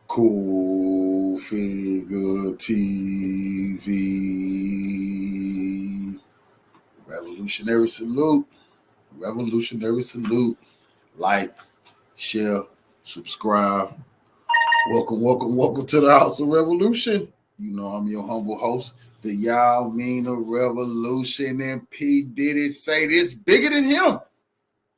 Cool Figure TV. Revolutionary salute. Revolutionary salute. Like, share, subscribe. Welcome to the House of Revolution. You know I'm your humble host, the Y'all Mean the Revolution, and P. Diddy say this bigger than him.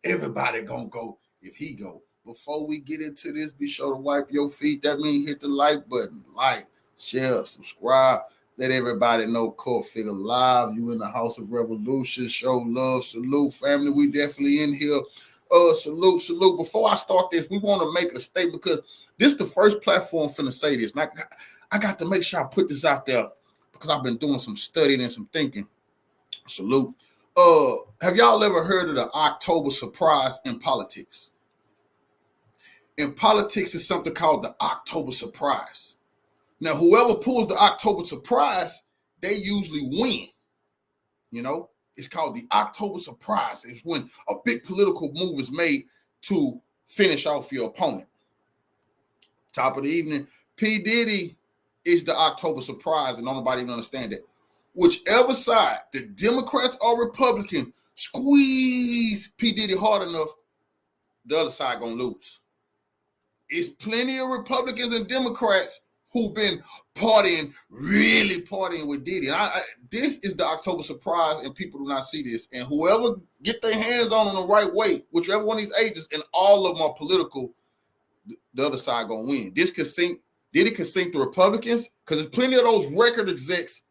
Everybody gonna go if he go. Before we get into this, be sure to wipe your feet. That means hit the like button. Like, share, subscribe. Let everybody know Core Figure Live. You in the House of Revolution. Show love. Salute, family. We definitely in here. Salute. Before I start this, we want to make a statement because this is the first platform finna say this. And I got to make sure I put this out there because I've been doing some studying and some thinking. Salute. Have y'all ever heard of the October surprise in politics? In politics, it's something called the October surprise. Now, whoever pulls the October surprise, they usually win. You know, it's called the October surprise. It's when a big political move is made to finish off your opponent. Top of the evening, P. Diddy is the October surprise, and nobody even understand that. Whichever side, the Democrats or Republican, squeeze P. Diddy hard enough, the other side gonna lose. It's plenty of Republicans and Democrats who've been really partying with Diddy. And this is the October surprise, and people do not see this. And whoever get their hands on the right way, whichever one of these agents, and all of them are political, the other side gonna win. Diddy could sink the Republicans, because there's plenty of those record execs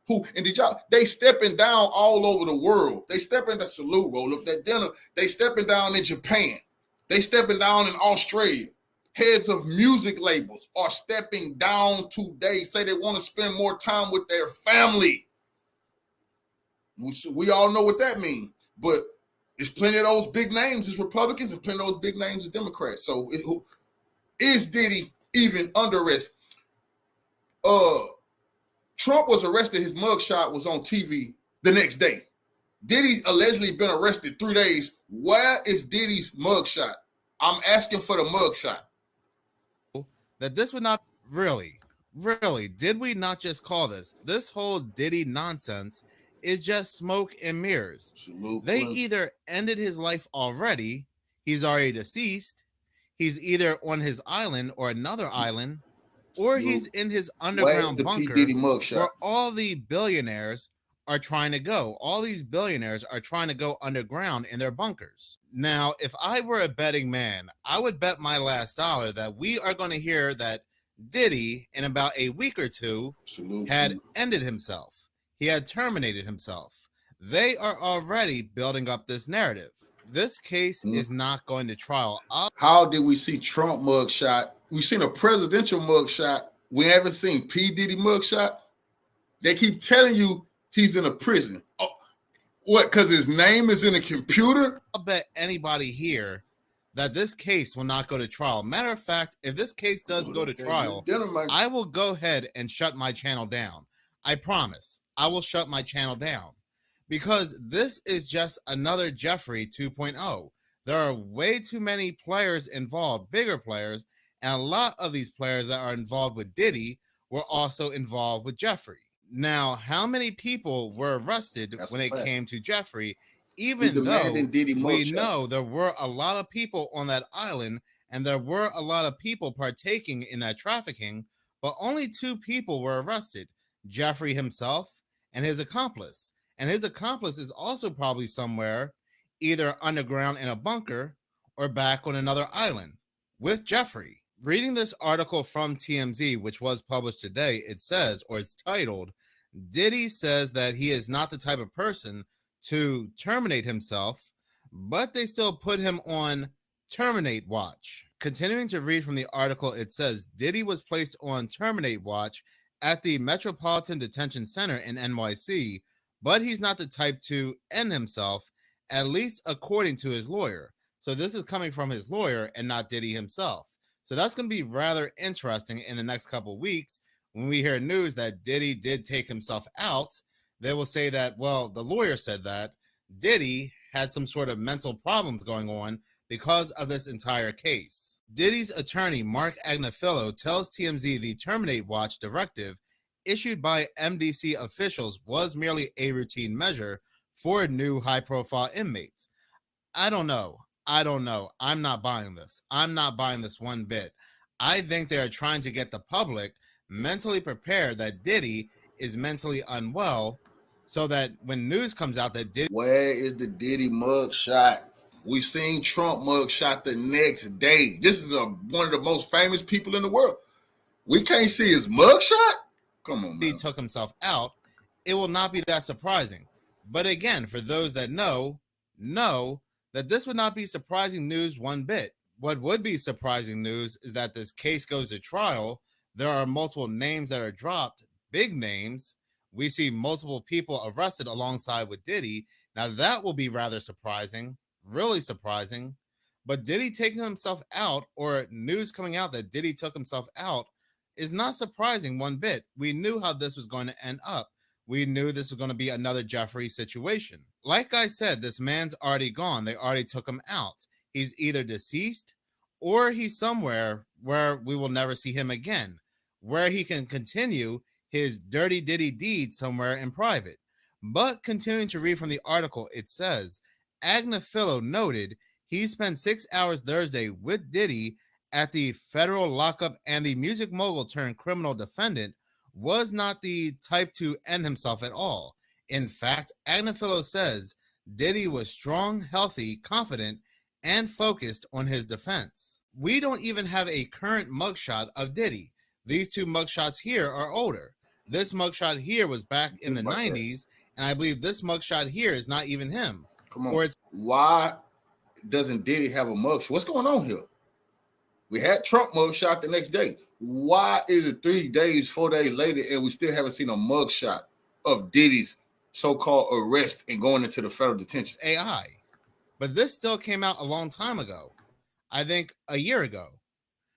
who, and they stepping down all over the world. They stepping that salute roll up that dinner. They stepping down in Japan. They stepping down in Australia. Heads of music labels are stepping down today. Say they want to spend more time with their family. We all know what that means. But there's plenty of those big names as Republicans and plenty of those big names as Democrats. So is Diddy even under arrest? Trump was arrested. His mugshot was on TV the next day. Diddy allegedly been arrested 3 days. Where is Diddy's mugshot? I'm asking for the mugshot. That this would not really, did we not just call this whole Diddy nonsense is just smoke and mirrors. They either ended his life already, he's already deceased, he's either on his island or another island, or he's in his underground bunker where all the billionaires are trying to go. All these billionaires are trying to go underground in their bunkers. Now, if I were a betting man, I would bet my last dollar that we are going to hear that Diddy, in about a week or two, had ended himself. He had terminated himself. They are already building up this narrative. This case is not going to trial. How did we see Trump mugshot? We've seen a presidential mugshot. We haven't seen P. Diddy mugshot. They keep telling you he's in a prison. Oh, what? Because his name is in a computer? I'll bet anybody here that this case will not go to trial. Matter of fact, if this case does go to trial, I will go ahead and shut my channel down. I promise. I will shut my channel down. Because this is just another Jeffrey 2.0. There are way too many players involved, bigger players, and a lot of these players that are involved with Diddy were also involved with Jeffrey. Now, how many people were arrested when it came to Jeffrey, even though we know there were a lot of people on that island and there were a lot of people partaking in that trafficking, but only 2 people were arrested, Jeffrey himself and his accomplice. And his accomplice is also probably somewhere either underground in a bunker or back on another island with Jeffrey. Reading this article from TMZ, which was published today, it says, or it's titled, Diddy says that he is not the type of person to terminate himself, but they still put him on terminate watch. Continuing to read from the article, it says Diddy was placed on terminate watch at the Metropolitan Detention Center in NYC, but he's not the type to end himself, at least according to his lawyer. So this is coming from his lawyer and not Diddy himself. So that's going to be rather interesting in the next couple of weeks when we hear news that Diddy did take himself out. They will say that, well, the lawyer said that Diddy had some sort of mental problems going on because of this entire case. Diddy's attorney, Mark Agnifilo, tells TMZ the Terminate Watch directive issued by MDC officials was merely a routine measure for new high-profile inmates. I don't know. I'm not buying this. I'm not buying this one bit. I think they are trying to get the public mentally prepared that Diddy is mentally unwell, so that when news comes out that Diddy... Where is the Diddy mugshot? We seen Trump mugshot the next day. This is one of the most famous people in the world. We can't see his mugshot? Come on, man. He took himself out. It will not be that surprising. But again, for those that know that this would not be surprising news one bit. What would be surprising news is that this case goes to trial. There are multiple names that are dropped, big names. We see multiple people arrested alongside with Diddy. Now that will be rather surprising, really surprising. But Diddy taking himself out, or news coming out that Diddy took himself out, is not surprising one bit. We knew how this was going to end up. We knew this was going to be another Jeffrey situation. Like I said, this man's already gone. They already took him out. He's either deceased or he's somewhere where we will never see him again, where he can continue his dirty Diddy deed somewhere in private. But continuing to read from the article, it says, Agnifilo noted he spent 6 hours Thursday with Diddy at the federal lockup, and the music mogul turned criminal defendant was not the type to end himself at all. In fact, Agnifilo says Diddy was strong, healthy, confident, and focused on his defense. We don't even have a current mugshot of Diddy. These two mugshots here are older. This mugshot here was back in the 90s, and I believe this mugshot here is not even him. Come on. Why doesn't Diddy have a mugshot? What's going on here? We had Trump mugshot the next day. Why is it 3 days, 4 days later, and we still haven't seen a mugshot of Diddy's so-called arrest and going into the federal detention? AI. But this still came out a long time ago. I think a year ago.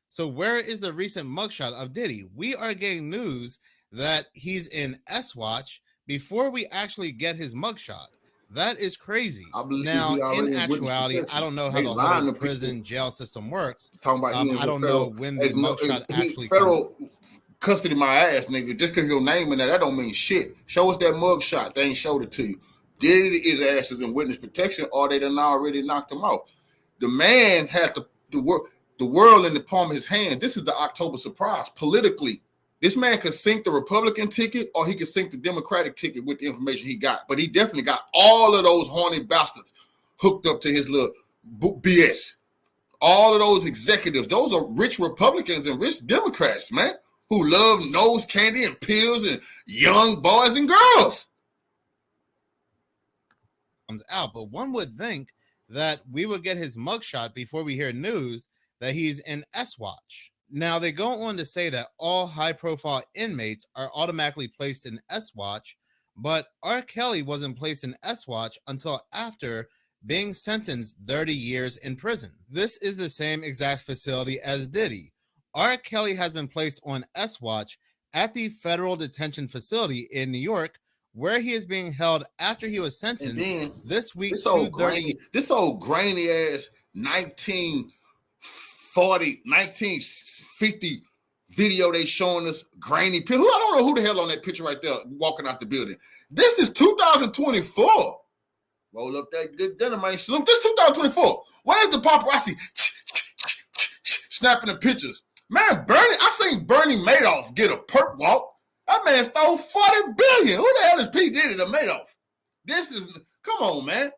So where is the recent mugshot of Diddy? We are getting news that he's in S-Watch before we actually get his mugshot. That is crazy. Now, in actuality, I don't know how the whole prison jail system works. I don't know when the mugshot actually federal custody my ass, nigga. Just because your name in there, that don't mean shit. Show us that mugshot. They ain't showed it to you. Diddy his ass is in witness protection, or they done already knocked him off. The man has the world in the palm of his hand. This is the October surprise. Politically, this man could sink the Republican ticket, or he could sink the Democratic ticket with the information he got. But he definitely got all of those horny bastards hooked up to his little BS. All of those executives, those are rich Republicans and rich Democrats, man, who love nose candy and pills and young boys and girls. Comes out, but one would think that we would get his mugshot before we hear news that he's in S-Watch. Now, they go on to say that all high-profile inmates are automatically placed in S-Watch, but R. Kelly wasn't placed in S-Watch until after being sentenced 30 years in prison. This is the same exact facility as Diddy. R. Kelly has been placed on S-Watch at the federal detention facility in New York, where he is being held after he was sentenced this week to 30. This old grainy ass 1940, 1950 video they showing us, grainy picture. I don't know who the hell on that picture right there walking out the building. This is 2024. Roll up that good dynamite. Salute. This is 2024. Where's the paparazzi snapping the pictures? Man, Bernie, I seen Bernie Madoff get a perk walk. That man stole 40 billion. Who the hell is P. Diddy to Madoff? This is, come on, man.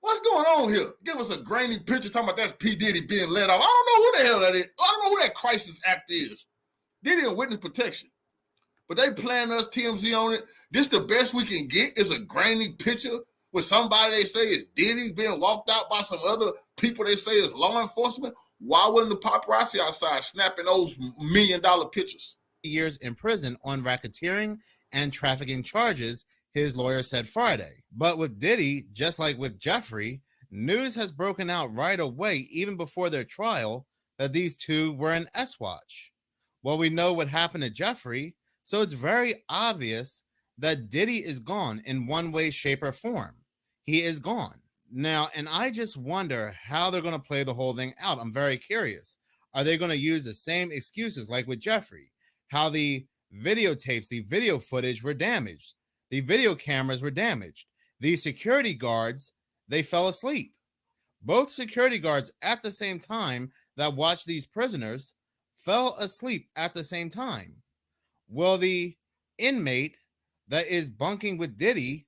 What's going on here? Give us a grainy picture talking about that's P. Diddy being let off. I don't know who the hell that is. I don't know who that crisis act is. Diddy in witness protection. But they playing us TMZ on it. This the best we can get is a grainy picture with somebody they say is Diddy being walked out by some other people they say is law enforcement. Why wasn't the paparazzi outside snapping those $1 million pictures? Years in prison on racketeering and trafficking charges, his lawyer said Friday. But with Diddy, just like with Jeffrey, news has broken out right away, even before their trial, that these two were in S-Watch. Well, we know what happened to Jeffrey, so it's very obvious that Diddy is gone in one way, shape, or form. He is gone. Now, and I just wonder how they're going to play the whole thing out. I'm very curious. Are they going to use the same excuses like with Jeffrey? How the videotapes, the video footage were damaged. The video cameras were damaged. The security guards, they fell asleep. Both security guards at the same time that watched these prisoners fell asleep at the same time. Will the inmate that is bunking with Diddy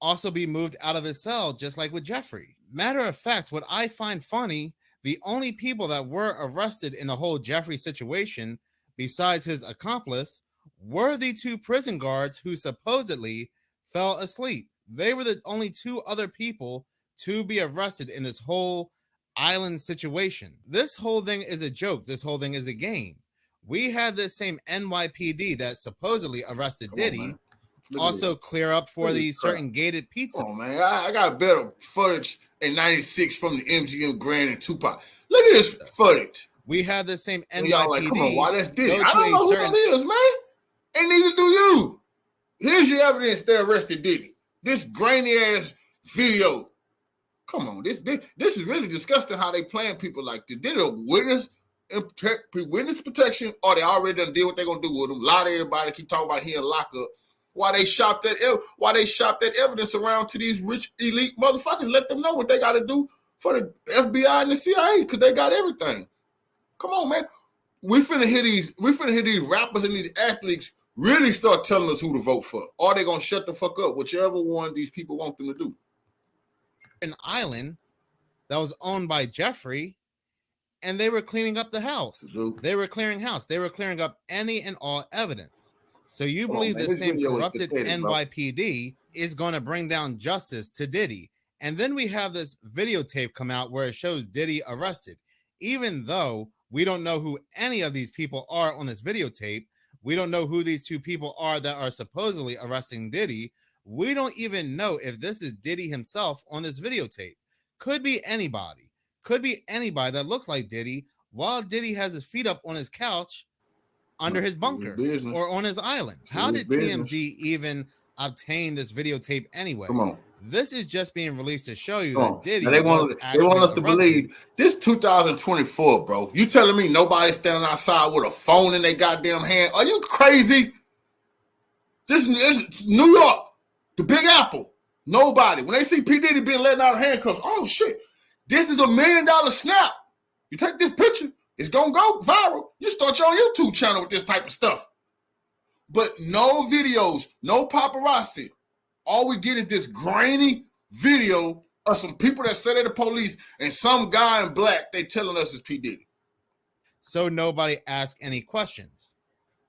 also be moved out of his cell just like with Jeffrey? Matter of fact, what I find funny, the only people that were arrested in the whole Jeffrey situation, besides his accomplice, were the two prison guards who supposedly fell asleep. They were the only two other people to be arrested in this whole island situation. This whole thing is a joke. This whole thing is a game. We had this same NYPD that supposedly arrested Diddy also clear up for the certain gated pizza. Oh man, I got better footage in '96 from the MGM Grand and Tupac. Look at this footage. We had the same NYPD. Y'all like, come on, why that's Diddy? I don't know who that is, man. And neither do you. Here's your evidence they arrested Diddy. This grainy ass video. Come on, this is really disgusting how they playing people like this. Did a witness protection, or they already done did what they're gonna do with them? Lie to everybody, keep talking about he in lockup. Why they shop that evidence around to these rich elite motherfuckers? Let them know what they got to do for the FBI and the CIA, because they got everything. Come on, man. We finna hear these rappers and these athletes really start telling us who to vote for, or they gonna shut the fuck up, whichever one these people want them to do. An island that was owned by Jeffrey, and they were cleaning up the house. They were clearing house. They were clearing up any and all evidence. So you believe the same corrupted NYPD is going to bring down justice to Diddy. And then we have this videotape come out where it shows Diddy arrested. Even though we don't know who any of these people are on this videotape, we don't know who these two people are that are supposedly arresting Diddy. We don't even know if this is Diddy himself on this videotape. Could be anybody. Could be anybody that looks like Diddy while Diddy has his feet up on his couch under his bunker or on his island. How did TMZ even obtain this videotape anyway? Come on. This is just being released to show you that Diddy they want us to believe this 2024, bro. You telling me nobody's standing outside with a phone in their goddamn hand? Are you crazy? This is New York, the Big Apple. Nobody. When they see P. Diddy being let out of handcuffs, oh shit, this is $1 million snap. You take this picture, it's gonna go viral. You start your own YouTube channel with this type of stuff. But no videos, no paparazzi. All we get is this grainy video of some people that say they're the police and some guy in black they telling us is P. Diddy. So nobody asked any questions.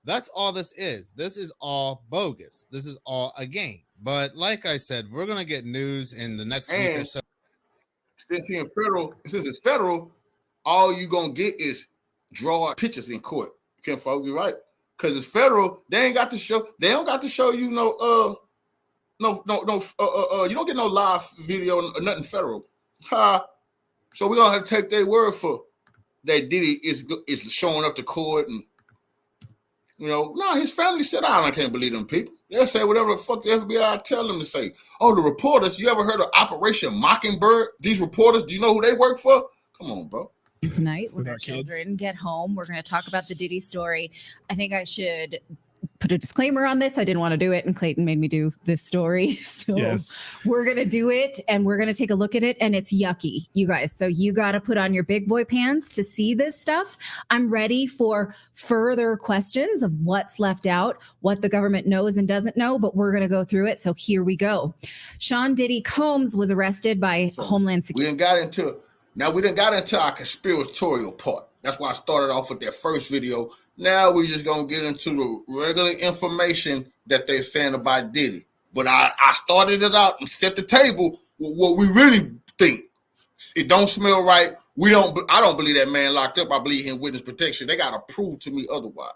That's all this is. This is all bogus. This is all a game. But like I said, we're gonna get news in the next week or so. Since it's federal, all you gonna get is draw pictures in court. You can't follow me, right? Because it's federal, they don't got to show you no you don't get no live video or nothing federal. So we're gonna have to take their word for that Diddy is showing up to court, and his family said, I can't believe them people. They'll say whatever the fuck the FBI tell them to say. Oh, the reporters, you ever heard of Operation Mockingbird? These reporters, do you know who they work for? Come on, bro. Tonight when our children get home, we're going to talk about the Diddy story. I think I should put a disclaimer on this. I didn't want to do it, and Clayton made me do this story. So we're going to do it, and we're going to take a look at it, and it's yucky, you guys. So you got to put on your big boy pants to see this stuff. I'm ready for further questions of what's left out, what the government knows and doesn't know, but we're going to go through it. So here we go. Sean Diddy Combs was arrested by Homeland Security. We done got into our conspiratorial part. That's why I started off with that first video. Now we're just going to get into the regular information that they're saying about Diddy. But I started it out and set the table with what we really think. It don't smell right. I don't believe that man locked up. I believe he in witness protection. They got to prove to me otherwise.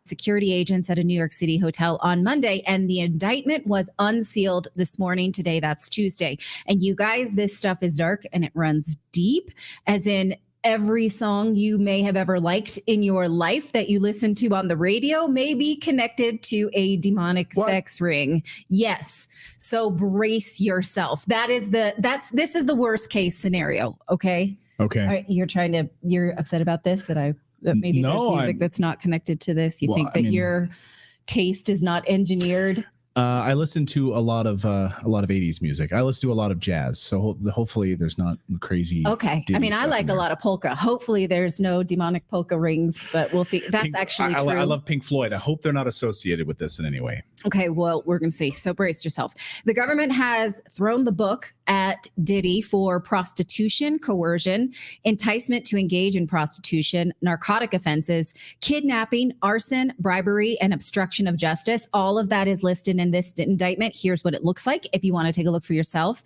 Security agents at a New York City hotel on Monday, and the indictment was unsealed this morning. Today, that's Tuesday. And you guys, this stuff is dark and it runs deep, as in every song you may have ever liked in your life that you listen to on the radio may be connected to a demonic sex ring. Yes. So brace yourself. This is the worst case scenario. Okay. Okay. All right, you're upset about this, that maybe there's music that's not connected to this. You think that your taste is not engineered. I listen to a lot of 80s music. I listen to a lot of jazz. So hopefully there's not crazy. Okay. I mean, I like a lot of polka. Hopefully there's no demonic polka rings, but we'll see. That's actually true. I love Pink Floyd. I hope they're not associated with this in any way. Okay, well, we're going to see. So brace yourself. The government has thrown the book at Diddy for prostitution, coercion, enticement to engage in prostitution, narcotic offenses, kidnapping, arson, bribery, and obstruction of justice. All of that is listed in this indictment. Here's what it looks like if you want to take a look for yourself,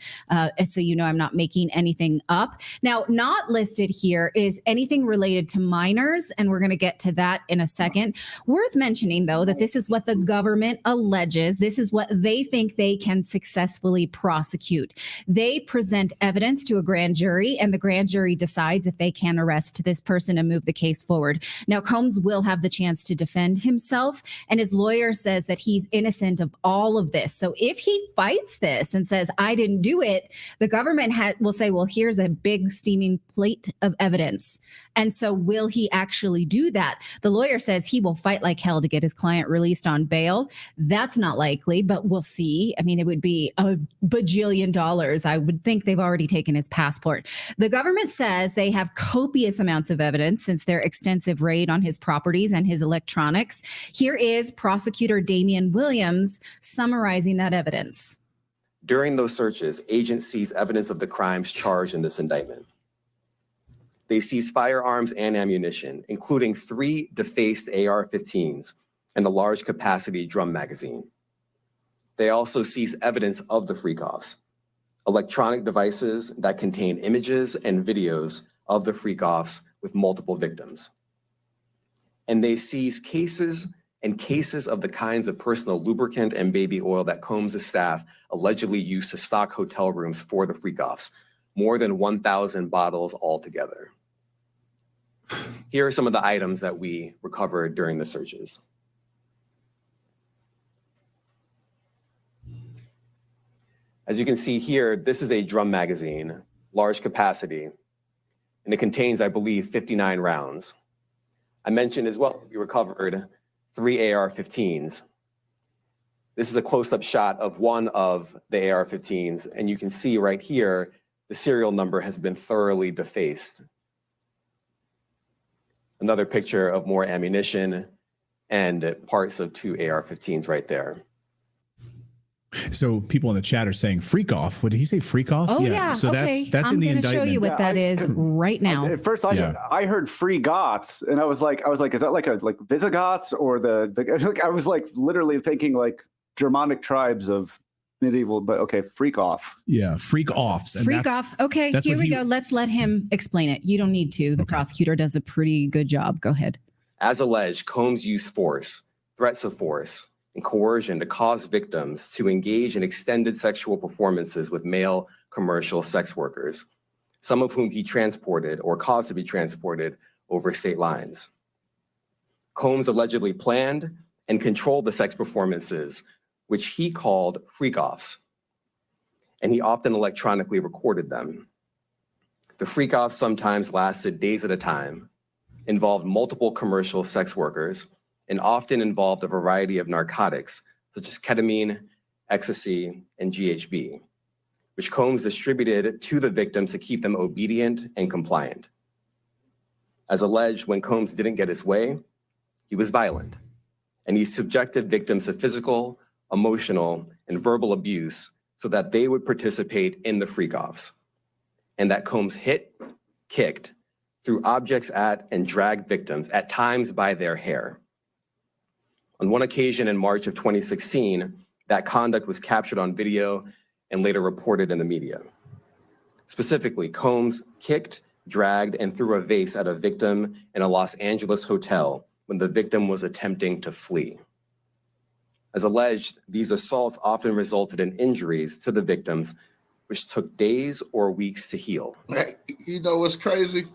so you know I'm not making anything up. Now, not listed here is anything related to minors, and we're going to get to that in a second. Worth mentioning, though, that this is what the government alleges. This is what they think they can successfully prosecute. They present evidence to a grand jury, and the grand jury decides if they can arrest this person and move the case forward. Now, Combs will have the chance to defend himself, and his lawyer says that he's innocent of all of this. So if he fights this and says, I didn't do it, the government will say, well, here's a big steaming plate of evidence. And so will he actually do that? The lawyer says he will fight like hell to get his client released on bail. That's not likely, but we'll see. I mean, it would be a bajillion dollars. I would think they've already taken his passport. The government says they have copious amounts of evidence since their extensive raid on his properties and his electronics. Here is prosecutor Damian Williams summarizing that evidence. During those searches, agents seized evidence of the crimes charged in this indictment. They seized firearms and ammunition, including 3 defaced AR-15s and a large capacity drum magazine. They also seized evidence of the freak-offs, electronic devices that contain images and videos of the freak-offs with multiple victims. And they seized cases and cases of the kinds of personal lubricant and baby oil that Combs' staff allegedly used to stock hotel rooms for the freak-offs, more than 1,000 bottles altogether. Here are some of the items that we recovered during the searches. As you can see here, this is a drum magazine, large capacity, and it contains, I believe, 59 rounds. I mentioned as well, we recovered 3 AR-15s. This is a close-up shot of one of the AR-15s, and you can see right here, the serial number has been thoroughly defaced. Another picture of more ammunition and parts of 2 AR-15s right there. So people in the chat are saying freak off. What did he say? Freak off? Oh yeah. So okay. that's in the indictment. I'm going to show you what that is right now. At first, I heard free Goths, and I was like, is that like Visigoths or the I was like literally thinking like Germanic tribes of medieval, but okay, freak off. Yeah, freak offs. And freak offs. Okay, here we go. Let's let him explain it. You don't need to. The prosecutor does a pretty good job. Go ahead. As alleged, Combs used force, threats of force, and coercion to cause victims to engage in extended sexual performances with male commercial sex workers, some of whom he transported or caused to be transported over state lines. Combs allegedly planned and controlled the sex performances, which he called freak-offs, and he often electronically recorded them. The freak-offs sometimes lasted days at a time, involved multiple commercial sex workers, and often involved a variety of narcotics, such as ketamine, ecstasy, and GHB, which Combs distributed to the victims to keep them obedient and compliant. As alleged, when Combs didn't get his way, he was violent, and he subjected victims to physical, emotional, and verbal abuse so that they would participate in the freak-offs, and that Combs hit, kicked, threw objects at, and dragged victims, at times by their hair. On one occasion in March of 2016, that conduct was captured on video and later reported in the media. Specifically, Combs kicked, dragged, and threw a vase at a victim in a Los Angeles hotel when the victim was attempting to flee. As alleged, these assaults often resulted in injuries to the victims, which took days or weeks to heal. You know what's crazy?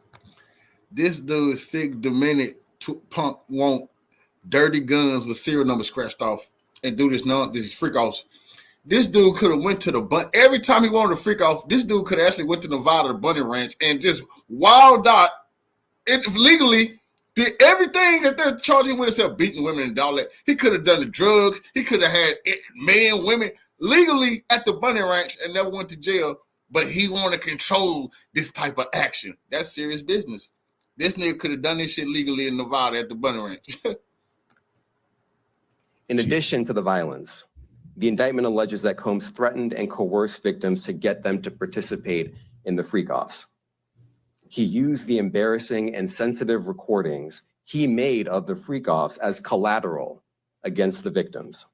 This dude is sick, demented, punk, want dirty guns with serial numbers scratched off and do these freak offs. This dude could have went to the every time he wanted to freak off, this dude could have actually went to Nevada, the bunny ranch, and just wild out legally did everything that they're charging with, except beating women and all that. He could have done the drugs. He could have had men, women legally at the bunny ranch and never went to jail. But he wanted to control this type of action. That's serious business. This nigga could have done this shit legally in Nevada at the bunny ranch. In addition to the violence, the indictment alleges that Combs threatened and coerced victims to get them to participate in the freak-offs. He used the embarrassing and sensitive recordings he made of the freak-offs as collateral against the victims.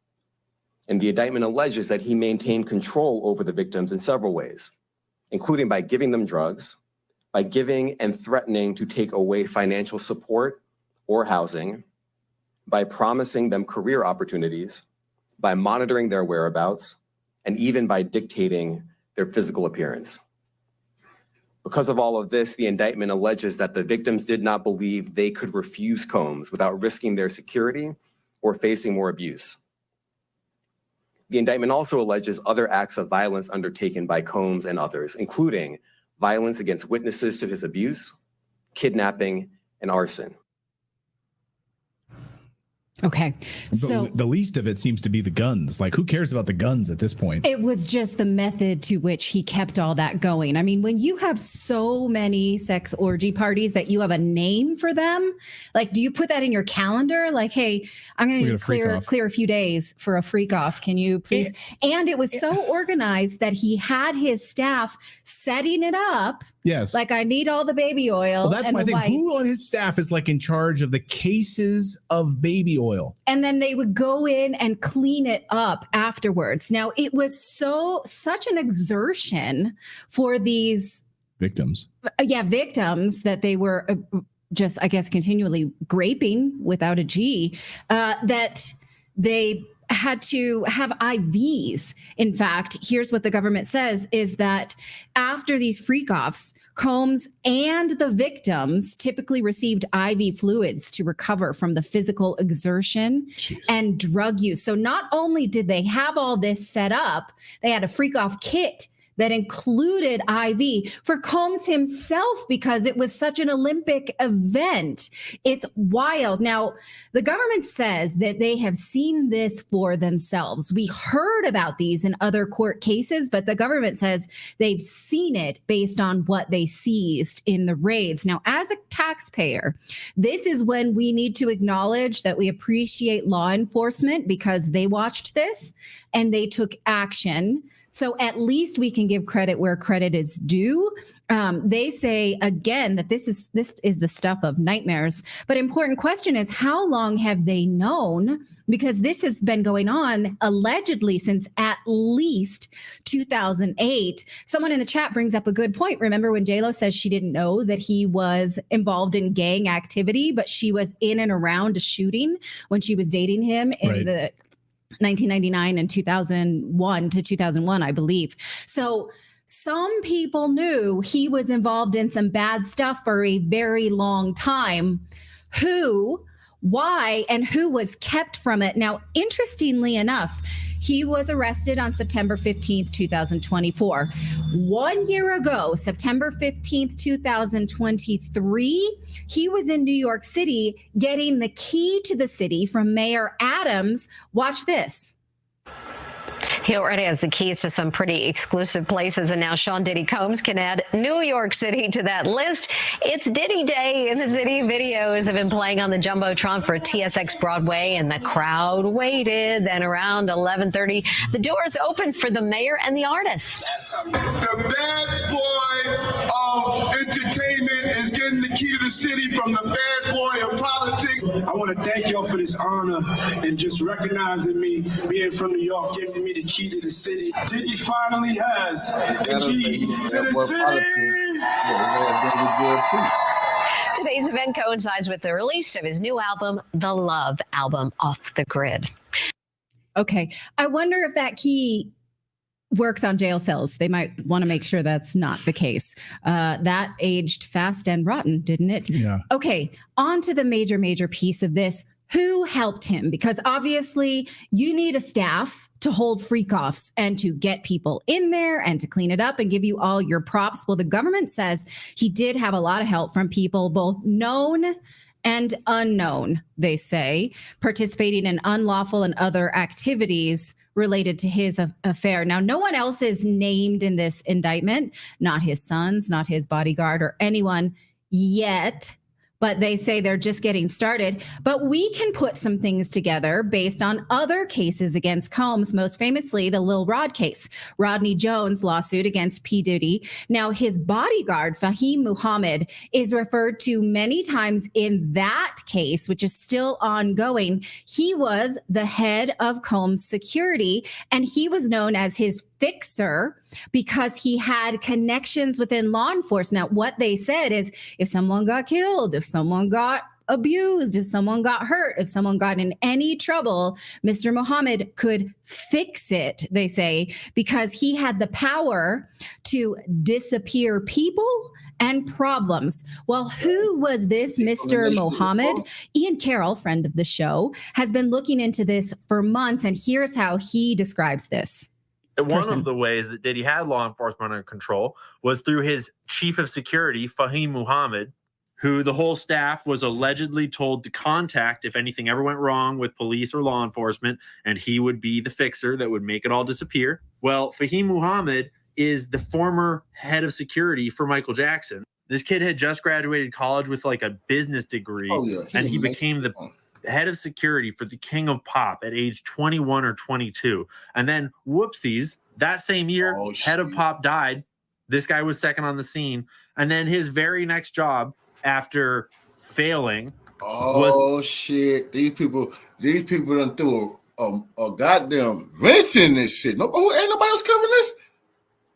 And the indictment alleges that he maintained control over the victims in several ways, including by giving them drugs, by giving and threatening to take away financial support or housing, by promising them career opportunities, by monitoring their whereabouts, and even by dictating their physical appearance. Because of all of this, the indictment alleges that the victims did not believe they could refuse Combs without risking their security or facing more abuse. The indictment also alleges other acts of violence undertaken by Combs and others, including violence against witnesses to his abuse, kidnapping, and arson. Okay. So the least of it seems to be the guns. Like, who cares about the guns at this point? It was just the method to which he kept all that going. I mean, when you have so many sex orgy parties that you have a name for them, like, do you put that in your calendar? Like, hey, I'm going to clear a few days for a freak off. Can you please? And it was so organized that he had his staff setting it up. Yes. Like, I need all the baby oil. Well, that's my thing. Who on his staff is like in charge of the cases of baby oil? And then they would go in and clean it up afterwards. Now, it was such an exertion for these victims. Victims that they were just, I guess, continually graping without a G, that they had to have IVs. In fact, here's what the government says is that after these freak-offs, Combs and the victims typically received IV fluids to recover from the physical exertion and drug use. So not only did they have all this set up, they had a freak-off kit that included IV for Combs himself because it was such an Olympic event. It's wild. Now, the government says that they have seen this for themselves. We heard about these in other court cases, but the government says they've seen it based on what they seized in the raids. Now, as a taxpayer, this is when we need to acknowledge that we appreciate law enforcement because they watched this and they took action. So at least we can give credit where credit is due. They say, again, that this is the stuff of nightmares. But important question is, how long have they known? Because this has been going on allegedly since at least 2008. Someone in the chat brings up a good point. Remember when J-Lo says she didn't know that he was involved in gang activity, but she was in and around a shooting when she was dating him in the 1999 and 2001 to 2001, I believe. So some people knew he was involved in some bad stuff for a very long time. Who, why, and who was kept from it? Now, interestingly enough, he was arrested on September 15th, 2024. 1 year ago, September 15th, 2023, he was in New York City getting the key to the city from Mayor Adams. Watch this. He already has the keys to some pretty exclusive places, and now Sean Diddy Combs can add New York City to that list. It's Diddy Day in the city. Videos have been playing on the Jumbotron for TSX Broadway, and the crowd waited. Then around 11:30, the doors opened for the mayor and the artist. The bad boy of entertainment is getting the key to the city from the bad boy of politics. I want to thank y'all for this honor and just recognizing me, being from New York, giving me the key to the city. Diddy finally has the key to the city. Today's event coincides with the release of his new album, The Love Album, Off the Grid. Okay. I wonder if that key works on jail cells. They might want to make sure that's not the case. That aged fast and rotten, didn't it? Yeah. Okay, on to the major piece of this. Who helped him? Because obviously you need a staff to hold freak-offs and to get people in there and to clean it up and give you all your props. Well, the government says he did have a lot of help from people, both known and unknown, they say, participating in unlawful and other activities related to his affair. Now, no one else is named in this indictment, not his sons, not his bodyguard or anyone yet. But they say they're just getting started. But we can put some things together based on other cases against Combs, most famously the Lil Rod case, Rodney Jones' lawsuit against P. Diddy. Now, his bodyguard, Fahim Muhammad, is referred to many times in that case, which is still ongoing. He was the head of Combs' security, and he was known as his fixer because he had connections within law enforcement. Now, what they said is if someone got killed, if someone got abused, if someone got hurt, if someone got in any trouble, Mr. Muhammad could fix it, they say, because he had the power to disappear people and problems. Well, who was this Mr. Muhammad? Ian Carroll, friend of the show, has been looking into this for months, and here's how he describes this. One of the ways that Diddy had law enforcement under control was through his chief of security, Fahim Muhammad, who the whole staff was allegedly told to contact if anything ever went wrong with police or law enforcement, and he would be the fixer that would make it all disappear. Well, Fahim Muhammad is the former head of security for Michael Jackson. This kid had just graduated college with like a business degree, and he became the head of security for the King of Pop at age 21 or 22. And then whoopsies, that same year, head of Pop died. This guy was second on the scene. And then his very next job after failing shit. These people done threw a goddamn wrench in this shit. Ain't nobody else covering this?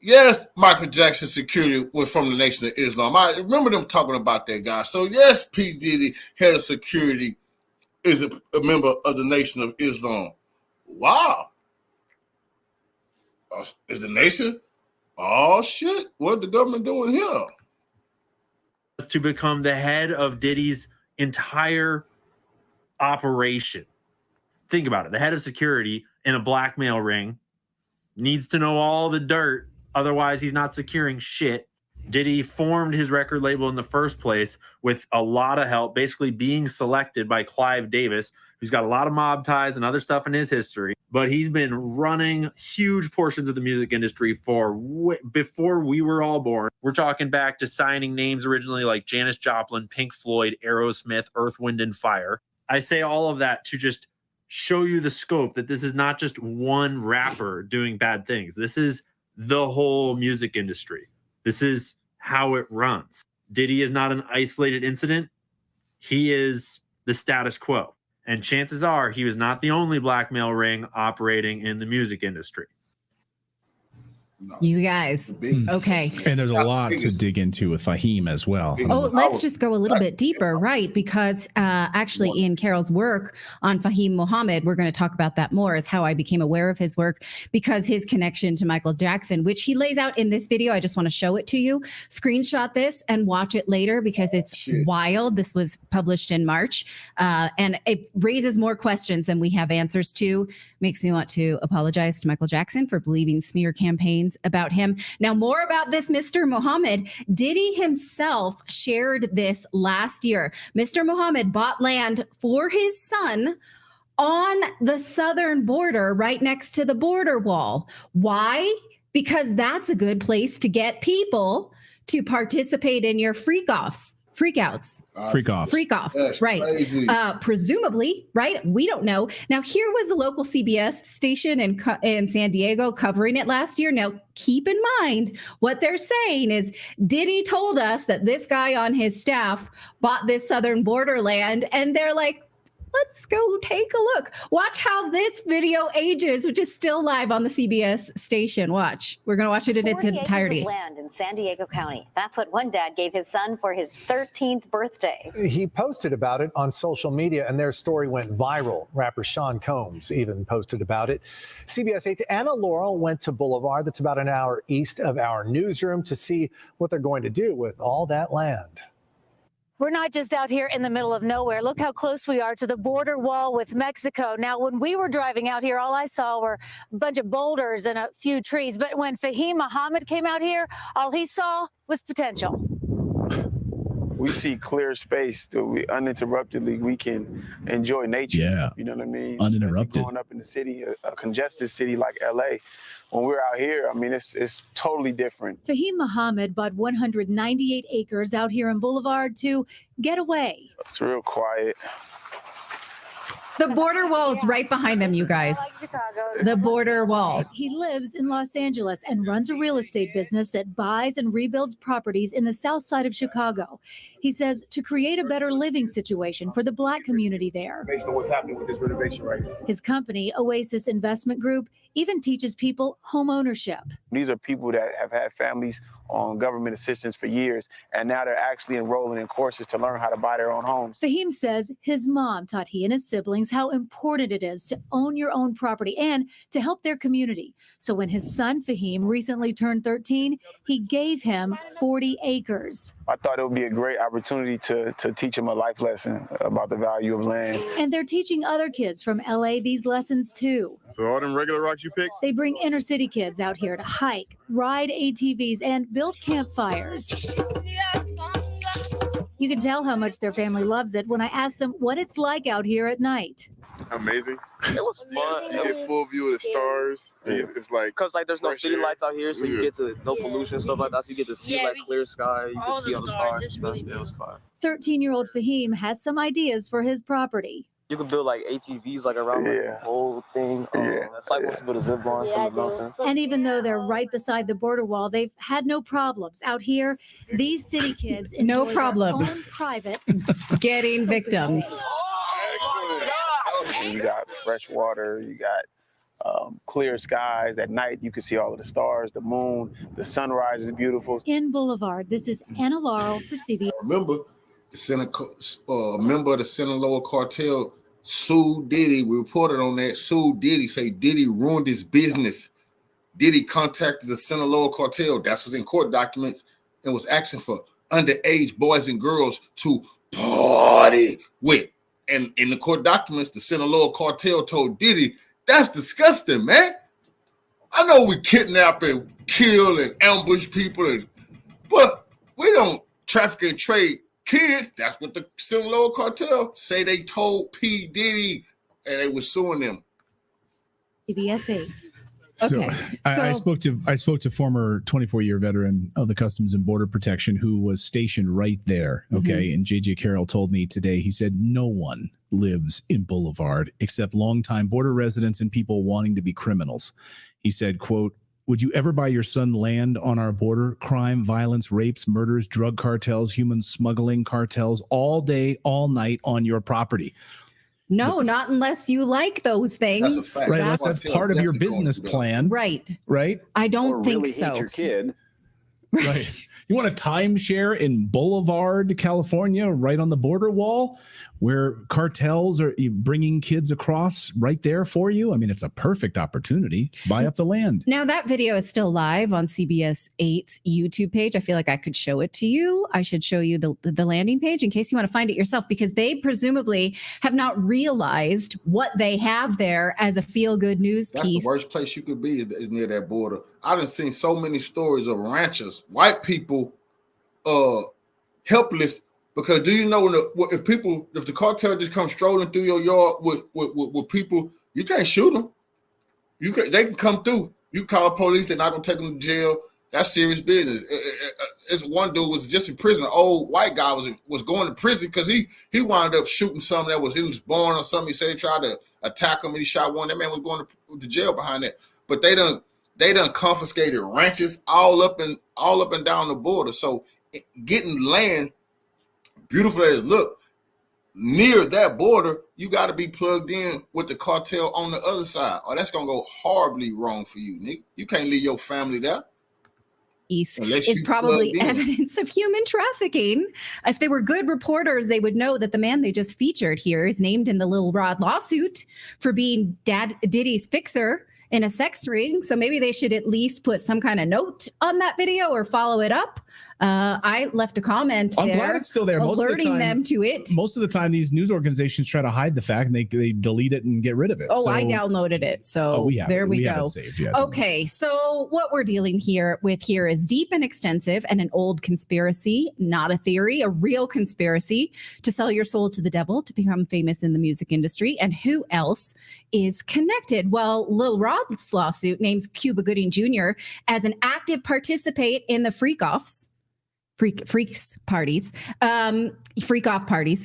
Yes, Michael Jackson security was from the Nation of Islam. I remember them talking about that guy. So yes, P. Diddy, head of security, is a member of the Nation of Islam. Wow. Is the nation? Oh, shit. What the government doing here? To become the head of Diddy's entire operation. Think about it. The head of security in a blackmail ring needs to know all the dirt. Otherwise, he's not securing shit. Diddy formed his record label in the first place with a lot of help, basically being selected by Clive Davis, who's got a lot of mob ties and other stuff in his history. But he's been running huge portions of the music industry before we were all born. We're talking back to signing names originally like Janis Joplin, Pink Floyd, Aerosmith, Earth, Wind, and Fire. I say all of that to just show you the scope that this is not just one rapper doing bad things. This is the whole music industry. This is how it runs. Diddy is not an isolated incident. He is the status quo. And chances are he was not the only blackmail ring operating in the music industry. You guys. Okay. And there's a lot to dig into with Fahim as well. Oh, let's just go a little bit deeper, right? Because actually Ian Carroll's work on Fahim Muhammad, we're going to talk about that more, is how I became aware of his work, because his connection to Michael Jackson, which he lays out in this video. I just want to show it to you. Screenshot this and watch it later because it's wild. This was published in March and it raises more questions than we have answers to. Makes me want to apologize to Michael Jackson for believing smear campaigns about him. Now, more about this Mr. Muhammad. Diddy himself shared this last year. Mr. Muhammad bought land for his son on the southern border, right next to the border wall. Why? Because that's a good place to get people to participate in your freak-offs. Freak-outs. Freak-offs, right. Presumably, right? We don't know. Now, here was a local CBS station in San Diego covering it last year. Now, keep in mind, what they're saying is Diddy told us that this guy on his staff bought this southern borderland, and they're like, Let's go take a look. Watch how this video ages, which is still live on the CBS station. Watch. We're going to watch it in its 40 acres entirety. of land in San Diego County. That's what one dad gave his son for his 13th birthday. He posted about it on social media, and their story went viral. Rapper Sean Combs even posted about it. CBS 8's Anna Laurel went to Boulevard, that's about an hour east of our newsroom, to see what they're going to do with all that land. We're not just out here in the middle of nowhere. Look how close we are to the border wall with Mexico. Now, when we were driving out here, all I saw were a bunch of boulders and a few trees. But when Fahim Muhammad came out here, all he saw was potential. We see clear space that we uninterruptedly we can enjoy nature. Yeah. You know what I mean? Uninterrupted. Growing up in the city, a congested city like LA, when we're out here, I mean, it's totally different. Fahim Muhammad bought 198 acres out here in Boulevard to get away. It's real quiet. The border wall is right behind them, you guys. The border wall. He lives in Los Angeles and runs a real estate business that buys and rebuilds properties in the south side of Chicago. He says to create a better living situation for the Black community there. Based on what's happening with this renovation right here. His company, Oasis Investment Group, even teaches people home ownership. These are people that have had families on government assistance for years, and now they're actually enrolling in courses to learn how to buy their own homes. Fahim says his mom taught he and his siblings how important it is to own your own property and to help their community. So when his son Fahim recently turned 13, he gave him 40 acres. I thought it would be a great opportunity to teach him a life lesson about the value of land. And they're teaching other kids from LA these lessons too. So all them regular rocks you picked? They bring inner city kids out here to hike, ride ATVs, and build campfires. You can tell how much their family loves it when I ask them what it's like out here at night. Amazing. It was fun. You get full view of the stars. It's like, because like there's no city air. lights out here, so you get to no pollution, stuff like that. So you get to see like clear sky. You can see all the stars and stuff. It was fun. 13-year-old Fahim has some ideas for his property. You can build like ATVs like around like, the whole thing. It's like wants to build a zip line from the mountain. And even though they're right beside the border wall, they've had no problems. Out here, these city kids No enjoy problems. their own private Getting victims. You got fresh water, you got clear skies. At night, you can see all of the stars, the moon, the sunrise is beautiful. In Boulevard, this is Anna Laurel for CBS. Remember, a member of the Sinaloa cartel sued Diddy. We reported on that. Sued Diddy, say Diddy ruined his business. Diddy contacted the Sinaloa cartel, that's what's in court documents, and was asking for underage boys and girls to party with. And in the court documents, the Sinaloa cartel told Diddy, that's disgusting, man. I know we kidnap and kill and ambush people, but we don't traffic and trade kids. That's what the Sinaloa cartel say they told P. Diddy, and they were suing them. CBS 8. So, Okay, I spoke to former 24-year veteran of the Customs and Border Protection who was stationed right there. Okay, and JJ Carroll told me today. He said no one lives in Boulevard except longtime border residents and people wanting to be criminals. He said, "quote Would you ever buy your son land on our border? Crime, violence, rapes, murders, drug cartels, human smuggling cartels, all day, all night on your property." No, not unless you like those things. That's a fact. Right, that's part of your business plan. Right. Right? I don't Or think really so. hate your kid. Right. You want a timeshare in Boulevard, California, right on the border wall, where cartels are bringing kids across right there for you? I mean, it's a perfect opportunity. Buy up the land. Now that video is still live on CBS 8's YouTube page. I feel like I could show it to you. I should show you the landing page in case you want to find it yourself, because they presumably have not realized what they have there as a feel-good news That's piece. the worst place you could be is near that border. I done seen so many stories of ranchers, white people, helpless. Because do you know if the cartel just come strolling through your yard with people, you can't shoot them. They can come through. You call police, they're not gonna take them to jail. That's serious business. This one dude was just in prison. An old white guy was going to prison because he wound up shooting something that was in his barn or something. He said he tried to attack him and he shot one. That man was going to jail behind that. But they done confiscated ranches all up and down the border. So getting land, beautiful as it look, near that border, you got to be plugged in with the cartel on the other side, or that's gonna go horribly wrong for you, nigga. You can't leave your family there. Is probably evidence of human trafficking. If they were good reporters, they would know that the man they just featured here is named in the Lil Rod lawsuit for being Diddy's fixer in a sex ring. So maybe they should at least put some kind of note on that video or follow it up. I left a comment I'm glad it's still there. Alerting them to it. Most of the time, these news organizations try to hide the fact and they delete it and get rid of it. Oh, so, I downloaded it. So there we go. Saved yet. Okay, so what we're dealing with here is deep and extensive and an old conspiracy, not a theory, a real conspiracy to sell your soul to the devil to become famous in the music industry. And who else is connected? Well, Lil Rod's lawsuit names Cuba Gooding Jr. as an active participant in the freak off parties.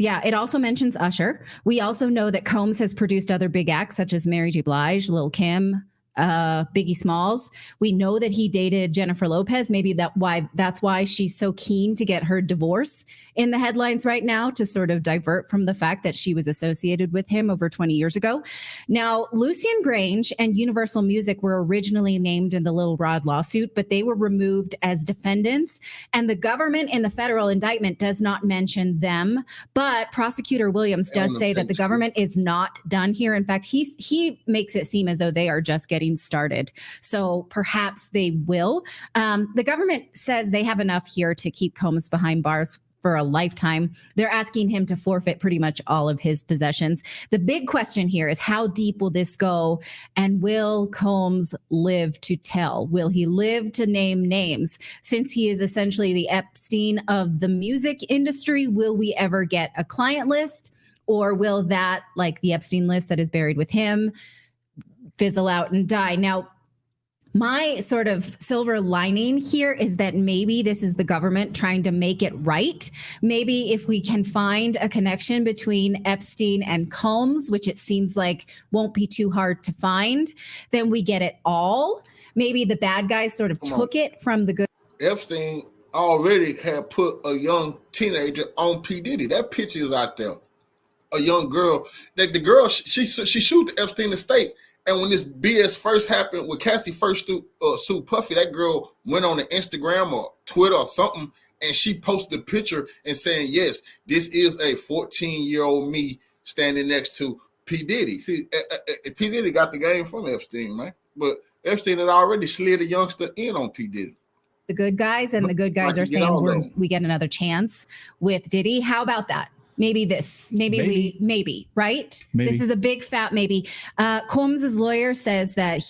Yeah. It also mentions Usher. We also know that Combs has produced other big acts such as Mary J. Blige, Lil Kim, Biggie Smalls. We know that he dated Jennifer Lopez. Maybe that's why she's so keen to get her divorce in the headlines right now, to sort of divert from the fact that she was associated with him over 20 years ago. Now, Lucien Grainge and Universal Music were originally named in the Lil Rod lawsuit, but they were removed as defendants. And the government in the federal indictment does not mention them. But Prosecutor Williams does say that the government is not done here. In fact, he makes it seem as though they are just getting started. So perhaps they will. The government says they have enough here to keep Combs behind bars for a lifetime. They're asking him to forfeit pretty much all of his possessions. The big question here is, how deep will this go? And will Combs live to tell? Will he live to name names? Since he is essentially the Epstein of the music industry, will we ever get a client list? Or will that, like the Epstein list that is buried with him, fizzle out and die? Now, my sort of silver lining here is that maybe this is the government trying to make it right. Maybe if we can find a connection between Epstein and Combs, which it seems like won't be too hard to find, then we get it all. Maybe the bad guys sort of took it from the good. Epstein already had put a young teenager on P. Diddy. That picture is out there. A young girl. That the girl, she sued the Epstein estate. And when this BS first happened, when Cassie first sued Puffy, that girl went on the Instagram or Twitter or something, and she posted a picture and saying, yes, this is a 14-year-old me standing next to P. Diddy. See, P. Diddy got the game from Epstein, man. But Epstein had already slid a youngster in on P. Diddy. The good guys, and the good guys are saying we get another chance with Diddy. How about that? Maybe this, maybe, right? Maybe. This is a big fat maybe. Combs's lawyer says that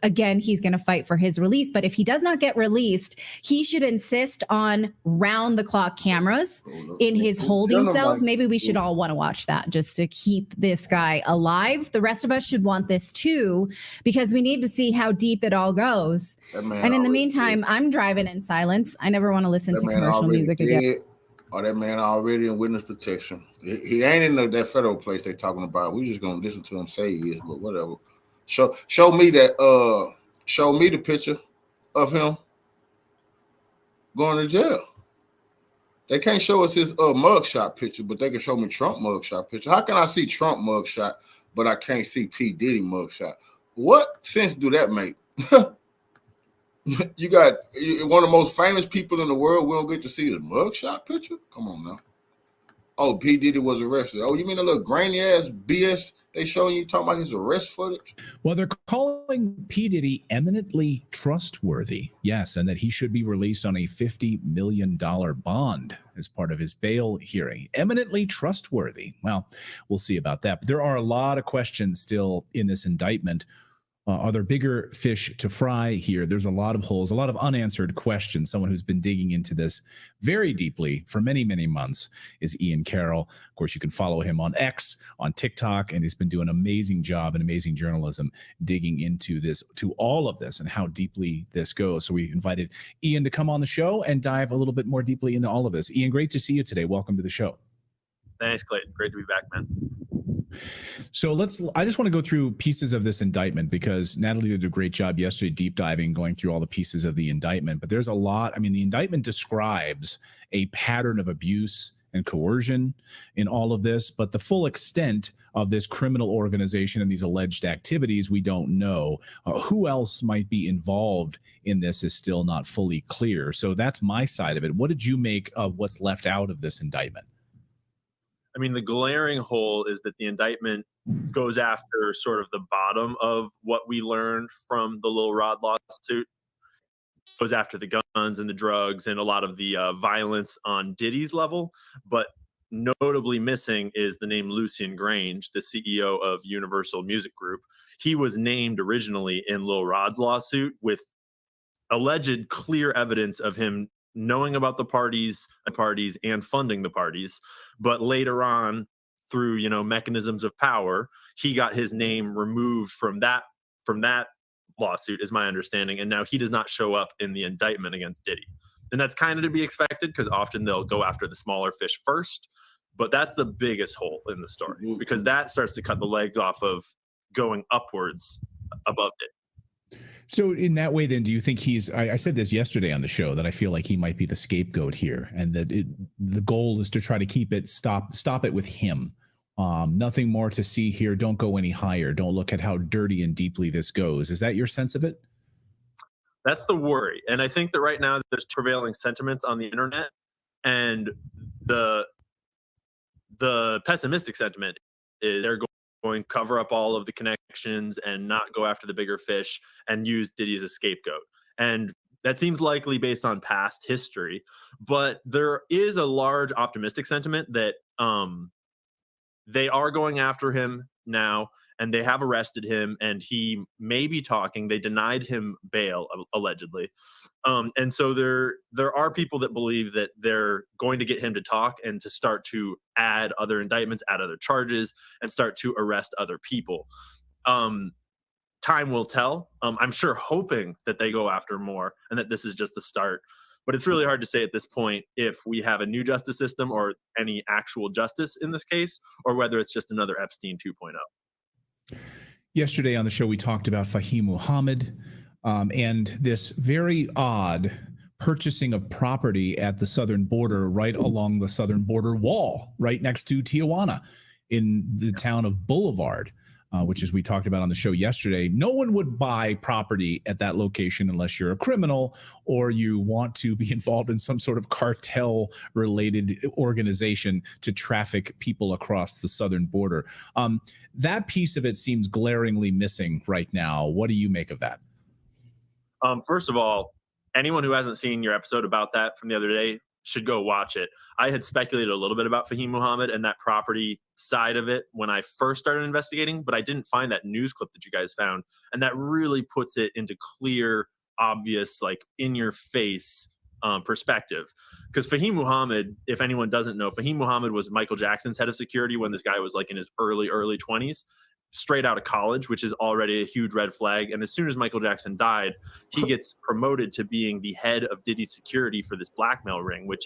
again, he's going to fight for his release. But if he does not get released, he should insist on round the clock cameras in his holding cells. Maybe we should all want to watch that just to keep this guy alive. The rest of us should want this too, because we need to see how deep it all goes. And in the meantime, I'm driving in silence. I never want to listen to commercial music again. Or that man already in witness protection. He ain't in that federal place they talking about. We just gonna listen to him say he is, but whatever. Show me that. Show me the picture of him going to jail. They can't show us his mugshot picture, but they can show me Trump mugshot picture. How can I see Trump mugshot, but I can't see P. Diddy mugshot? What sense do that make? You got one of the most famous people in the world. We don't get to see the mugshot picture. Come on now. Oh, P. Diddy was arrested. Oh, you mean a little grainy ass BS they showing you talking about his arrest footage? Well, they're calling P. Diddy eminently trustworthy. Yes, and that he should be released on a $50 million bond as part of his bail hearing. Eminently trustworthy. Well, we'll see about that. But there are a lot of questions still in this indictment. Are there bigger fish to fry here? There's a lot of holes, a lot of unanswered questions. Someone who's been digging into this very deeply for many, many months is Ian Carroll. Of course, you can follow him on X, on TikTok, and he's been doing an amazing job and amazing journalism digging into this, to all of this and how deeply this goes. So we invited Ian to come on the show and dive a little bit more deeply into all of this. Ian, great to see you today. Welcome to the show. Thanks, Clayton. Great to be back, man. So I just want to go through pieces of this indictment because Natalie did a great job yesterday deep diving, going through all the pieces of the indictment. But there's a lot. I mean, the indictment describes a pattern of abuse and coercion in all of this, but the full extent of this criminal organization and these alleged activities, we don't know. Who else might be involved in this is still not fully clear. So that's my side of it. What did you make of what's left out of this indictment? I mean, the glaring hole is that the indictment goes after sort of the bottom of what we learned from the Lil Rod lawsuit. Goes after the guns and the drugs and a lot of the violence on Diddy's level, but notably missing is the name Lucien Grainge, the CEO of Universal Music Group. He was named originally in Lil Rod's lawsuit with alleged clear evidence of him knowing about the parties and funding the parties, but later on, through mechanisms of power, he got his name removed from that lawsuit, is my understanding, and now he does not show up in the indictment against Diddy. And that's kind of to be expected because often they'll go after the smaller fish first, but that's the biggest hole in the story because that starts to cut the legs off of going upwards above it. So in that way, then, do you think I said this yesterday on the show that I feel like he might be the scapegoat here, and that the goal is to try to keep it, stop it with him. Nothing more to see here. Don't go any higher. Don't look at how dirty and deeply this goes. Is that your sense of it? That's the worry. And I think that right now there's prevailing sentiments on the internet, and the pessimistic sentiment is they're going to cover up all of the connections and not go after the bigger fish and use Diddy as a scapegoat. And that seems likely based on past history, but there is a large optimistic sentiment that they are going after him now, and they have arrested him, and he may be talking. They denied him bail, allegedly. And so there are people that believe that they're going to get him to talk and to start to add other indictments, add other charges, and start to arrest other people. Time will tell. I'm sure hoping that they go after more and that this is just the start. But it's really hard to say at this point if we have a new justice system or any actual justice in this case, or whether it's just another Epstein 2.0. Yesterday on the show, we talked about Fahim Muhammad and this very odd purchasing of property at the southern border, right along the southern border wall, right next to Tijuana in the town of Boulevard. Which, as we talked about on the show yesterday, no one would buy property at that location unless you're a criminal or you want to be involved in some sort of cartel-related organization to traffic people across the southern border. That piece of it seems glaringly missing right now. What do you make of that? First of all, anyone who hasn't seen your episode about that from the other day should go watch it. I had speculated a little bit about Fahim Muhammad and that property side of it when I first started investigating, but I didn't find that news clip that you guys found. And that really puts it into clear, obvious, like in your face perspective. Because Fahim Muhammad, if anyone doesn't know, Fahim Muhammad was Michael Jackson's head of security when this guy was like in his early 20s, straight out of college, which is already a huge red flag. And as soon as Michael Jackson died, he gets promoted to being the head of Diddy's security for this blackmail ring, which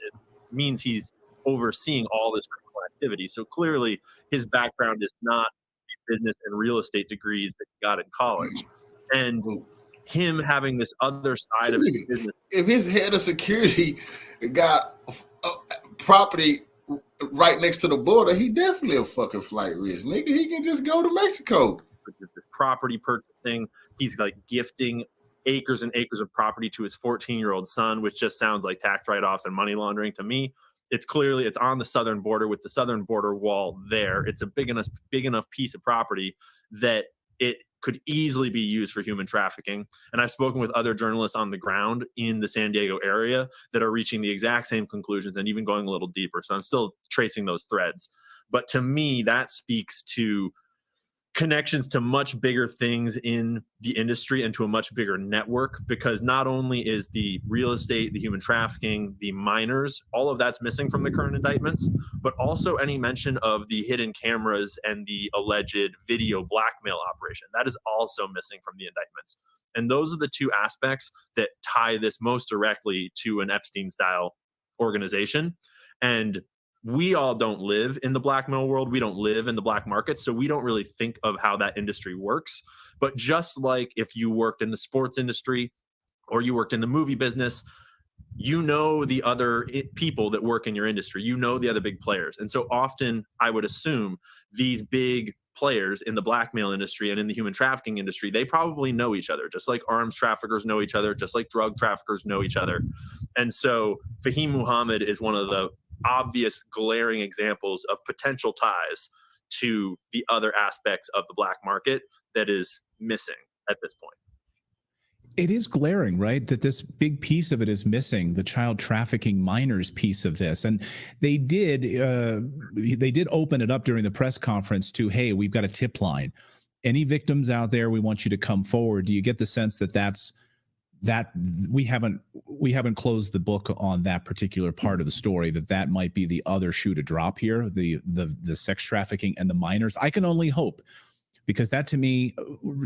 means he's overseeing all this criminal activity. So clearly his background is not business and real estate degrees that he got in college. And him having this other side of his business. If his head of security got property right next to the border, he definitely a fucking flight risk, nigga. He can just go to Mexico. This property purchasing, he's like gifting acres and acres of property to his 14-year-old son, which just sounds like tax write-offs and money laundering to me. It's clearly it's on the southern border with the southern border wall there. It's a big enough piece of property that it could easily be used for human trafficking. And I've spoken with other journalists on the ground in the San Diego area that are reaching the exact same conclusions and even going a little deeper. So I'm still tracing those threads. But to me, that speaks to connections to much bigger things in the industry and to a much bigger network, because not only is the real estate, the human trafficking, the minors, all of that's missing from the current indictments, but also any mention of the hidden cameras and the alleged video blackmail operation. That is also missing from the indictments. And those are the two aspects that tie this most directly to an Epstein-style organization. And we all don't live in the blackmail world. We don't live in the black market. So we don't really think of how that industry works. But just like if you worked in the sports industry or you worked in the movie business, you know the other people that work in your industry, you know the other big players. And so often I would assume these big players in the blackmail industry and in the human trafficking industry, they probably know each other, just like arms traffickers know each other, just like drug traffickers know each other. And so Fahim Muhammad is one of the obvious glaring examples of potential ties to the other aspects of the black market that is missing at this point. It is glaring, right? That this big piece of it is missing, the child trafficking minors piece of this. And they did open it up during the press conference to, hey, we've got a tip line. Any victims out there, we want you to come forward. Do you get the sense that we haven't closed the book on that particular part of the story, that might be the other shoe to drop here, the sex trafficking and the minors? I can only hope. Because that, to me,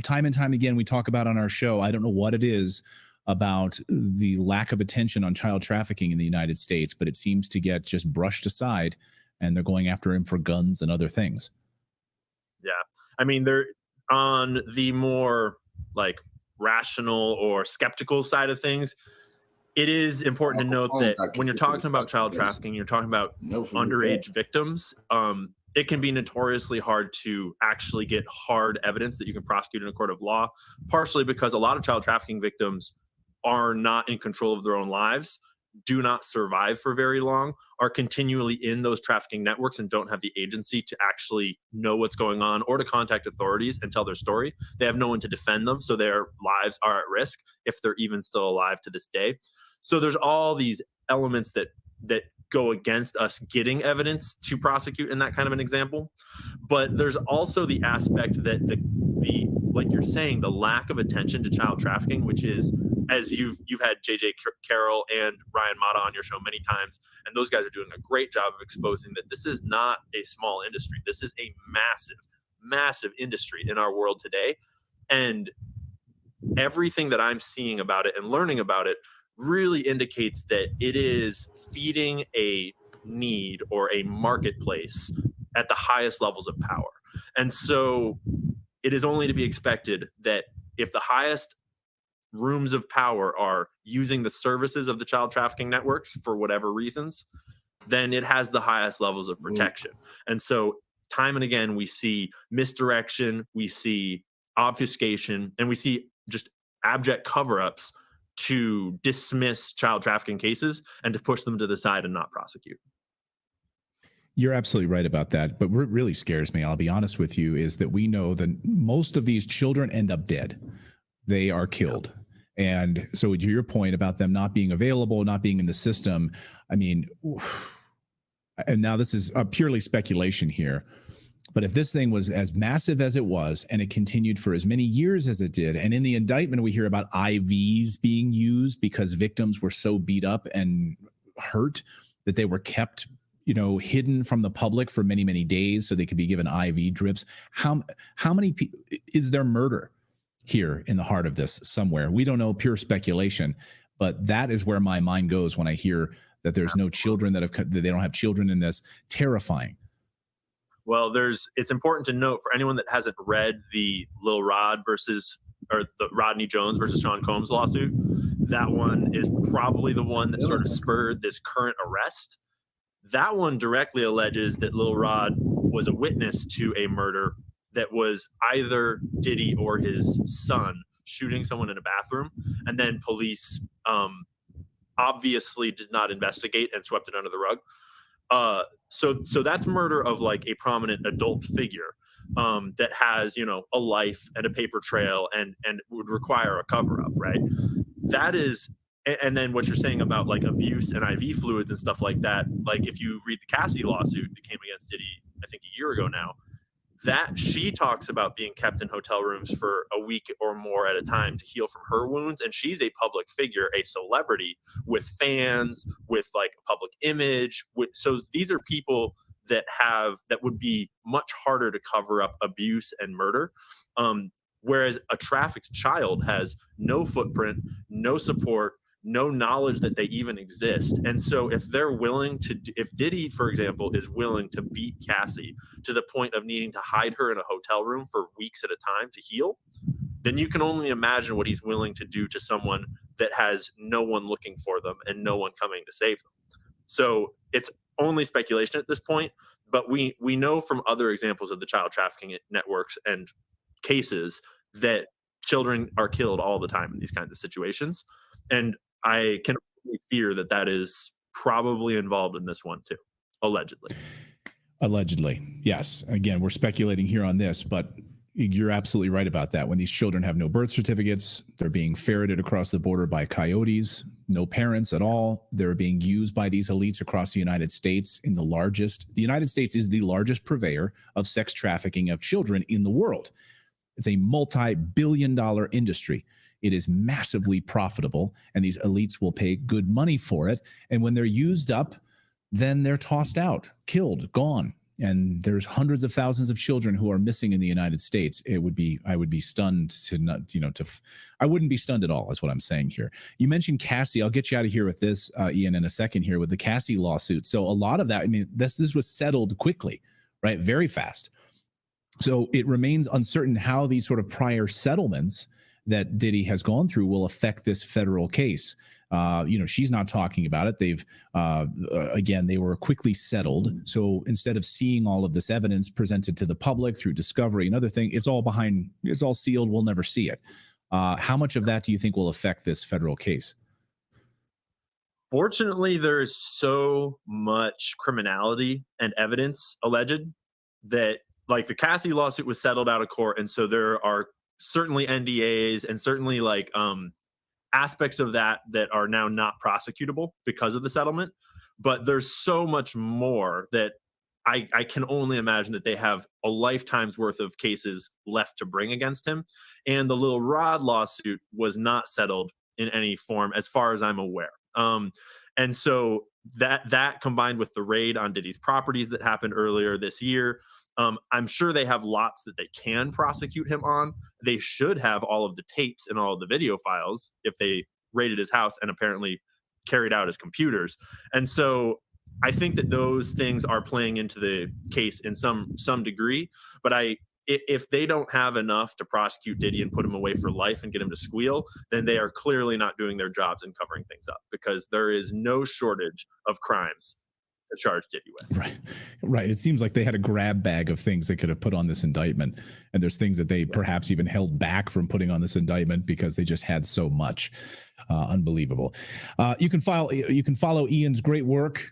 time and time again, we talk about on our show, I don't know what it is about the lack of attention on child trafficking in the United States, but it seems to get just brushed aside, and they're going after him for guns and other things. Yeah. I mean, they're on the more like rational or skeptical side of things. It is important to note that when you're talking about child trafficking, you're talking about underage victims. It can be notoriously hard to actually get hard evidence that you can prosecute in a court of law, partially because a lot of child trafficking victims are not in control of their own lives, do not survive for very long, are continually in those trafficking networks and don't have the agency to actually know what's going on or to contact authorities and tell their story. They have no one to defend them, so their lives are at risk if they're even still alive to this day. So there's all these elements that go against us getting evidence to prosecute in that kind of an example. But there's also the aspect that the like you're saying, the lack of attention to child trafficking, which is, as you've had JJ Carroll and Ryan Mata on your show many times, and those guys are doing a great job of exposing that this is not a small industry. This is a massive, massive industry in our world today. And everything that I'm seeing about it and learning about it really indicates that it is feeding a need or a marketplace at the highest levels of power. And so it is only to be expected that if the highest rooms of power are using the services of the child trafficking networks for whatever reasons, then it has the highest levels of protection. And so time and again, we see misdirection, we see obfuscation, and we see just abject cover-ups to dismiss child trafficking cases and to push them to the side and not prosecute. You're absolutely right about that. But what really scares me, I'll be honest with you, is that we know that most of these children end up dead. They are killed. And so to your point about them not being available, not being in the system, I mean, and now this is purely speculation here, but if this thing was as massive as it was, and it continued for as many years as it did, and in the indictment we hear about IVs being used because victims were so beat up and hurt that they were kept, hidden from the public for many, many days so they could be given IV drips. How many people is there murder here in the heart of this somewhere? We don't know, pure speculation, but that is where my mind goes when I hear that there's no children that they don't have children in this. Terrifying. Well, it's important to note for anyone that hasn't read the the Rodney Jones versus Sean Combs lawsuit, that one is probably the one that sort of spurred this current arrest. That one directly alleges that Lil Rod was a witness to a murder that was either Diddy or his son shooting someone in a bathroom, and then police obviously did not investigate and swept it under the rug. So that's murder of like a prominent adult figure that has, a life and a paper trail and would require a cover up, right? That is, and then what you're saying about like abuse and IV fluids and stuff like that, like if you read the Cassidy lawsuit that came against Diddy, I think a year ago now, that she talks about being kept in hotel rooms for a week or more at a time to heal from her wounds. And she's a public figure, a celebrity with fans, with like a public image. So these are people that would be much harder to cover up abuse and murder. Whereas a trafficked child has no footprint, no support, no knowledge that they even exist. And so if Diddy, for example, is willing to beat Cassie to the point of needing to hide her in a hotel room for weeks at a time to heal, then you can only imagine what he's willing to do to someone that has no one looking for them and no one coming to save them. So it's only speculation at this point, but we know from other examples of the child trafficking networks and cases that children are killed all the time in these kinds of situations. And I can only fear that that is probably involved in this one too, allegedly. Allegedly, yes. Again, we're speculating here on this, but you're absolutely right about that. When these children have no birth certificates, they're being ferreted across the border by coyotes, no parents at all. They're being used by these elites across the United States in the United States is the largest purveyor of sex trafficking of children in the world. It's a multi-billion-dollar industry. It is massively profitable, and these elites will pay good money for it. And when they're used up, then they're tossed out, killed, gone. And there's hundreds of thousands of children who are missing in the United States. I would be stunned to not, I wouldn't be stunned at all, is what I'm saying here. You mentioned Cassie. I'll get you out of here with this, Ian, in a second here with the Cassie lawsuit. So a lot of that, I mean, this was settled quickly, right? Very fast. So it remains uncertain how these sort of prior settlements that Diddy has gone through will affect this federal case. She's not talking about it. They've, again, they were quickly settled. So instead of seeing all of this evidence presented to the public through discovery and other things, it's all sealed. We'll never see it. How much of that do you think will affect this federal case? Fortunately, there is so much criminality and evidence alleged that, like, the Cassie lawsuit was settled out of court. And so there are certainly NDAs and certainly aspects of that are now not prosecutable because of the settlement. But there's so much more that I can only imagine that they have a lifetime's worth of cases left to bring against him. And the Lil Rod lawsuit was not settled in any form, as far as I'm aware. And so that combined with the raid on Diddy's properties that happened earlier this year, I'm sure they have lots that they can prosecute him on. They should have all of the tapes and all of the video files if they raided his house and apparently carried out his computers. And so I think that those things are playing into the case in some degree. But if they don't have enough to prosecute Diddy and put him away for life and get him to squeal, then they are clearly not doing their jobs and covering things up, because there is no shortage of crimes to charge Diddy with. Right. It seems like they had a grab bag of things they could have put on this indictment, and there's things that they perhaps even held back from putting on this indictment because they just had so much. Unbelievable. You can follow Ian's great work,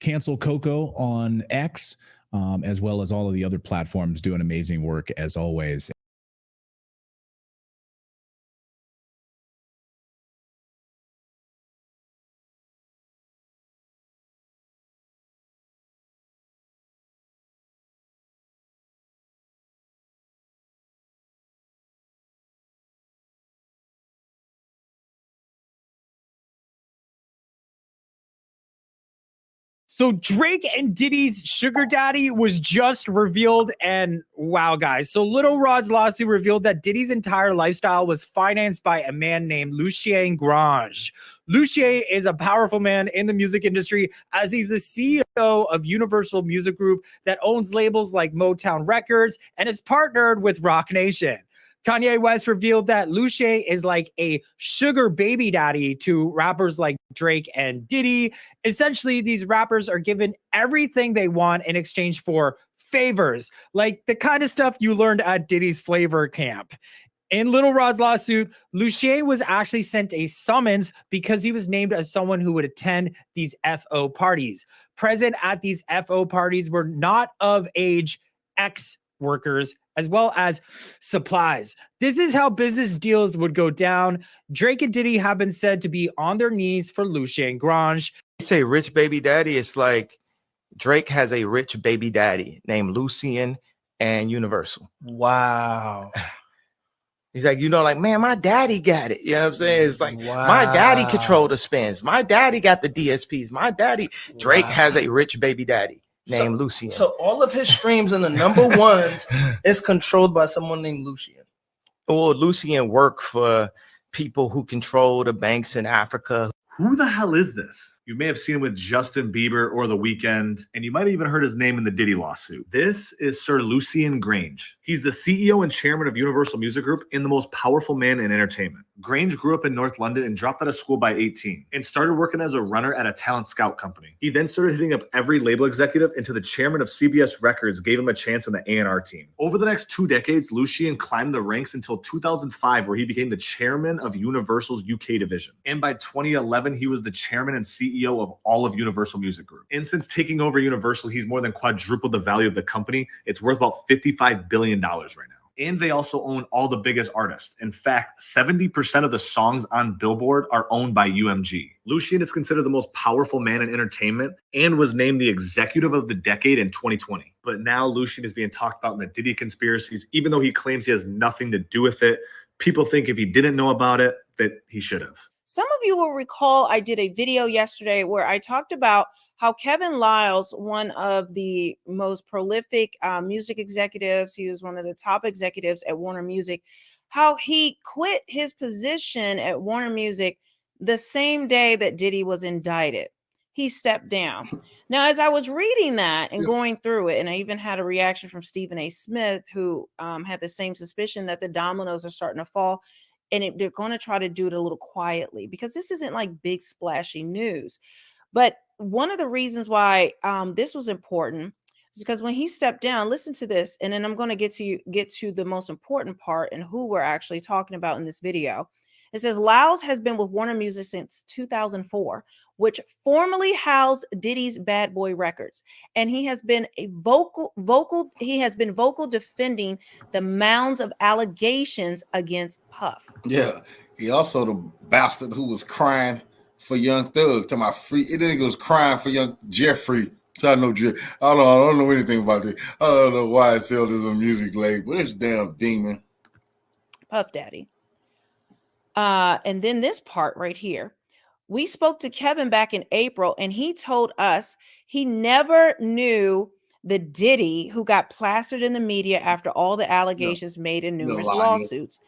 Cancel Coco, on X, as well as all of the other platforms, doing amazing work as always. So Drake and Diddy's sugar daddy was just revealed, and wow, guys. So Lil Rod's lawsuit revealed that Diddy's entire lifestyle was financed by a man named Lucien Grainge. Lucien is a powerful man in the music industry, as he's the CEO of Universal Music Group that owns labels like Motown Records and is partnered with Roc Nation. Kanye West revealed that Lucien is like a sugar baby daddy to rappers like Drake and Diddy. Essentially, these rappers are given everything they want in exchange for favors, like the kind of stuff you learned at Diddy's Flavor Camp. In Lil Rod's lawsuit, Lucien was actually sent a summons because he was named as someone who would attend these FO parties. Present at these FO parties were not of age ex-workers, as well as supplies. This is how business deals would go down. Drake and Diddy have been said to be on their knees for Lucien Grainge. You say rich baby daddy, it's like Drake has a rich baby daddy named Lucien and Universal. Wow. He's like, like, man, my daddy got it. You know what I'm saying? It's like, my daddy controlled the spins. My daddy got the DSPs. My daddy, Drake has a rich baby daddy named Lucien. So all of his streams in the number ones is controlled by someone named Lucien. Well, Lucien worked for people who control the banks in Africa. Who the hell is this? You may have seen him with Justin Bieber or The Weeknd, and you might have even heard his name in the Diddy lawsuit. This is Sir Lucien Grainge. He's the CEO and chairman of Universal Music Group and the most powerful man in entertainment. Grainge grew up in North London and dropped out of school by 18 and started working as a runner at a talent scout company. He then started hitting up every label executive until the chairman of CBS Records gave him a chance on the A&R team. Over the next 2 decades, Lucien climbed the ranks until 2005, where he became the chairman of Universal's UK division. And by 2011, he was the chairman and CEO of all of Universal Music Group. And since taking over Universal, he's more than quadrupled the value of the company. It's worth about $55 billion right now. And they also own all the biggest artists. In fact, 70% of the songs on Billboard are owned by UMG. Lucien is considered the most powerful man in entertainment and was named the executive of the decade in 2020. But now Lucien is being talked about in the Diddy conspiracies, even though he claims he has nothing to do with it. People think if he didn't know about it, that he should have. Some of you will recall I did a video yesterday where I talked about how Kevin Liles, one of the most prolific music executives, he was one of the top executives at Warner Music, how he quit his position at Warner Music the same day that Diddy was indicted. He stepped down. Now, as I was reading that and going through it, and I even had a reaction from Stephen A. Smith, who had the same suspicion that the dominoes are starting to fall. And they're going to try to do it a little quietly because this isn't like big splashy news. But one of the reasons why this was important is because when he stepped down, listen to this, and then I'm going to get to the most important part and who we're actually talking about in this video. It says Liles has been with Warner Music since 2004, which formerly housed Diddy's Bad Boy Records, and he has been vocal defending the mounds of allegations against Puff. Yeah, he also the bastard who was crying for Young Thug. To my free, it nigga was crying for Young Jeffrey. I know I don't know anything about this. I don't know why YSL is a music label. It's damn demon. Puff Daddy. And then this part right here. We spoke to Kevin back in April, and he told us he never knew the Diddy who got plastered in the media after all the allegations made in numerous lawsuits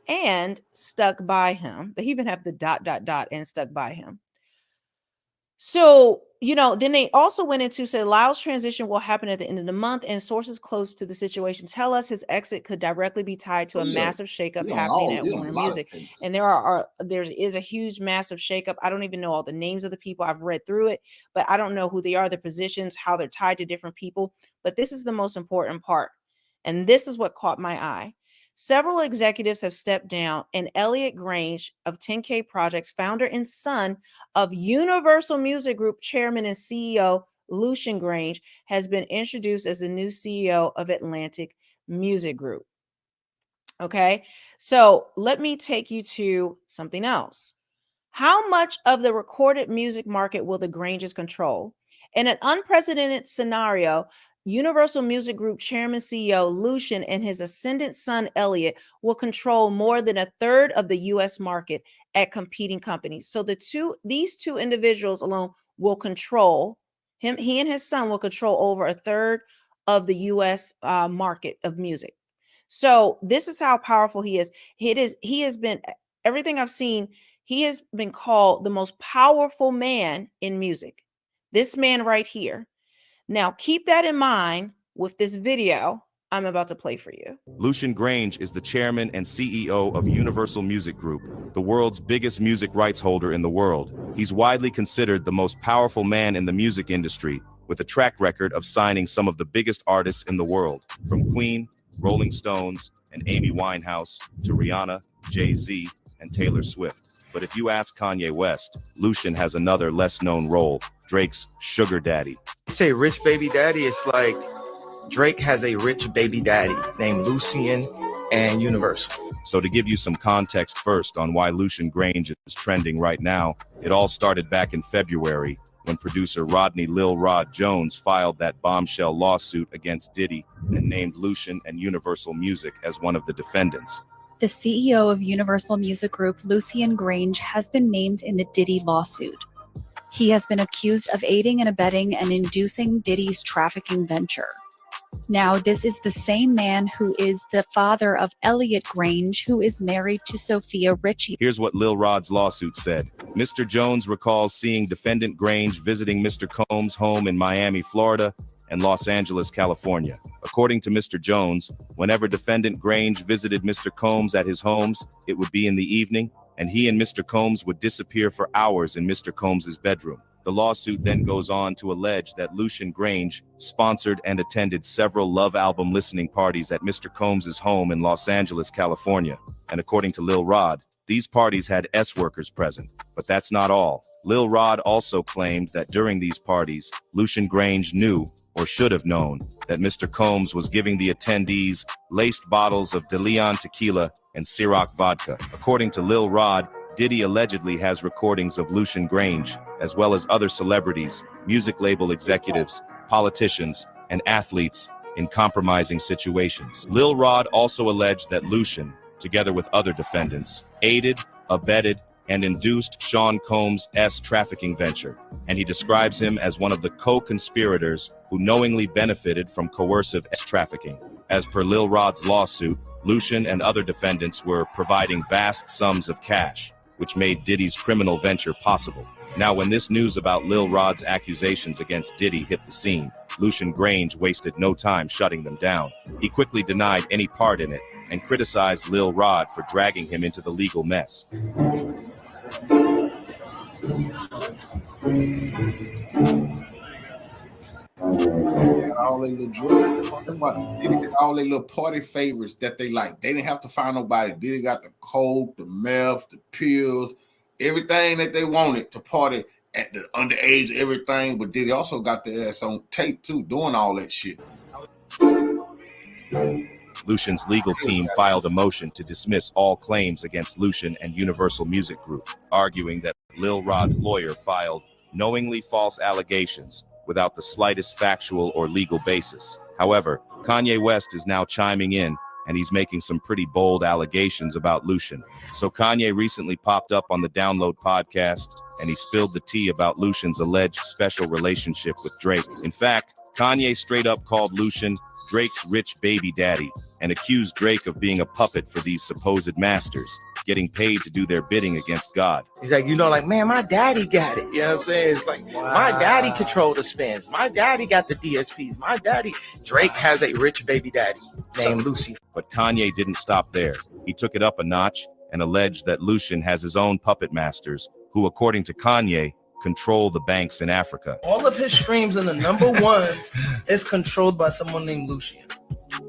and stuck by him. They even have the ... and stuck by him. So, then they also went into say Liles' transition will happen at the end of the month, and sources close to the situation tell us his exit could directly be tied to a massive shakeup happening at Warner Music. And there is a huge, massive shakeup. I don't even know all the names of the people. I've read through it, but I don't know who they are, the positions, how they're tied to different people. But this is the most important part. And this is what caught my eye. Several executives have stepped down, and Elliot Grainge of 10K Projects, founder and son of Universal Music Group chairman and CEO Lucien Grainge, has been introduced as the new CEO of Atlantic Music Group. Okay, so let me take you to something else. How much of the recorded music market will the Grainges control? In an unprecedented scenario, Universal Music Group chairman CEO Lucien and his ascendant son Elliot will control more than a third of the U.S. market at competing companies. So these two individuals alone will control him. He and his son will control over a third of the U.S. Market of music. So this is how powerful he is. He has been, everything I've seen, he has been called the most powerful man in music. This man right here. Now, keep that in mind with this video I'm about to play for you. Lucien Grainge is the chairman and CEO of Universal Music Group, the world's biggest music rights holder in the world. He's widely considered the most powerful man in the music industry, with a track record of signing some of the biggest artists in the world, from Queen, Rolling Stones, and Amy Winehouse, to Rihanna, Jay-Z, and Taylor Swift. But if you ask Kanye West, Lucien has another less-known role, Drake's sugar daddy. You say rich baby daddy, it's like Drake has a rich baby daddy named Lucien and Universal. So to give you some context first on why Lucien Grainge is trending right now, it all started back in February when producer Rodney Lil Rod Jones filed that bombshell lawsuit against Diddy and named Lucien and Universal Music as one of the defendants. The CEO of Universal Music Group, Lucien Grainge, has been named in the Diddy lawsuit. He has been accused of aiding and abetting and inducing Diddy's trafficking venture. Now, this is the same man who is the father of Elliot Grainge, who is married to Sophia Richie. Here's what Lil Rod's lawsuit said. Mr. Jones recalls seeing defendant Grainge visiting Mr. Combs' home in Miami, Florida, and Los Angeles, California. According to Mr. Jones, whenever defendant Grainge visited Mr. Combs at his homes, it would be in the evening, and he and Mr. Combs would disappear for hours in Mr. Combs' bedroom. The lawsuit then goes on to allege that Lucien Grainge sponsored and attended several Love album listening parties at Mr. Combs' home in Los Angeles, California. And according to Lil Rod, these parties had S-workers present. But that's not all. Lil Rod also claimed that during these parties, Lucien Grainge knew, or should have known, that Mr. Combs was giving the attendees laced bottles of De Leon tequila and Ciroc vodka. According to Lil Rod, Diddy allegedly has recordings of Lucien Grainge, as well as other celebrities, music label executives, politicians, and athletes in compromising situations. Lil Rod also alleged that Lucien, together with other defendants, aided, abetted, and induced Sean Combs' trafficking venture, and he describes him as one of the co-conspirators who knowingly benefited from coercive trafficking. As per Lil Rod's lawsuit, Lucien and other defendants were providing vast sums of cash, which made Diddy's criminal venture possible. Now, when this news about Lil Rod's accusations against Diddy hit the scene, Lucien Grainge wasted no time shutting them down. He quickly denied any part in it and criticized Lil Rod for dragging him into the legal mess. All their little drugs. Diddy got all their little party favorites that they like. They didn't have to find nobody. Diddy got the coke, the meth, the pills, everything that they wanted to party at the underage, everything. But Diddy also got their ass on tape too, doing all that shit. Lucien's legal team filed a motion to dismiss all claims against Lucien and Universal Music Group, arguing that Lil Rod's lawyer filed knowingly false allegations without the slightest factual or legal basis. However, Kanye West is now chiming in, and he's making some pretty bold allegations about Lucien. So Kanye recently popped up on the Download podcast, and he spilled the tea about Lucien's alleged special relationship with Drake. In fact, Kanye straight up called Lucien Drake's rich baby daddy and accused Drake of being a puppet for these supposed masters, getting paid to do their bidding against God. He's like, man, my daddy got it. You know what I'm saying? It's like, my daddy controlled the spins. My daddy got the DSPs. My daddy. Drake has a rich baby daddy named Lucy. But Kanye didn't stop there. He took it up a notch and alleged that Lucien has his own puppet masters who, according to Kanye, control the banks in Africa. All of his streams in the number ones is controlled by someone named Lucien.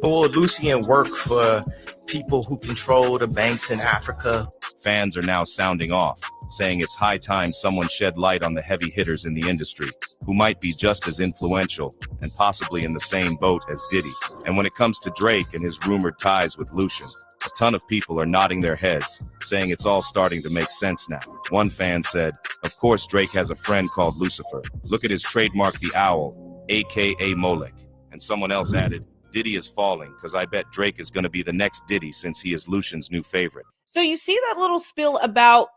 Or Lucien work for people who control the banks in Africa. Fans are now sounding off, saying it's high time someone shed light on the heavy hitters in the industry, who might be just as influential and possibly in the same boat as Diddy. And when it comes to Drake and his rumored ties with Lucien, a ton of people are nodding their heads, saying it's all starting to make sense now. One fan said, of course Drake has a friend called Lucifer. Look at his trademark, the owl, aka Molech. And someone else added, Diddy is falling, because I bet Drake is going to be the next Diddy since he is Lucien's new favorite. So you see that little spill about,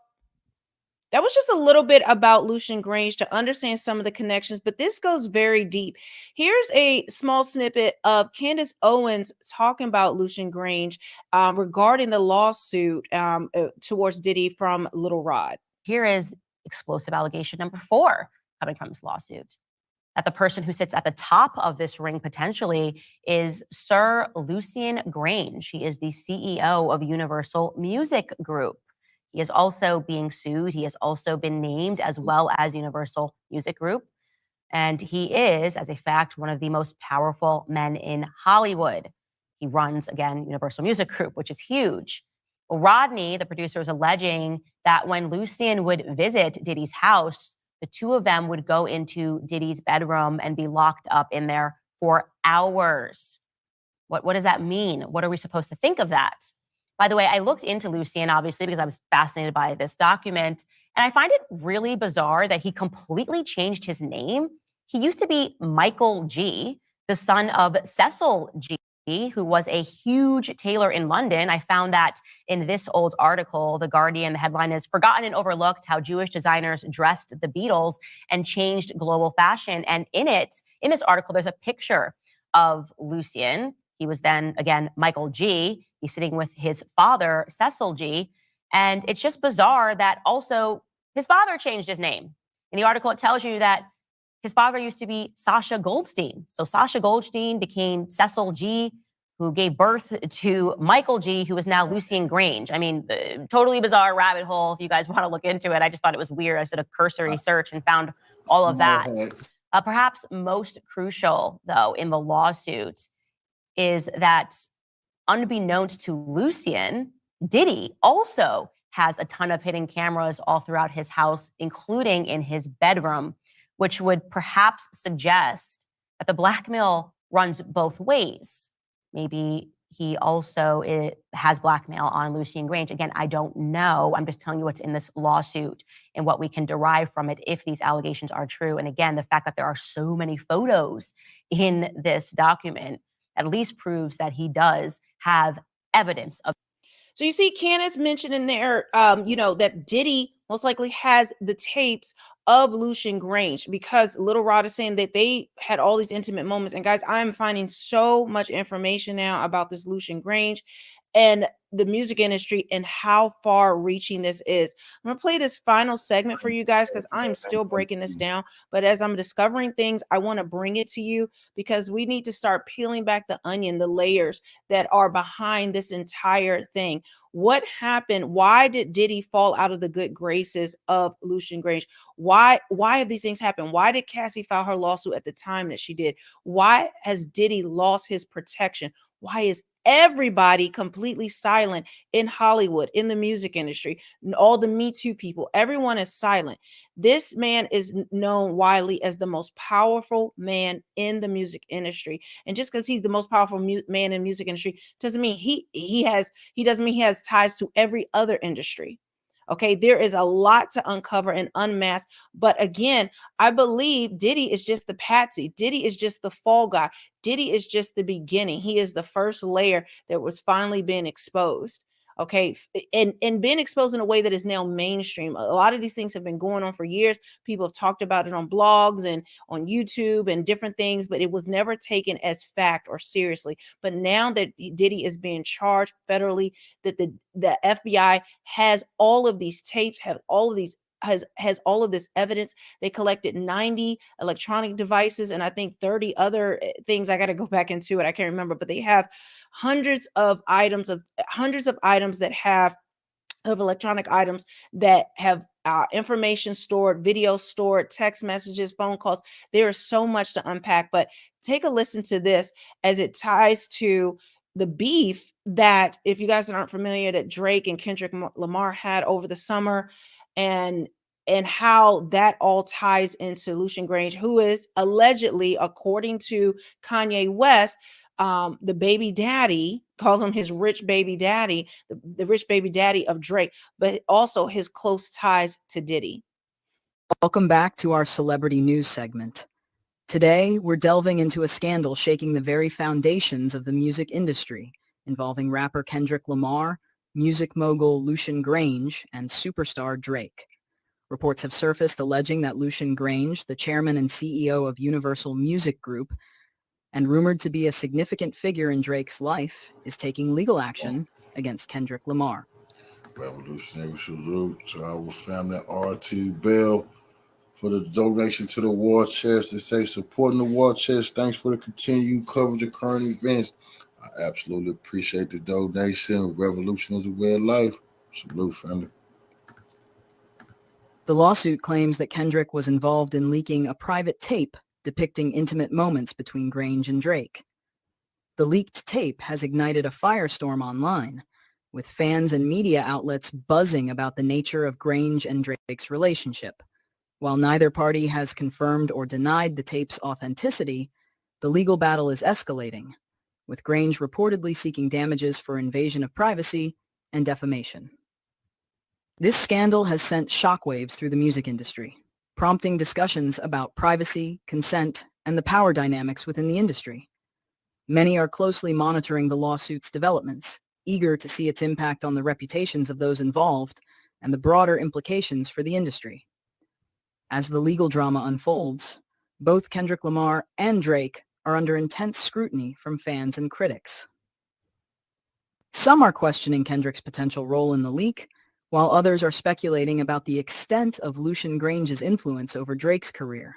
that was just a little bit about Lucien Grainge to understand some of the connections, but this goes very deep. Here's a small snippet of Candace Owens talking about Lucien Grainge regarding the lawsuit towards Diddy from Lil Rod. Here is explosive allegation number 4 coming from this lawsuit. That the person who sits at the top of this ring potentially is Sir Lucien Grainge. He is the CEO of Universal Music Group. He is also being sued. He has also been named as well as Universal Music Group. And he is, as a fact, one of the most powerful men in Hollywood. He runs, again, Universal Music Group, which is huge. Well, Rodney, the producer, is alleging that when Lucien would visit Diddy's house, the two of them would go into Diddy's bedroom and be locked up in there for hours. What does that mean? What are we supposed to think of that? By the way, I looked into Lucien, obviously, because I was fascinated by this document. And I find it really bizarre that he completely changed his name. He used to be Michael G., the son of Cecil G., who was a huge tailor in London. I found that in this old article, The Guardian, the headline is "Forgotten and Overlooked: How Jewish Designers Dressed the Beatles and Changed Global Fashion." And in this article, there's a picture of Lucien. He was then, again, Michael G. He's sitting with his father, Cecil G. And it's just bizarre that also his father changed his name. In the article, it tells you that his father used to be Sasha Goldstein. So Sasha Goldstein became Cecil G., who gave birth to Michael G., who is now Lucien Grainge. I mean, totally bizarre rabbit hole. If you guys want to look into it, I just thought it was weird. I did a cursory search and found all of that. Perhaps most crucial, though, in the lawsuit is that unbeknownst to Lucien, Diddy also has a ton of hidden cameras all throughout his house, including in his bedroom, which would perhaps suggest that the blackmail runs both ways. Maybe he also has blackmail on Lucien Grainge. Again, I don't know. I'm just telling you what's in this lawsuit and what we can derive from it if these allegations are true. And again, the fact that there are so many photos in this document at least proves that he does have evidence of. So you see, Candace mentioned in there, that Diddy most likely has the tapes of Lucien Grainge, because Little Rod is saying that they had all these intimate moments. And guys, I'm finding so much information now about this Lucien Grainge and the music industry and how far reaching this is. I'm going to play this final segment for you guys because I'm still breaking this down. But as I'm discovering things, I want to bring it to you because we need to start peeling back the onion, the layers that are behind this entire thing. What happened? Why did Diddy fall out of the good graces of Lucien Grainge? Why have these things happened? Why did Cassie file her lawsuit at the time that she did? Why has Diddy lost his protection? Why is everybody completely silent in Hollywood, in the music industry, all the Me Too people? Everyone is silent. This man is known widely as the most powerful man in the music industry. And just because he's the most powerful man in the music industry doesn't mean he has ties to every other industry. Okay, there is a lot to uncover and unmask. But again, I believe Diddy is just the patsy. Diddy is just the fall guy. Diddy is just the beginning. He is the first layer that was finally being exposed. Okay, and being exposed in a way that is now mainstream. A lot of these things have been going on for years. People have talked about it on blogs and on YouTube and different things, but it was never taken as fact or seriously. But now that Diddy is being charged federally, that the FBI has all of these tapes, has all of this evidence. They collected 90 electronic devices and I think 30 other things. I got to go back into it. I can't remember, but they have hundreds of items that have electronic items that have information stored, video stored, text messages, phone calls. There is so much to unpack, but take a listen to this as it ties to the beef that, if you guys aren't familiar, that Drake and Kendrick Lamar had over the summer, and how that all ties into Lucien Grainge, who is allegedly, according to Kanye West, the baby daddy, calls him his rich baby daddy, the rich baby daddy of Drake, but also his close ties to Diddy. Welcome back to our celebrity news segment. Today, we're delving into a scandal shaking the very foundations of the music industry, involving rapper Kendrick Lamar, music mogul Lucien Grainge, and superstar Drake. Reports have surfaced alleging that Lucien Grainge, the chairman and CEO of Universal Music Group, and rumored to be a significant figure in Drake's life, is taking legal action against Kendrick Lamar. Revolutionary salute to our family R2 Bell for the donation to the war chest. They say supporting the war chest. Thanks for the continued coverage of current events. I absolutely appreciate the donation. Revolution is a way of life. Salute, family. The lawsuit claims that Kendrick was involved in leaking a private tape depicting intimate moments between Grainge and Drake. The leaked tape has ignited a firestorm online, with fans and media outlets buzzing about the nature of Grainge and Drake's relationship. While neither party has confirmed or denied the tape's authenticity, the legal battle is escalating, with Grainge reportedly seeking damages for invasion of privacy and defamation. This scandal has sent shockwaves through the music industry, prompting discussions about privacy, consent, and the power dynamics within the industry. Many are closely monitoring the lawsuit's developments, eager to see its impact on the reputations of those involved and the broader implications for the industry. As the legal drama unfolds, both Kendrick Lamar and Drake are under intense scrutiny from fans and critics. Some are questioning Kendrick's potential role in the leak, while others are speculating about the extent of Lucien Grainge's influence over Drake's career.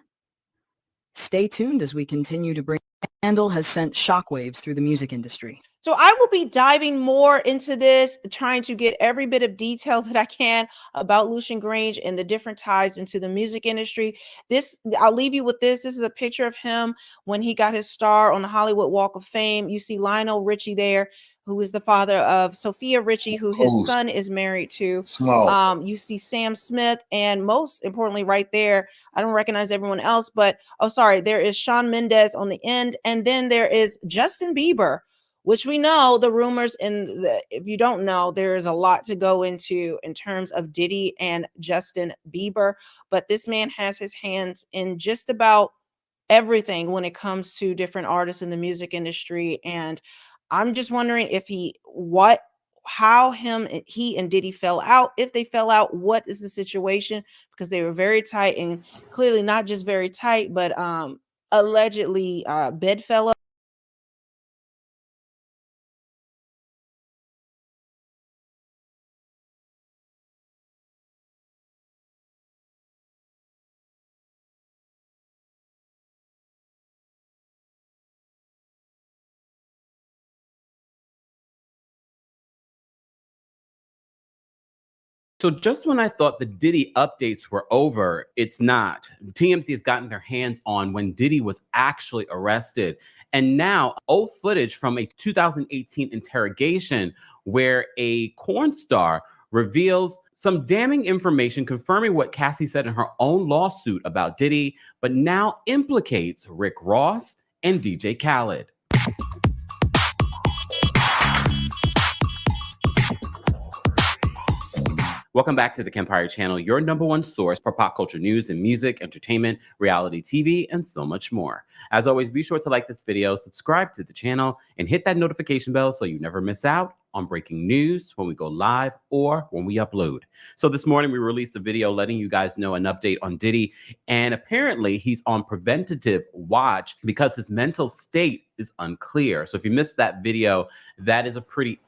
Stay tuned as we continue to bring. The scandal has sent shockwaves through the music industry. So I will be diving more into this, trying to get every bit of detail that I can about Lucien Grainge and the different ties into the music industry. I'll leave you with this. This is a picture of him when he got his star on the Hollywood Walk of Fame. You see Lionel Richie there, who is the father of Sophia Richie, who his son is married to. You see Sam Smith, and most importantly right there, I don't recognize everyone else, but there is Shawn Mendes on the end, and then there is Justin Bieber, which we know the rumors, if you don't know, there is a lot to go into in terms of Diddy and Justin Bieber, but this man has his hands in just about everything when it comes to different artists in the music industry. And I'm just wondering if he and Diddy fell out. If they fell out, what is the situation? Because they were very tight, and clearly not just very tight, but allegedly bedfellow. So just when I thought the Diddy updates were over, it's not. TMZ has gotten their hands on when Diddy was actually arrested. And now old footage from a 2018 interrogation where a porn star reveals some damning information confirming what Cassie said in her own lawsuit about Diddy, but now implicates Rick Ross and DJ Khaled. Welcome back to the Kempire Channel, your #1 source for pop culture news and music, entertainment, reality TV, and so much more. As always, be sure to like this video, subscribe to the channel, and hit that notification bell so you never miss out on breaking news when we go live or when we upload. So this morning we released a video letting you guys know an update on Diddy, and apparently he's on preventative watch because his mental state is unclear. So if you missed that video, that is a pretty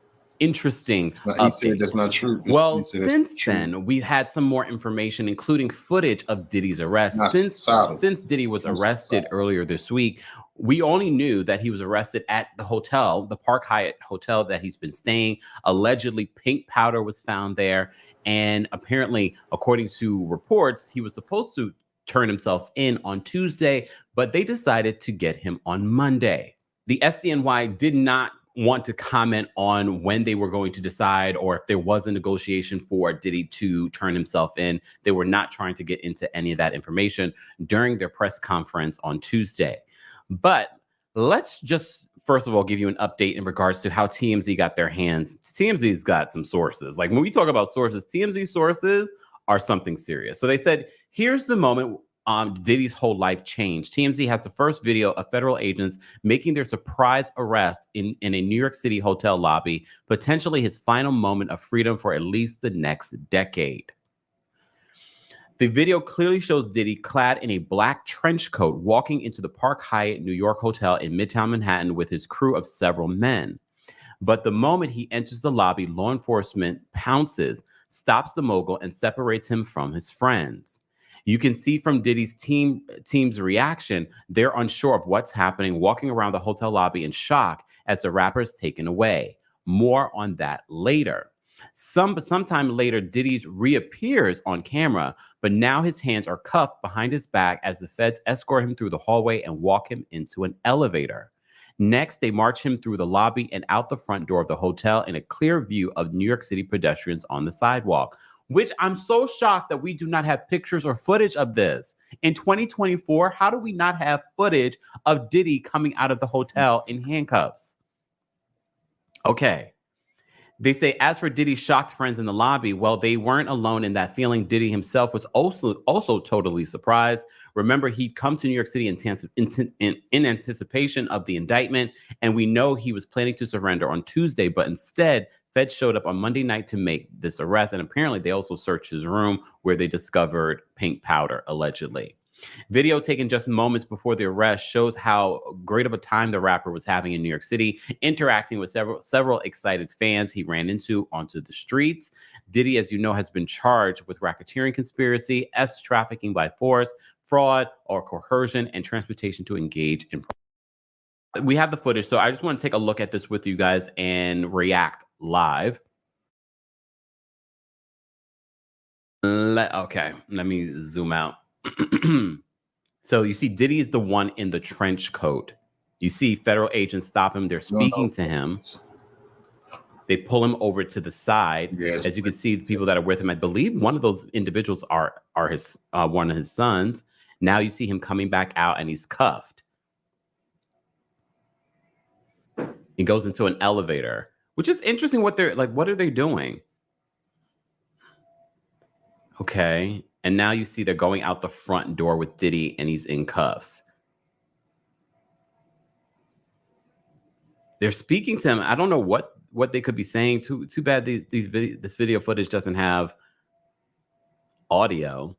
interesting update. That's not true. Well, since then, we've had some more information, including footage of Diddy's arrest. Since Diddy was arrested earlier this week, we only knew that he was arrested at the hotel, the Park Hyatt hotel that he's been staying. Allegedly, pink powder was found there. And apparently, according to reports, he was supposed to turn himself in on Tuesday, but they decided to get him on Monday. The SDNY did not want to comment on when they were going to decide or if there was a negotiation for Diddy to turn himself in. They were not trying to get into any of that information during their press conference on Tuesday. But let's just, first of all, give you an update in regards to how TMZ got their hands. TMZ's got some sources. Like when we talk about sources, TMZ sources are something serious. So they said, here's the moment Diddy's whole life changed. TMZ has the first video of federal agents making their surprise arrest in a New York City hotel lobby, potentially his final moment of freedom for at least the next decade. The video clearly shows Diddy clad in a black trench coat walking into the Park Hyatt New York hotel in Midtown Manhattan with his crew of several men. But the moment he enters the lobby, law enforcement pounces, stops the mogul, and separates him from his friends. You can see from Diddy's team's reaction, they're unsure of what's happening, walking around the hotel lobby in shock as the rapper is taken away. More on that later. Sometime later, Diddy reappears on camera, but now his hands are cuffed behind his back as the feds escort him through the hallway and walk him into an elevator. Next, they march him through the lobby and out the front door of the hotel in a clear view of New York City pedestrians on the sidewalk, which I'm so shocked that we do not have pictures or footage of this. In 2024, how do we not have footage of Diddy coming out of the hotel in handcuffs? Okay. They say, as for Diddy's shocked friends in the lobby, well, they weren't alone in that feeling. Diddy himself was also totally surprised. Remember, he'd come to New York City in anticipation of the indictment, and we know he was planning to surrender on Tuesday, but instead, Feds showed up on Monday night to make this arrest, and apparently they also searched his room where they discovered pink powder, allegedly. Video taken just moments before the arrest shows how great of a time the rapper was having in New York City, interacting with several excited fans he ran into onto the streets. Diddy, as you know, has been charged with racketeering conspiracy, trafficking by force, fraud or coercion, and transportation to engage in. We have the footage, so I just want to take a look at this with you guys and react live. Okay, let me zoom out. So you see Diddy is the one in the trench coat. You see federal agents stop him. They're speaking to him. They pull him over to the side. Yes. As you can see, the people that are with him, I believe one of those individuals are his one of his sons. Now you see him coming back out and he's cuffed. He goes into an elevator, which is interesting. What are they doing? Okay. And now you see they're going out the front door with Diddy and he's in cuffs. They're speaking to him. I don't know what they could be saying. Too bad this video footage doesn't have audio.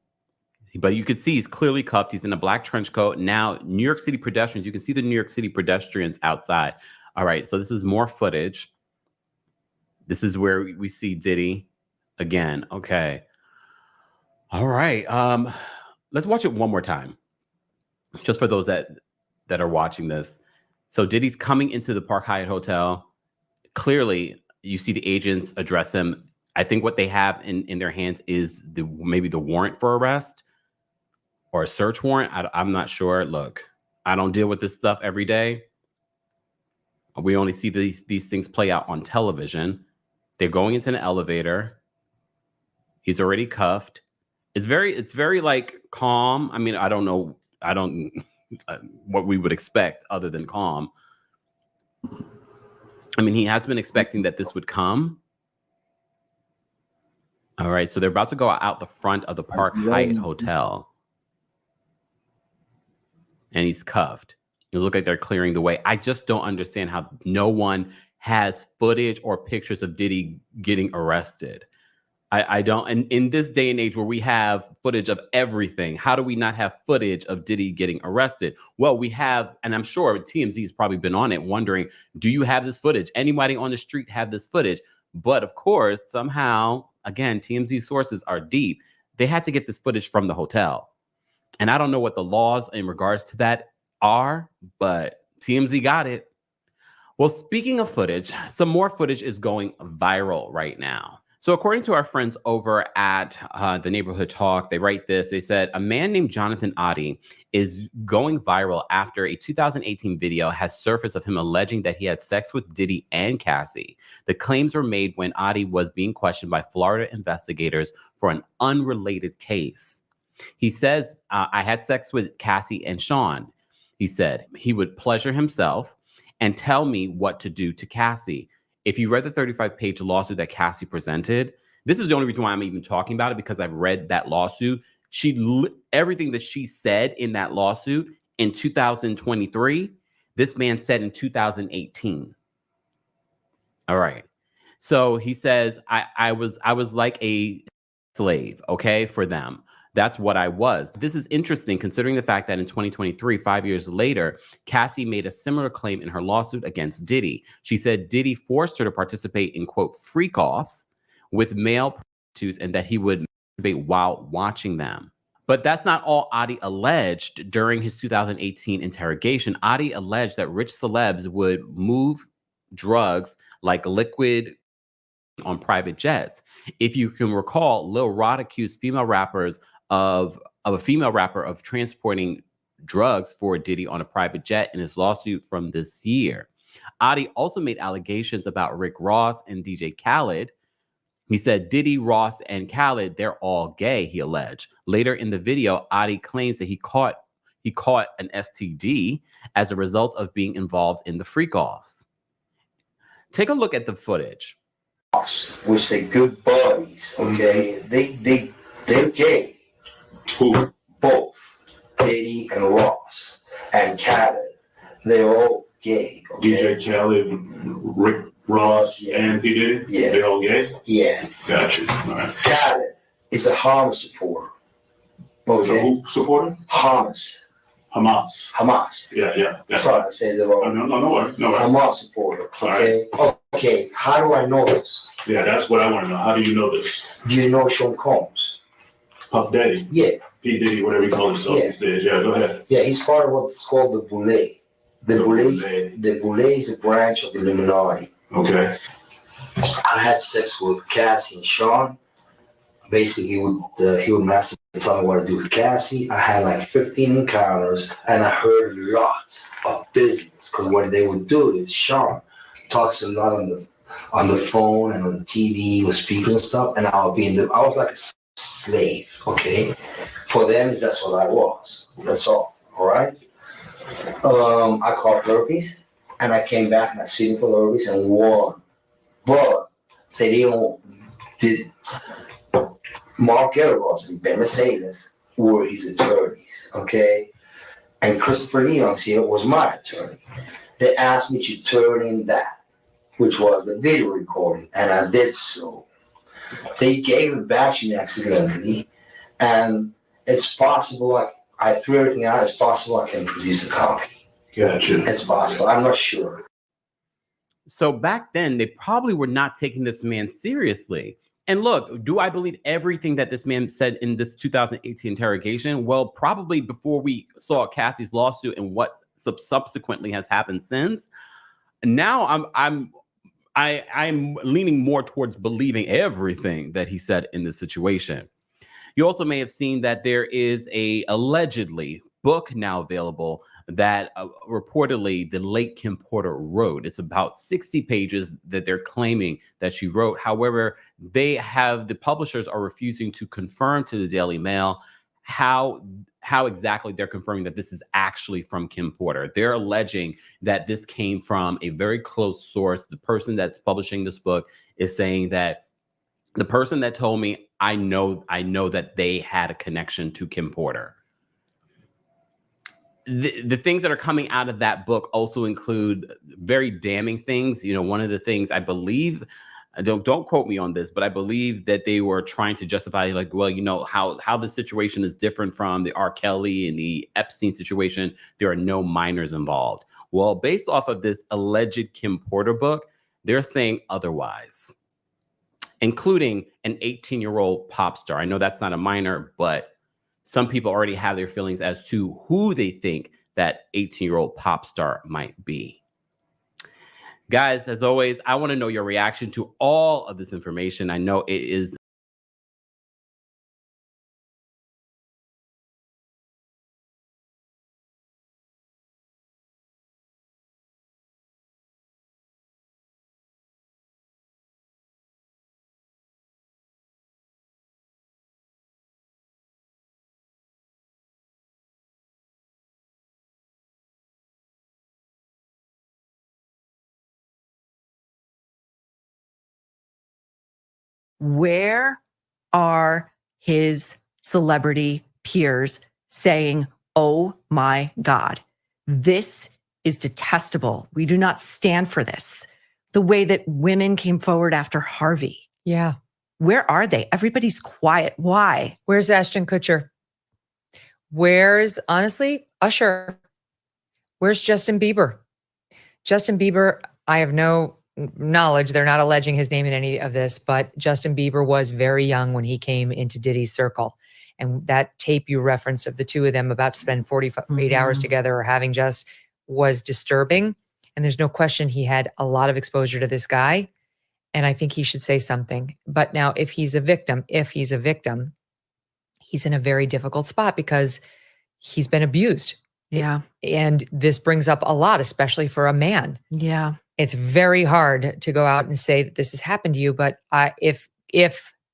But you can see he's clearly cuffed. He's in a black trench coat. Now, New York City pedestrians, you can see the New York City pedestrians outside. All right, so this is more footage. This is where we see Diddy again. Okay. All right. Let's watch it one more time, just for those that are watching this. So Diddy's coming into the Park Hyatt Hotel. Clearly, you see the agents address him. I think what they have in their hands is maybe the warrant for arrest or a search warrant. I'm not sure. Look, I don't deal with this stuff every day. We only see these things play out on television. They're going into an elevator. He's already cuffed. It's very like calm. I mean, I don't know what we would expect other than calm. I mean, he has been expecting that this would come. All right, so they're about to go out the front of the Park Hyatt Hotel. And he's cuffed. You look like they're clearing the way. I just don't understand how no one has footage or pictures of Diddy getting arrested. I don't. And in this day and age where we have footage of everything, how do we not have footage of Diddy getting arrested? Well, we have, and I'm sure TMZ has probably been on it wondering, do you have this footage? Anybody on the street have this footage? But of course, somehow, again, TMZ sources are deep. They had to get this footage from the hotel. And I don't know what the laws in regards to that are, but TMZ got it. Well, speaking of footage, some more footage is going viral right now. So according to our friends over at the Neighborhood Talk, they write this. They said, a man named Jonathan Adi is going viral after a 2018 video has surfaced of him alleging that he had sex with Diddy and Cassie. The claims were made when Adi was being questioned by Florida investigators for an unrelated case. He says, I had sex with Cassie and Sean. He said he would pleasure himself and tell me what to do to Cassie. If you read the 35-page lawsuit that Cassie presented, this is the only reason why I'm even talking about it, because I've read that lawsuit. Everything that she said in that lawsuit in 2023, this man said in 2018. All right. So he says, I was like a slave, okay, for them. That's what I was. This is interesting considering the fact that in 2023, 5 years later, Cassie made a similar claim in her lawsuit against Diddy. She said Diddy forced her to participate in, quote, freak-offs with male prostitutes and that he would masturbate while watching them. But that's not all Adi alleged during his 2018 interrogation. Adi alleged that rich celebs would move drugs like liquid on private jets. If you can recall, Lil Rod accused female rappers of a female rapper of transporting drugs for Diddy on a private jet in his lawsuit from this year. Adi also made allegations about Rick Ross and DJ Khaled. He said Diddy, Ross, and Khaled, they're all gay, he alleged. Later in the video, Adi claims that he caught an STD as a result of being involved in the freak-offs. Take a look at the footage. Which they're good buddies, okay? They're gay. Who? Both. Diddy and Ross. And Khaled. They're all gay. Okay? DJ Khaled, Rick Ross, and P. Diddy? Yeah. They're all gay? Yeah. Gotcha. All right. Khaled is a Harlem supporter. Okay. So who supported? Hamas. Hamas. Yeah. Sorry, I said the wrong. No worry. Hamas supporter. Okay. Okay. How do I know this? Yeah, that's what I want to know. How do you know this? Do you know Sean Combs? Puff Daddy? Yeah. P. Diddy, whatever he calls himself these days. Yeah, go ahead. Yeah, he's part of what's called the Boule. The Boule is a branch of the Illuminati. Okay. I had sex with Cassie and Sean. Basically, he would masturbate and tell me what to do with Cassie. I had like 15 encounters, and I heard lots of business. Because what they would do is Sean talks a lot on the phone and on the TV with speakers and stuff, and I was like a slave. Okay, for them that's what I was. That's all. All right. I caught herpes, and I came back and I seen for herpes and won. But they did. Mark Eros and Ben Mercedes were his attorneys, okay? And Christopher Leon's here was my attorney. They asked me to turn in that, which was the video recording, and I did so. They gave it back to me accidentally, and it's possible, I threw everything out, it's possible I can produce a copy. Gotcha. It's possible, I'm not sure. So back then, they probably were not taking this man seriously. And look, do I believe everything that this man said in this 2018 interrogation? Well, probably before we saw Cassie's lawsuit and what subsequently has happened since. Now I'm leaning more towards believing everything that he said in this situation. You also may have seen that there is a allegedly book now available that reportedly the late Kim Porter wrote. It's about 60 pages that they're claiming that she wrote. However, the publishers are refusing to confirm to the Daily Mail how exactly they're confirming that this is actually from Kim Porter. They're alleging that this came from a very close source. The person that's publishing this book is saying that the person that told me, I know that they had a connection to Kim Porter. The things that are coming out of that book also include very damning things. You know, one of the things I believe, don't quote me on this, but I believe that they were trying to justify, like, well, you know, how the situation is different from the R. Kelly and the Epstein situation. There are no minors involved. Well, based off of this alleged Kim Porter book, they're saying otherwise, including an 18-year-old pop star. I know that's not a minor, but some people already have their feelings as to who they think that 18-year-old pop star might be. Guys, as always, I want to know your reaction to all of this information. I know it is where are his celebrity peers saying, oh my God, this is detestable. We do not stand for this. The way that women came forward after Harvey. Yeah. Where are they? Everybody's quiet. Why? Where's Ashton Kutcher? Where's, honestly, Usher? Where's Justin Bieber? Justin Bieber, I have no knowledge. They're not alleging his name in any of this, but Justin Bieber was very young when he came into Diddy's circle. And that tape you referenced of the two of them about to spend 48 hours together or having just was disturbing. And there's no question he had a lot of exposure to this guy. And I think he should say something. But now if he's a victim, he's in a very difficult spot because he's been abused. Yeah. And this brings up a lot, especially for a man. Yeah. It's very hard to go out and say that this has happened to you. But if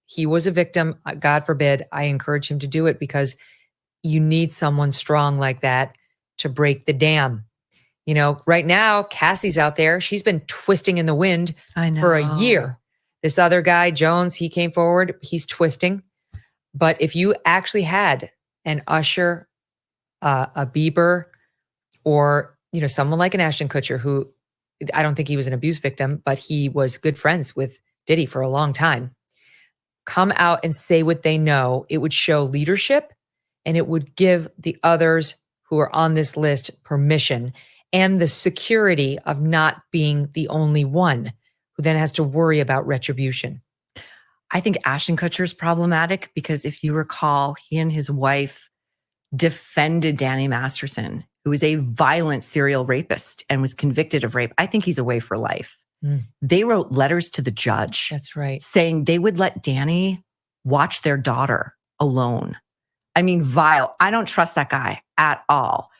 he was a victim, God forbid, I encourage him to do it because you need someone strong like that to break the dam. You know, right now, Cassie's out there. She's been twisting in the wind for a year. This other guy, Jones, he came forward. He's twisting. But if you actually had an Usher, a Bieber, or, you know, someone like an Ashton Kutcher, who I don't think he was an abuse victim, but he was good friends with Diddy for a long time, come out and say what they know, it would show leadership. and it would give the others who are on this list permission and the security of not being the only one who then has to worry about retribution. I think Ashton Kutcher is problematic because if you recall, he and his wife defended Danny Masterson, who is a violent serial rapist and was convicted of rape. I think he's away for life. They wrote letters to the judge. That's right. Saying they would let Danny watch their daughter alone. I mean, vile. I don't trust that guy at all.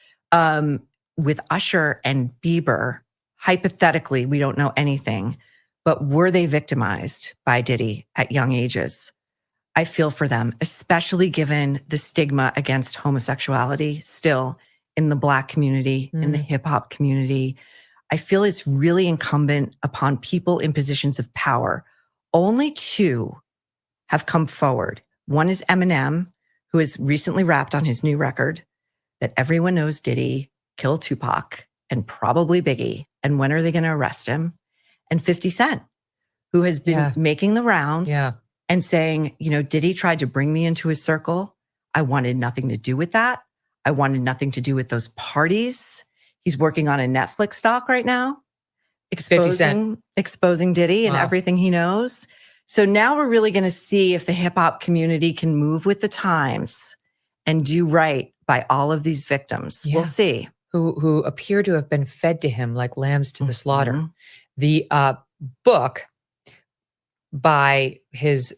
With Usher and Bieber, hypothetically, we don't know anything, but were they victimized by Diddy at young ages? I feel for them, especially given the stigma against homosexuality still in the Black community, in the hip hop community. I feel it's really incumbent upon people in positions of power. Only two have come forward. One is Eminem, who has recently rapped on his new record that everyone knows Diddy killed Tupac and probably Biggie. And when are they going to arrest him? And 50 Cent, who has been making the rounds and saying, you know, Diddy tried to bring me into his circle. I wanted nothing to do with that. I wanted nothing to do with those parties. He's working on a Netflix doc right now, exposing Diddy and everything he knows. So now we're really going to see if the hip hop community can move with the times and do right by all of these victims. We'll see. Who appear to have been fed to him like lambs to the slaughter. The book by his,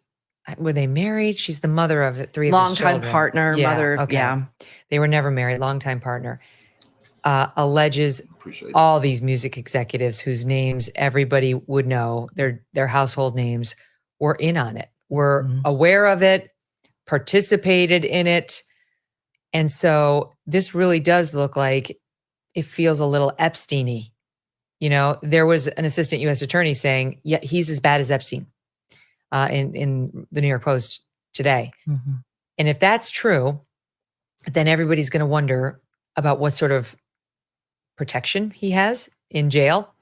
were they married? She's the mother of three of his children. Longtime partner, mother. They were never married, longtime partner. Alleges all these music executives whose names everybody would know, their household names, were in on it, were aware of it, participated in it. And so this really does look like it feels a little Epstein-y. You know, there was an assistant U.S. attorney saying, yeah, he's as bad as Epstein in the New York Post today. And if that's true, then everybody's going to wonder about what sort of protection he has in jail,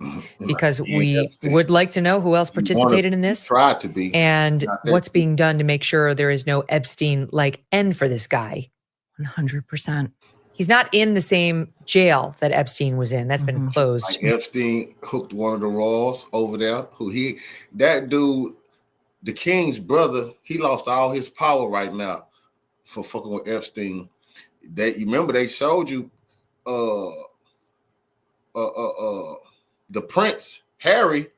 because we would like to know who else participated in this. Tried to be. And what's being done to make sure there is no Epstein-like end for this guy. 100%. He's not in the same jail that Epstein was in. That's been closed. Like Epstein hooked one of the Royals over there. That dude, the king's brother, he lost all his power right now for fucking with Epstein. You remember they showed you the Prince Harry.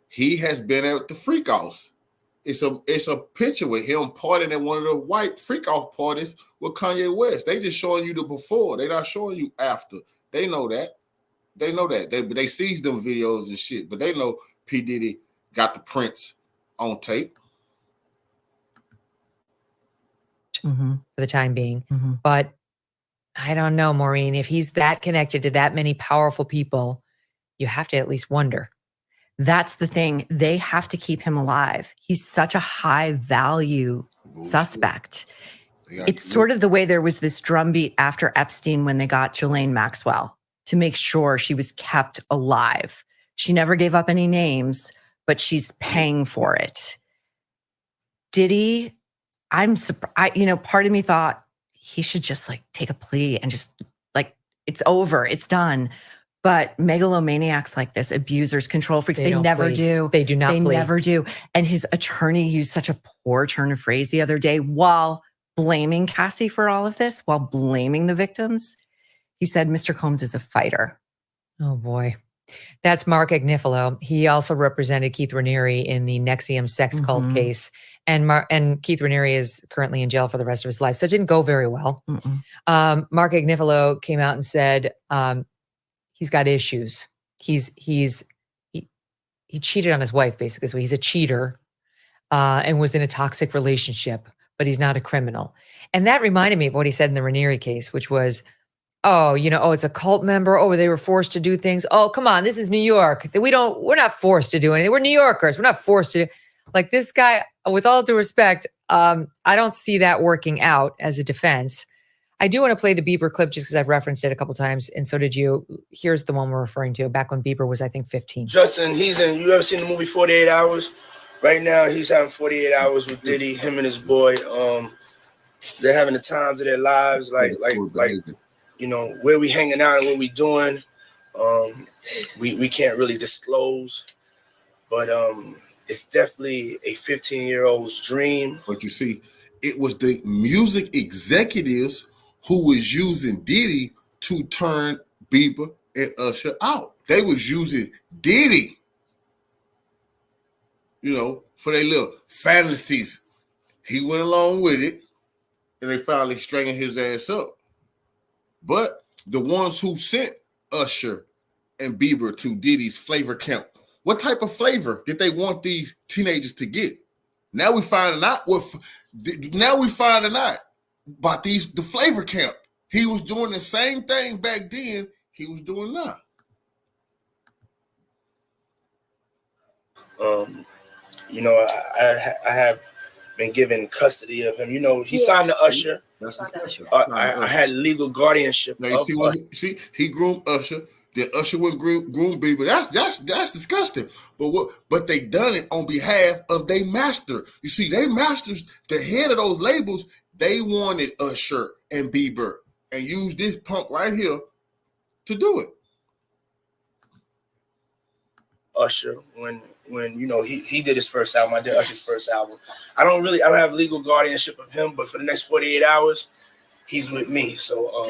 He has been at the freak offs. It's a picture with him partying at one of the white freak off parties with Kanye West. They just showing you the before. They're not showing you after. They know that. They seized them videos and shit, but they know P. Diddy got the Prince on tape. For the time being. But I don't know, Maureen, if he's that connected to that many powerful people, you have to at least wonder. That's the thing. They have to keep him alive. He's such a high value suspect. It's sort of the way there was this drumbeat after Epstein when they got Ghislaine Maxwell to make sure she was kept alive. She never gave up any names, but she's paying for it. Diddy, I'm surprised, part of me thought he should just take a plea and just it's over, it's done. But megalomaniacs like this, abusers, control freaks, they never do. They do not plea. They never do. And his attorney used such a poor turn of phrase the other day while blaming Cassie for all of this, while blaming the victims. He said, Mr. Combs is a fighter. Oh, boy. That's Mark Agnifilo. He also represented Keith Raniere in the Nexium sex cult case. And Keith Raniere is currently in jail for the rest of his life. So it didn't go very well. Mark Agnifilo came out and said, he's got issues. He cheated on his wife, basically. So he's a cheater and was in a toxic relationship, but he's not a criminal. And that reminded me of what he said in the Raniere case, which was, it's a cult member. Oh, they were forced to do things. Oh, come on. This is New York. We're not forced to do anything. We're New Yorkers. We're not forced to do. Like this guy, with all due respect, I don't see that working out as a defense. I do want to play the Bieber clip just because I've referenced it a couple times, and so did you. Here's the one we're referring to, back when Bieber was, I think, 15. Justin, you ever seen the movie 48 Hours? Right now, he's having 48 hours with Diddy, him and his boy. they're having the times of their lives, like you know, where we hanging out and what we doing. We can't really disclose, but it's definitely a 15-year-old's dream. But you see, it was the music executives who was using Diddy to turn Bieber and Usher out. They was using Diddy, you know, for their little fantasies. He went along with it, and they finally straightened his ass up. But the ones who sent Usher and Bieber to Diddy's flavor camp, what type of flavor did they want these teenagers to get? Now we finding out about the flavor camp. He was doing the same thing back then he was doing now. You know, I have been given custody of him. You know, he signed to Usher. That's discussion. I had legal guardianship. Now you see, he groomed Usher. Then Usher went groom Bieber. That's disgusting. But they done it on behalf of their master. You see, they masters, the head of those labels, they wanted Usher and Bieber and used this punk right here to do it. Usher, when you know he did his first album, I did Usher's first album. I don't have legal guardianship of him, but for the next 48 hours, he's with me. So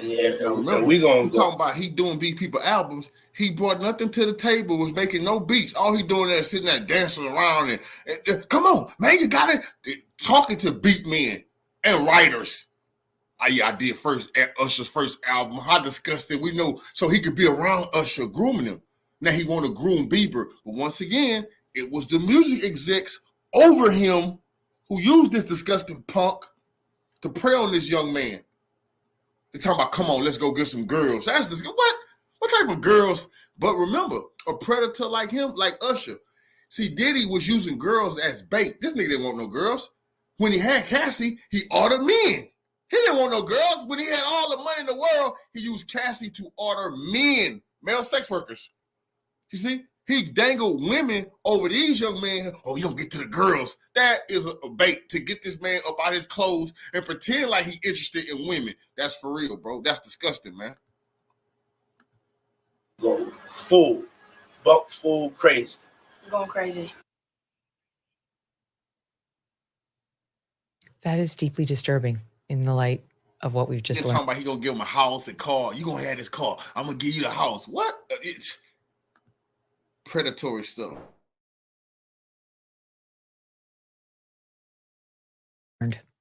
we gonna go. Talking about he doing these people albums. He brought nothing to the table, was making no beats. All he doing there is sitting there dancing around and come on, man, you got it. Talking to beat men and writers. I did Usher's first album. How disgusting. We know, so he could be around Usher grooming him. Now he want to groom Bieber. But once again, it was the music execs over him who used this disgusting punk to prey on this young man. They're talking about, come on, let's go get some girls. That's disgusting. What type of girls? But remember, a predator like him, like Usher. See, Diddy was using girls as bait. This nigga didn't want no girls. When he had Cassie, he ordered men. He didn't want no girls. When he had all the money in the world, he used Cassie to order men, male sex workers. You see, he dangled women over these young men. Oh, you don't get to the girls. That is a bait to get this man up out his clothes and pretend like he interested in women. That's for real, bro. That's disgusting, man. Go buck full crazy. Going crazy. That is deeply disturbing in the light of what we've just learned. Talking about he gonna give him a house and car. You gonna have this car. I'm gonna give you the house. What? It's predatory stuff.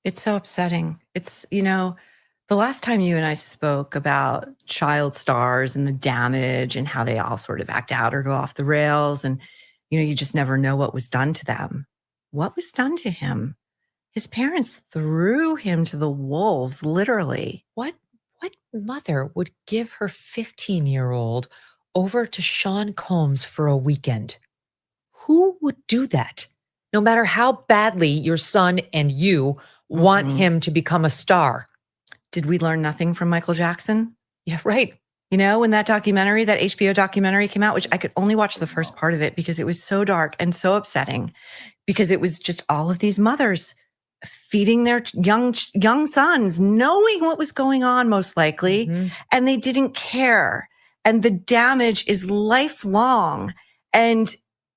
It's so upsetting. It's, you know, the last time you and I spoke about child stars and the damage and how they all sort of act out or go off the rails, and, you know, you just never know what was done to them. What was done to him? His parents threw him to the wolves, literally. What mother would give her 15-year-old over to Sean Combs for a weekend? Who would do that? No matter how badly your son and you want him to become a star. Did we learn nothing from Michael Jackson? Yeah, right. You know, when that documentary, that HBO documentary came out, which I could only watch the first part of it because it was so dark and so upsetting, because it was just all of these mothers feeding their young sons, knowing what was going on most likely, and they didn't care. And the damage is lifelong. And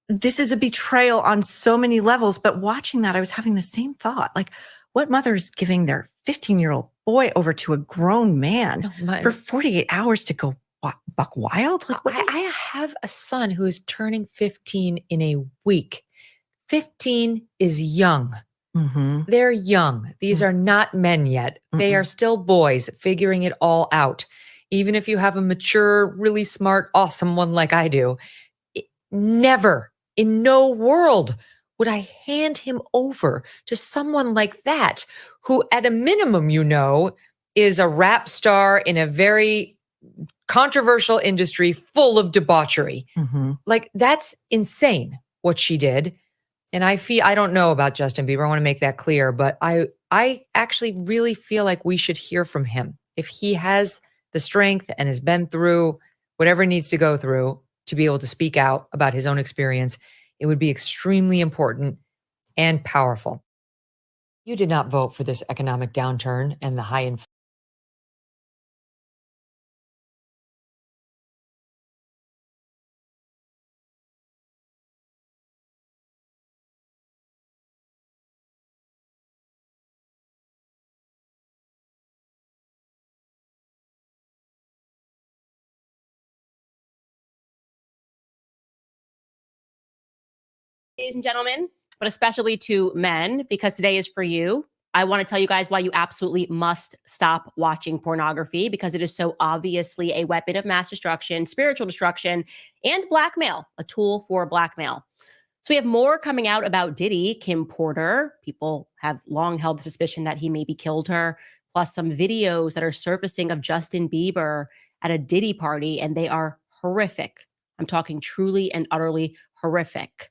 this is a betrayal on so many levels. But watching that, I was having the same thought. Like, what mother is giving their 15-year-old boy over to a grown man for 48 hours to go buck wild? Like, I have a son who is turning 15 in a week. 15 is young. They're young. These are not men yet. They are still boys figuring it all out. Even if you have a mature, really smart, awesome one like I do, never in no world would I hand him over to someone like that, who at a minimum, you know, is a rap star in a very controversial industry full of debauchery. Like, that's insane what she did. And I don't know about Justin Bieber. I want to make that clear, but I actually really feel like we should hear from him. If he has the strength and has been through whatever he needs to go through to be able to speak out about his own experience, it would be extremely important and powerful. You did not vote for this economic downturn and the high inflation. Ladies and gentlemen, but especially to men, because today is for you. I want to tell you guys why you absolutely must stop watching pornography, because it is so obviously a weapon of mass destruction, spiritual destruction, and blackmail, a tool for blackmail. So we have more coming out about Diddy, Kim Porter. People have long held the suspicion that he maybe killed her, plus some videos that are surfacing of Justin Bieber at a Diddy party, and they are horrific. I'm talking truly and utterly horrific.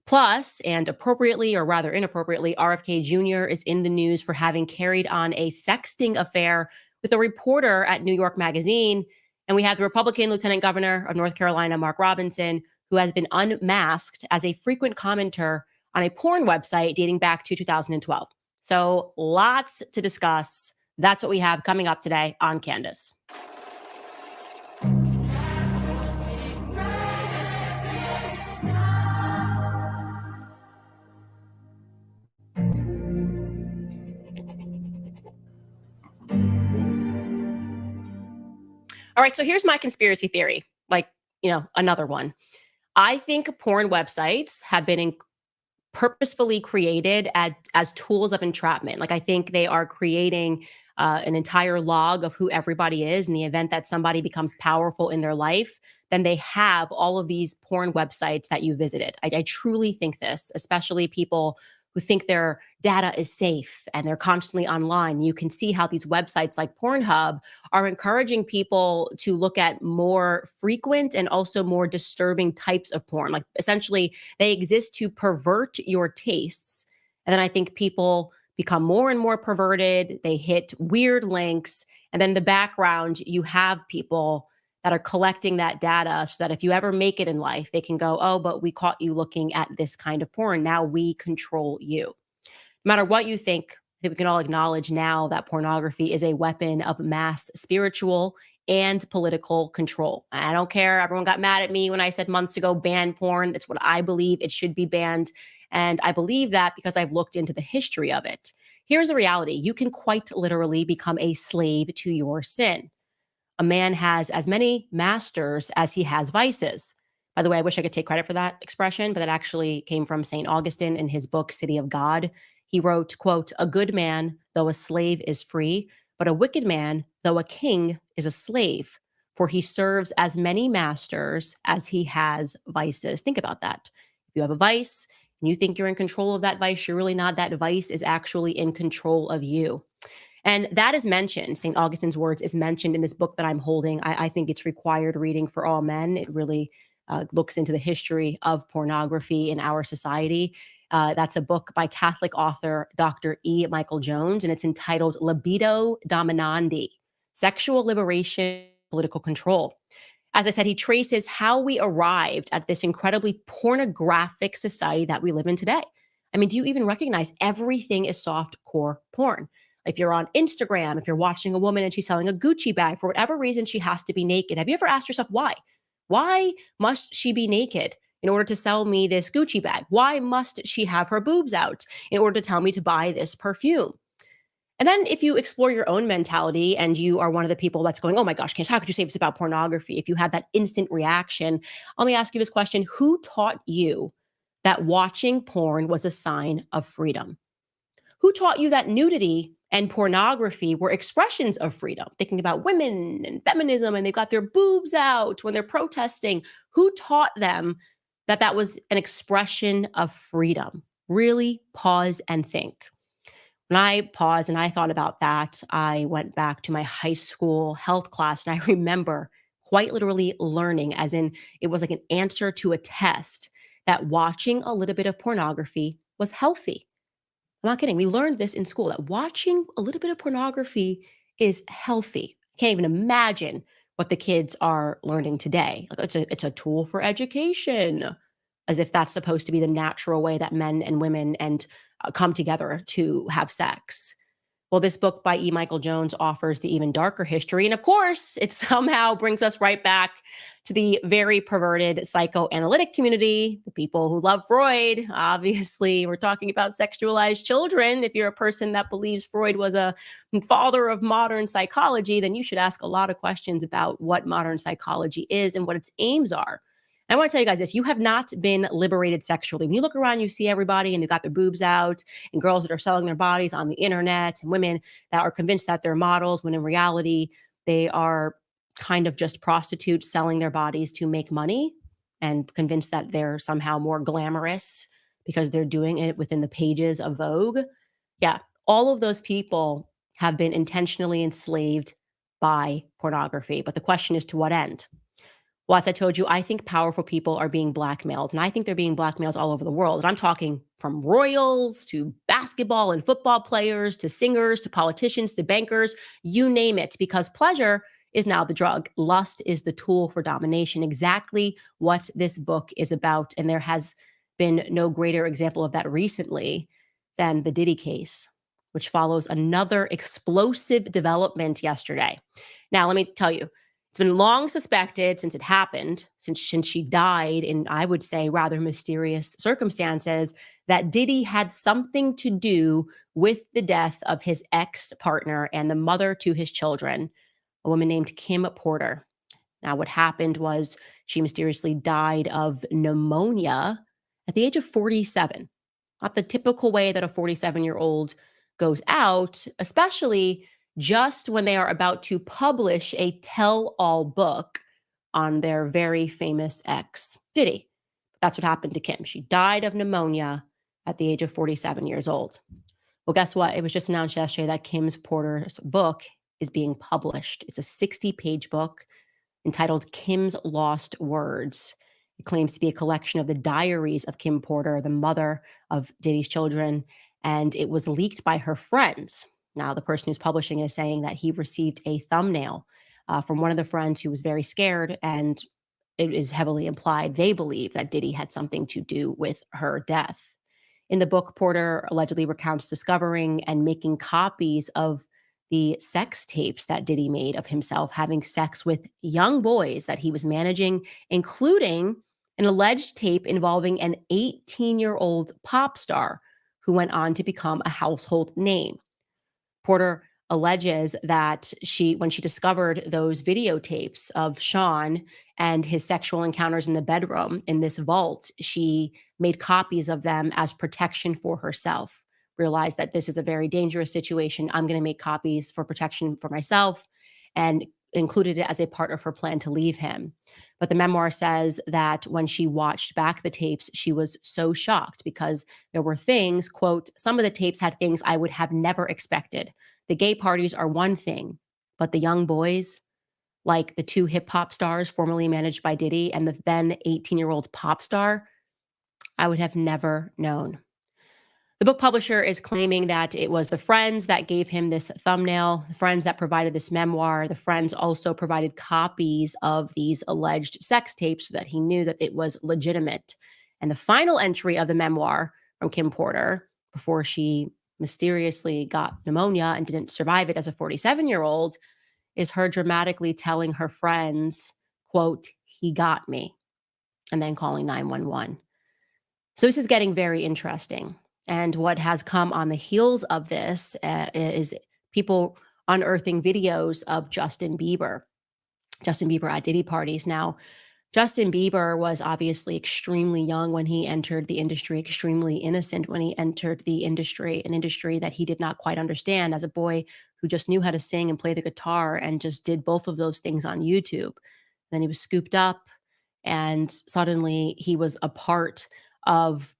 Plus, and appropriately or rather inappropriately, RFK Jr. is in the news for having carried on a sexting affair with a reporter at New York Magazine. And we have the Republican Lieutenant Governor of North Carolina, Mark Robinson, who has been unmasked as a frequent commenter on a porn website dating back to 2012. So lots to discuss. That's what we have coming up today on Candace. All right, so here's my conspiracy theory, another one. I think porn websites have been purposefully created as tools of entrapment. Like, I think they are creating an entire log of who everybody is. In the event that somebody becomes powerful in their life, then they have all of these porn websites that you visited. I truly think this, especially people who think their data is safe and they're constantly online. You can see how these websites like Pornhub are encouraging people to look at more frequent and also more disturbing types of porn. Like, essentially, they exist to pervert your tastes. And then I think people become more and more perverted. They hit weird links. And then in the background, you have people that are collecting that data so that if you ever make it in life, they can go, oh, but we caught you looking at this kind of porn. Now we control you. No matter what you think, I think we can all acknowledge now that pornography is a weapon of mass spiritual and political control. I don't care. Everyone got mad at me when I said months ago, ban porn. That's what I believe. It should be banned. And I believe that because I've looked into the history of it. Here's the reality. You can quite literally become a slave to your sin. A man has as many masters as he has vices. By the way, I wish I could take credit for that expression, but that actually came from St. Augustine in his book, City of God. He wrote, quote, "A good man, though a slave, is free, but a wicked man, though a king, is a slave, for he serves as many masters as he has vices." Think about that. If you have a vice and you think you're in control of that vice, you're really not. That vice is actually in control of you. And that is mentioned, St. Augustine's words is mentioned in this book that I'm holding. I think it's required reading for all men. It really looks into the history of pornography in our society. That's a book by Catholic author Dr. E. Michael Jones, and it's entitled Libido Dominandi, Sexual Liberation, Political Control. As I said, he traces how we arrived at this incredibly pornographic society that we live in today. I mean, do you even recognize everything is softcore porn? If you're on Instagram, if you're watching a woman and she's selling a Gucci bag, for whatever reason, she has to be naked. Have you ever asked yourself why? Why must she be naked in order to sell me this Gucci bag? Why must she have her boobs out in order to tell me to buy this perfume? And then if you explore your own mentality and you are one of the people that's going, oh my gosh, Candace, how could you say this about pornography? If you have that instant reaction, let me ask you this question. Who taught you that watching porn was a sign of freedom? Who taught you that nudity and pornography were expressions of freedom? Thinking about women and feminism, and they've got their boobs out when they're protesting. Who taught them that that was an expression of freedom? Really pause and think. When I paused and I thought about that, I went back to my high school health class, and I remember quite literally learning, as in it was like an answer to a test, that watching a little bit of pornography was healthy. I'm not kidding. We learned this in school, that watching a little bit of pornography is healthy. I can't even imagine what the kids are learning today. Like, it's a tool for education. as if that's supposed to be the natural way that men and women come together to have sex. Well, this book by E. Michael Jones offers the even darker history. And of course, it somehow brings us right back to the very perverted psychoanalytic community, the people who love Freud. Obviously, we're talking about sexualized children. If you're a person that believes Freud was a father of modern psychology, then you should ask a lot of questions about what modern psychology is and what its aims are. I want to tell you guys this. You have not been liberated sexually. When you look around, you see everybody and they got their boobs out, and girls that are selling their bodies on the internet, and women that are convinced that they're models, when in reality, they are kind of just prostitutes selling their bodies to make money and convinced that they're somehow more glamorous because they're doing it within the pages of Vogue. Yeah, all of those people have been intentionally enslaved by pornography. But the question is, to what end? Well, as I told you, I think powerful people are being blackmailed, and I think they're being blackmailed all over the world. And I'm talking from royals to basketball and football players to singers to politicians to bankers, you name it, because pleasure is now the drug. Lust is the tool for domination, exactly what this book is about. And there has been no greater example of that recently than the Diddy case, which follows another explosive development yesterday. Now, let me tell you, it's been long suspected since it happened, since she died in, I would say, rather mysterious circumstances, that Diddy had something to do with the death of his ex-partner and the mother to his children, a woman named Kim Porter. Now, what happened was she mysteriously died of pneumonia at the age of 47. Not the typical way that a 47-year-old goes out, especially just when they are about to publish a tell-all book on their very famous ex, Diddy. That's what happened to Kim. She died of pneumonia at the age of 47 years old. Well, guess what? It was just announced yesterday that Kim Porter's book is being published. It's a 60-page book entitled Kim's Lost Words. It claims to be a collection of the diaries of Kim Porter, the mother of Diddy's children, and it was leaked by her friends. Now, the person who's publishing it is saying that he received a thumbnail from one of the friends who was very scared, and it is heavily implied they believe that Diddy had something to do with her death. In the book, Porter allegedly recounts discovering and making copies of the sex tapes that Diddy made of himself having sex with young boys that he was managing, including an alleged tape involving an 18-year-old pop star who went on to become a household name. Porter alleges that when she discovered those videotapes of Sean and his sexual encounters in the bedroom in this vault, she made copies of them as protection for herself. Realized that this is a very dangerous situation. I'm going to make copies for protection for myself, and included it as a part of her plan to leave him. But the memoir says that when she watched back the tapes, she was so shocked because there were things, quote, some of the tapes had things I would have never expected. The gay parties are one thing, but the young boys, like the two hip hop stars formerly managed by Diddy and the then 18-year-old pop star, I would have never known. The book publisher is claiming that it was the friends that gave him this thumbnail, the friends that provided this memoir. The friends also provided copies of these alleged sex tapes so that he knew that it was legitimate. And the final entry of the memoir from Kim Porter, before she mysteriously got pneumonia and didn't survive it as a 47-year-old, is her dramatically telling her friends, quote, he got me, and then calling 911. So this is getting very interesting. And what has come on the heels of this is people unearthing videos of Justin Bieber at Diddy parties. Now, Justin Bieber was obviously extremely young when he entered the industry, extremely innocent when he entered the industry, an industry that he did not quite understand as a boy who just knew how to sing and play the guitar and just did both of those things on YouTube. Then he was scooped up, and suddenly he was a part of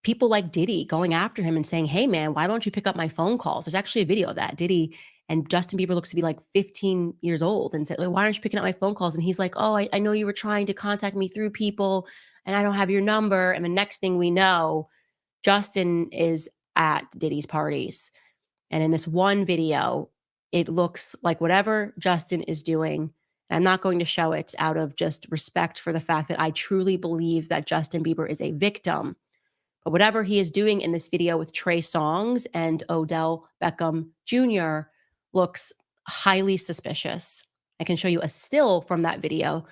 people like Diddy going after him and saying, hey, man, why don't you pick up my phone calls? There's actually a video of that. Diddy and Justin Bieber looks to be like 15 years old and said, why aren't you picking up my phone calls? And he's like, oh, I know you were trying to contact me through people and I don't have your number. And the next thing we know, Justin is at Diddy's parties. And in this one video, it looks like whatever Justin is doing I'm not going to show it out of just respect for the fact that I truly believe that Justin Bieber is a victim. But whatever he is doing in this video with Trey Songz and Odell Beckham Jr. looks highly suspicious. I can show you a still from that video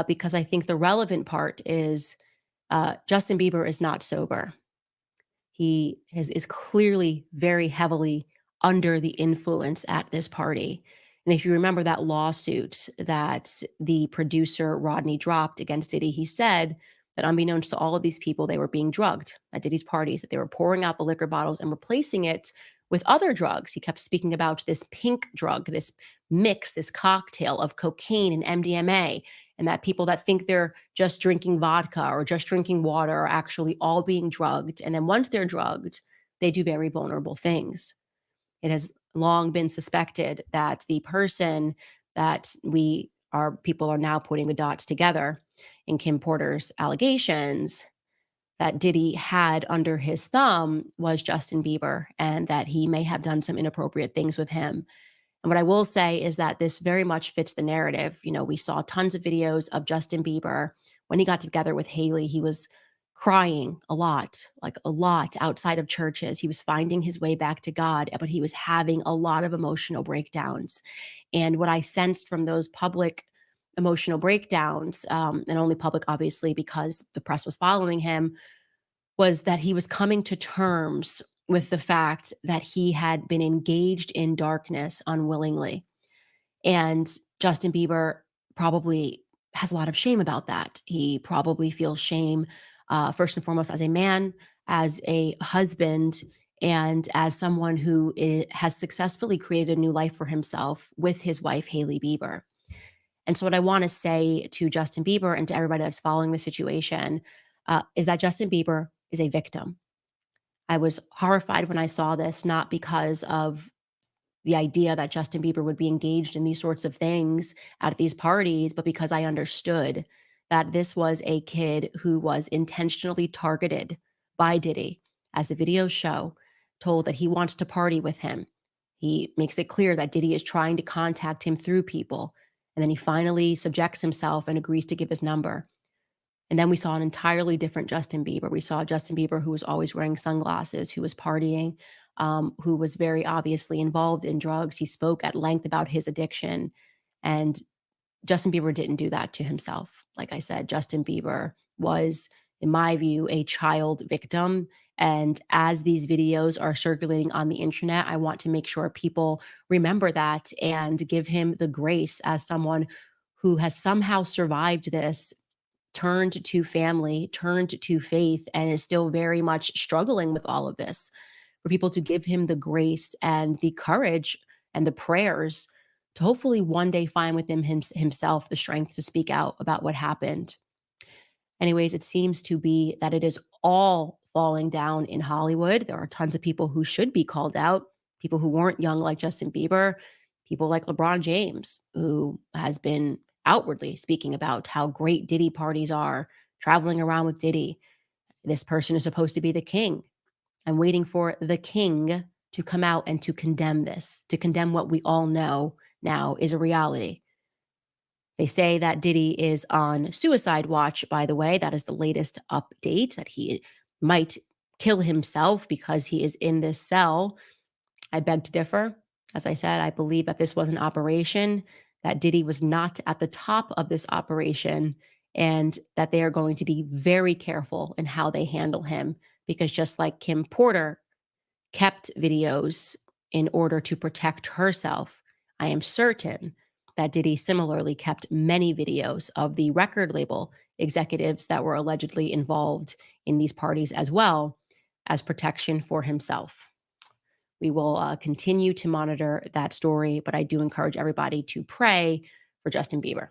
because I think the relevant part is Justin Bieber is not sober. He is clearly very heavily under the influence at this party. And if you remember that lawsuit that the producer Rodney dropped against Diddy, he said that unbeknownst to all of these people, they were being drugged at Diddy's parties, that they were pouring out the liquor bottles and replacing it with other drugs. He kept speaking about this pink drug, this mix, this cocktail of cocaine and MDMA, and that people that think they're just drinking vodka or just drinking water are actually all being drugged. And then once they're drugged, they do very vulnerable things. It has long been suspected that the person that people are now putting the dots together in Kim Porter's allegations that Diddy had under his thumb was Justin Bieber, and that he may have done some inappropriate things with him. And what I will say is that this very much fits the narrative. You know, we saw tons of videos of Justin Bieber when he got together with Hailey. He was crying a lot outside of churches. He was finding his way back to God, but he was having a lot of emotional breakdowns. And what I sensed from those public emotional breakdowns, and only public, obviously, because the press was following him, was that he was coming to terms with the fact that he had been engaged in darkness unwillingly. And Justin Bieber probably has a lot of shame about that. He probably feels shame, first and foremost, as a man, as a husband, and as someone who has successfully created a new life for himself with his wife, Hailey Bieber. And so what I want to say to Justin Bieber and to everybody that's following the situation is that Justin Bieber is a victim. I was horrified when I saw this, not because of the idea that Justin Bieber would be engaged in these sorts of things at these parties, but because I understood that this was a kid who was intentionally targeted by Diddy, as the videos show, told that he wants to party with him. He makes it clear that Diddy is trying to contact him through people. And then he finally subjects himself and agrees to give his number. And then we saw an entirely different Justin Bieber. We saw Justin Bieber who was always wearing sunglasses, who was partying, who was very obviously involved in drugs. He spoke at length about his addiction. And Justin Bieber didn't do that to himself. Like I said, Justin Bieber was, in my view, a child victim. And as these videos are circulating on the internet, I want to make sure people remember that and give him the grace as someone who has somehow survived this, turned to family, turned to faith, and is still very much struggling with all of this. For people to give him the grace and the courage and the prayers to hopefully one day find within himself the strength to speak out about what happened. Anyways, it seems to be that it is all falling down in Hollywood. There are tons of people who should be called out, people who weren't young like Justin Bieber, people like LeBron James, who has been outwardly speaking about how great Diddy parties are, traveling around with Diddy. This person is supposed to be the king. I'm waiting for the king to come out and to condemn this, to condemn what we all know now is a reality. They say that Diddy is on suicide watch, by the way. That is the latest update, that he might kill himself because he is in this cell. I beg to differ. As I said, I believe that this was an operation, that Diddy was not at the top of this operation, and that they are going to be very careful in how they handle him, because just like Kim Porter kept videos in order to protect herself, I am certain that Diddy similarly kept many videos of the record label executives that were allegedly involved in these parties as well, as protection for himself. We will continue to monitor that story, but I do encourage everybody to pray for Justin Bieber.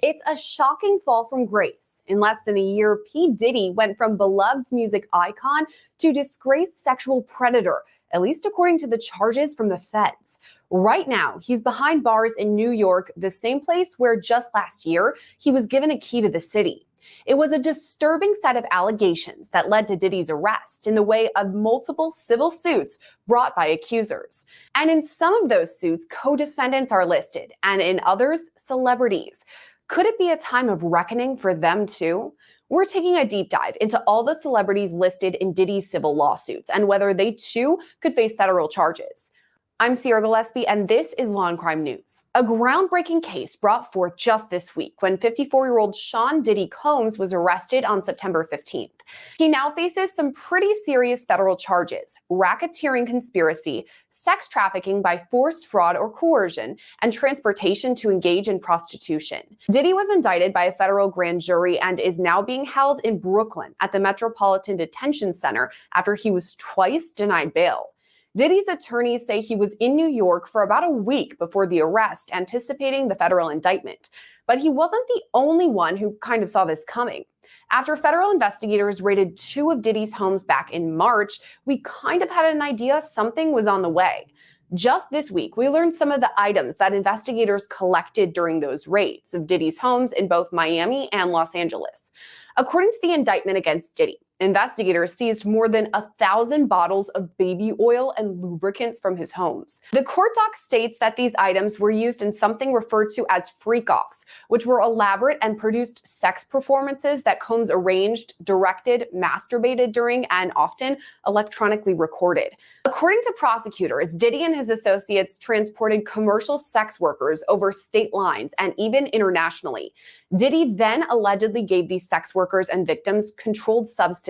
It's a shocking fall from grace. In less than a year, P. Diddy went from beloved music icon to disgraced sexual predator. at least according to the charges from the feds. Right now, he's behind bars in New York, the same place where just last year he was given a key to the city. It was a disturbing set of allegations that led to Diddy's arrest in the way of multiple civil suits brought by accusers. And in some of those suits, co-defendants are listed, and in others, celebrities. Could it be a time of reckoning for them too? We're taking a deep dive into all the celebrities listed in Diddy's civil lawsuits and whether they too could face federal charges. I'm Sierra Gillespie, and this is Law and Crime News. A groundbreaking case brought forth just this week when 54-year-old Sean Diddy Combs was arrested on September 15th. He now faces some pretty serious federal charges: racketeering conspiracy, sex trafficking by force, fraud, or coercion, and transportation to engage in prostitution. Diddy was indicted by a federal grand jury and is now being held in Brooklyn at the Metropolitan Detention Center after he was twice denied bail. Diddy's attorneys say he was in New York for about a week before the arrest, anticipating the federal indictment. But he wasn't the only one who kind of saw this coming. After federal investigators raided 2 of Diddy's homes back in March, we kind of had an idea something was on the way. Just this week, we learned some of the items that investigators collected during those raids of Diddy's homes in both Miami and Los Angeles. According to the indictment against Diddy, investigators seized more than 1,000 bottles of baby oil and lubricants from his homes. The court doc states that these items were used in something referred to as freak-offs, which were elaborate and produced sex performances that Combs arranged, directed, masturbated during, and often electronically recorded. According to prosecutors, Diddy and his associates transported commercial sex workers over state lines and even internationally. Diddy then allegedly gave these sex workers and victims controlled substances,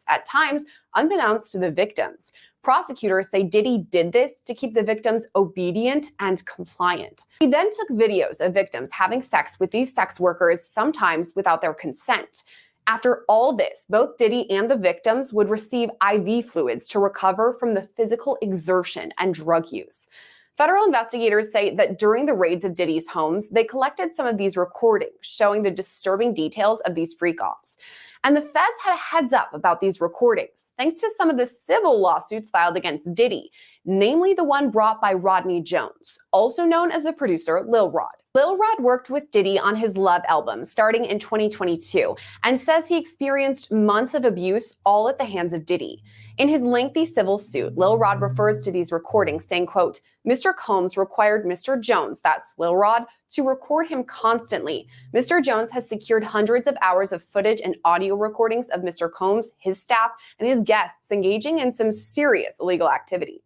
at times unbeknownst to the victims. Prosecutors say Diddy did this to keep the victims obedient and compliant. He then took videos of victims having sex with these sex workers, sometimes without their consent. After all this, both Diddy and the victims would receive IV fluids to recover from the physical exertion and drug use. Federal investigators say that during the raids of Diddy's homes, they collected some of these recordings showing the disturbing details of these freak-offs. And the feds had a heads up about these recordings, thanks to some of the civil lawsuits filed against Diddy, namely the one brought by Rodney Jones, also known as the producer Lil Rod. Lil Rod worked with Diddy on his Love album starting in 2022 and says he experienced months of abuse all at the hands of Diddy. In his lengthy civil suit, Lil Rod refers to these recordings saying, quote, Mr. Combs required Mr. Jones, that's Lil Rod, to record him constantly. Mr. Jones has secured hundreds of hours of footage and audio recordings of Mr. Combs, his staff, and his guests engaging in some serious illegal activity.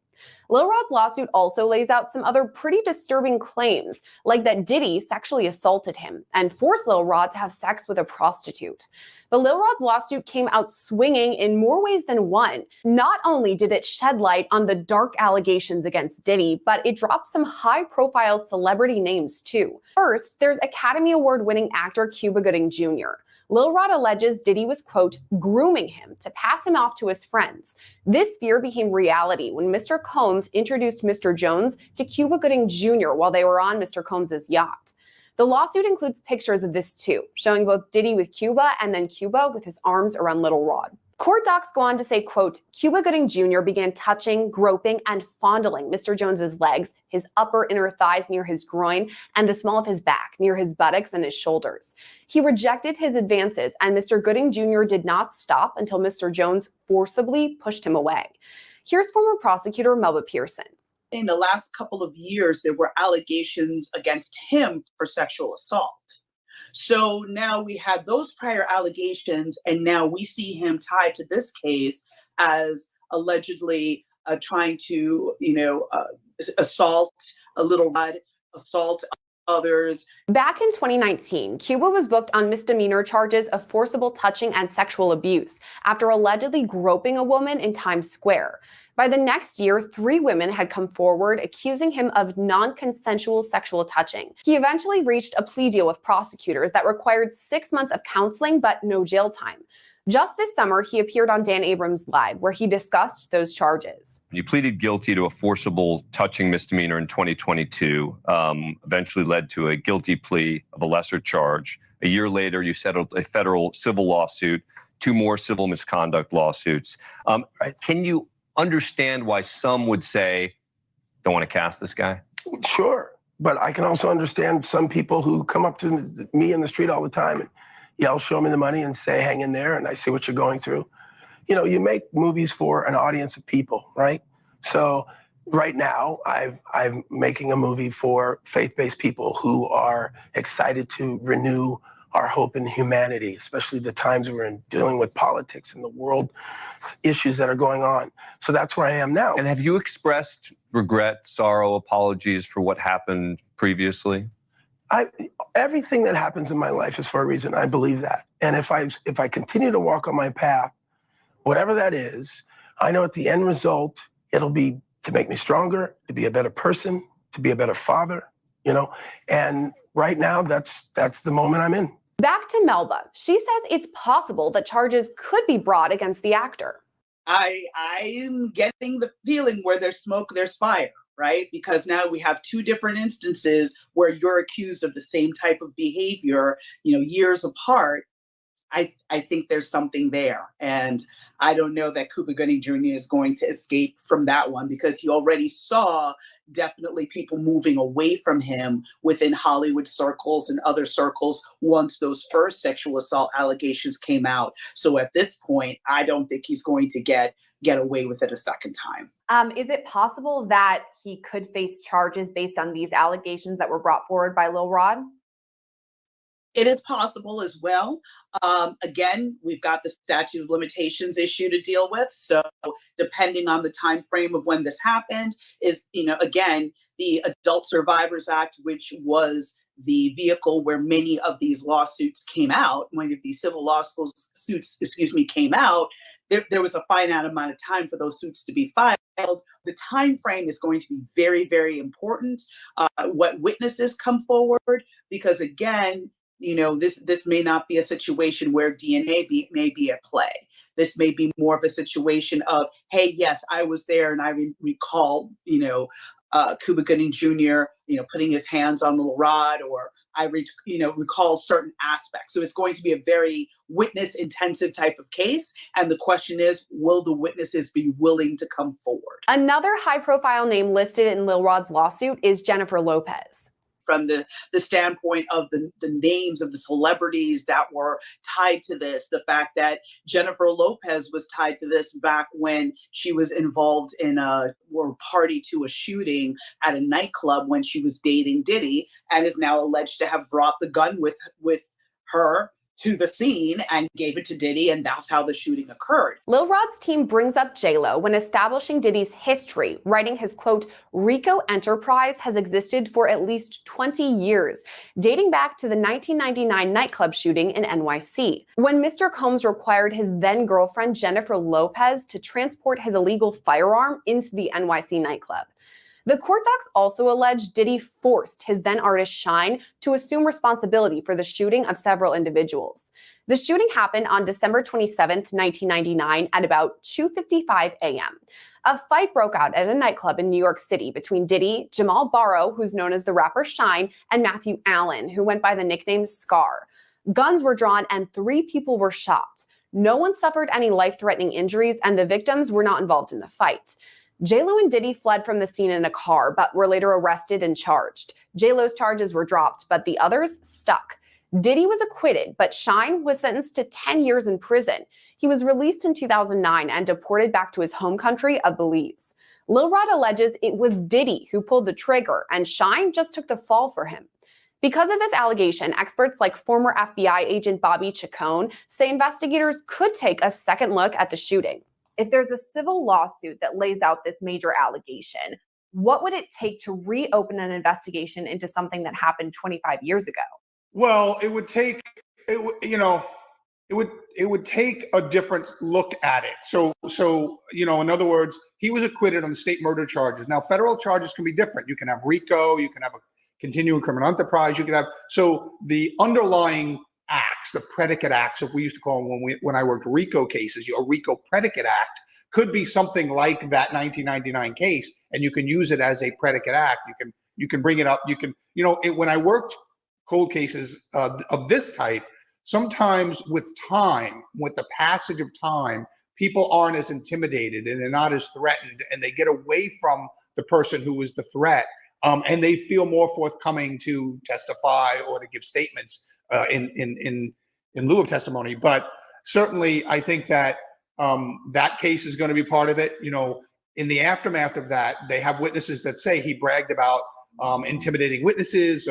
Lil Rod's lawsuit also lays out some other pretty disturbing claims, like that Diddy sexually assaulted him and forced Lil Rod to have sex with a prostitute. But Lil Rod's lawsuit came out swinging in more ways than one. Not only did it shed light on the dark allegations against Diddy, but it dropped some high-profile celebrity names too. First, there's Academy Award-winning actor Cuba Gooding Jr. Lil Rod alleges Diddy was, quote, grooming him to pass him off to his friends. This fear became reality when Mr. Combs introduced Mr. Jones to Cuba Gooding Jr. while they were on Mr. Combs' yacht. The lawsuit includes pictures of this too, showing both Diddy with Cuba and then Cuba with his arms around Lil Rod. Court docs go on to say, quote, Cuba Gooding Jr. began touching, groping, and fondling Mr. Jones's legs, his upper inner thighs near his groin, and the small of his back near his buttocks and his shoulders. He rejected his advances, and Mr. Gooding Jr. did not stop until Mr. Jones forcibly pushed him away. Here's former prosecutor Melba Pearson. In the last couple of years, there were allegations against him for sexual assault. So now we had those prior allegations, and now we see him tied to this case as allegedly trying to, assault a Lil Rod, assault others. Back in 2019, Cuba was booked on misdemeanor charges of forcible touching and sexual abuse after allegedly groping a woman in Times Square. By the next year, 3 women had come forward accusing him of non-consensual sexual touching. He eventually reached a plea deal with prosecutors that required 6 months of counseling but no jail time. Just this summer, he appeared on Dan Abrams Live, where he discussed those charges. You pleaded guilty to a forcible touching misdemeanor in 2022, eventually led to a guilty plea of a lesser charge. A year later, you settled a federal civil lawsuit, 2 more civil misconduct lawsuits. Can you understand why some would say, don't want to cast this guy? Sure. But I can also understand some people who come up to me in the street all the time and yell, show me the money and say, hang in there. And I see what you're going through. You know, you make movies for an audience of people, right? So right now I'm making a movie for faith-based people who are excited to renew our hope in humanity, especially the times we're in dealing with politics and the world issues that are going on. So that's where I am now. And have you expressed regret, sorrow, apologies for what happened previously? Everything that happens in my life is for a reason. I believe that. And if I continue to walk on my path, whatever that is, I know at the end result, it'll be to make me stronger, to be a better person, to be a better father, you know? And right now, that's the moment I'm in. Back to Melba. She says it's possible that charges could be brought against the actor. I'm getting the feeling where there's smoke, there's fire, right? Because now we have two different instances where you're accused of the same type of behavior, you know, years apart. I think there's something there. And I don't know that Cuba Gooding Jr. is going to escape from that one, because he already saw definitely people moving away from him within Hollywood circles and other circles once those first sexual assault allegations came out. So at this point, I don't think he's going to get away with it a second time. Is it possible that he could face charges based on these allegations that were brought forward by Lil Rod? It is possible as well. Again, we've got the statute of limitations issue to deal with. So depending on the time frame of when this happened is, you know, again, the Adult Survivors Act, which was the vehicle where many of these lawsuits came out, many of these civil lawsuits, came out, there was a finite amount of time for those suits to be filed. The time frame is going to be very, very important. What witnesses come forward, because again, you know, this may not be a situation where DNA may be at play. This may be more of a situation of, hey, yes, I was there and I recall, you know, Cuba Gooding Jr., you know, putting his hands on Lil Rod, or I recall certain aspects. So it's going to be a very witness intensive type of case. And the question is, will the witnesses be willing to come forward? Another high profile name listed in Lil Rod's lawsuit is Jennifer Lopez. From the standpoint of the names of the celebrities that were tied to this, the fact that Jennifer Lopez was tied to this back when she was involved in or party to a shooting at a nightclub when she was dating Diddy, and is now alleged to have brought the gun with her to the scene and gave it to Diddy, and that's how the shooting occurred. Lil Rod's team brings up J-Lo when establishing Diddy's history, writing his quote, "Rico enterprise has existed for at least 20 years, dating back to the 1999 nightclub shooting in NYC, when Mr. Combs required his then-girlfriend Jennifer Lopez to transport his illegal firearm into the NYC nightclub." The court docs also allege Diddy forced his then artist Shine to assume responsibility for the shooting of several individuals. The shooting happened on December 27th, 1999 at about 2:55 a.m. A fight broke out at a nightclub in New York City between Diddy, Jamal Barrow, who's known as the rapper Shine, and Matthew Allen, who went by the nickname Scar. Guns were drawn and 3 people were shot. No one suffered any life-threatening injuries, and the victims were not involved in the fight. J-Lo and Diddy fled from the scene in a car, but were later arrested and charged. J-Lo's charges were dropped, but the others stuck. Diddy was acquitted, but Shine was sentenced to 10 years in prison. He was released in 2009 and deported back to his home country of Belize. Lil Rod alleges it was Diddy who pulled the trigger, and Shine just took the fall for him. Because of this allegation, experts like former FBI agent Bobby Chacon say investigators could take a second look at the shooting. If there's a civil lawsuit that lays out this major allegation, what would it take to reopen an investigation into something that happened 25 years ago? Well, it would take a different look at it. So in other words, he was acquitted on state murder charges. Now, federal charges can be different. You can have RICO, you can have a continuing criminal enterprise, you can have, so the underlying acts, the predicate acts, what we used to call them when I worked RICO cases, a RICO predicate act could be something like that 1999 case, and you can use it as a predicate act. You can bring it up. You can, when I worked cold cases of this type, sometimes with the passage of time, people aren't as intimidated and they're not as threatened, and they get away from the person who was the threat, and they feel more forthcoming to testify or to give statements in lieu of testimony. But certainly, I think that that case is going to be part of it. In the aftermath of that, they have witnesses that say he bragged about intimidating witnesses,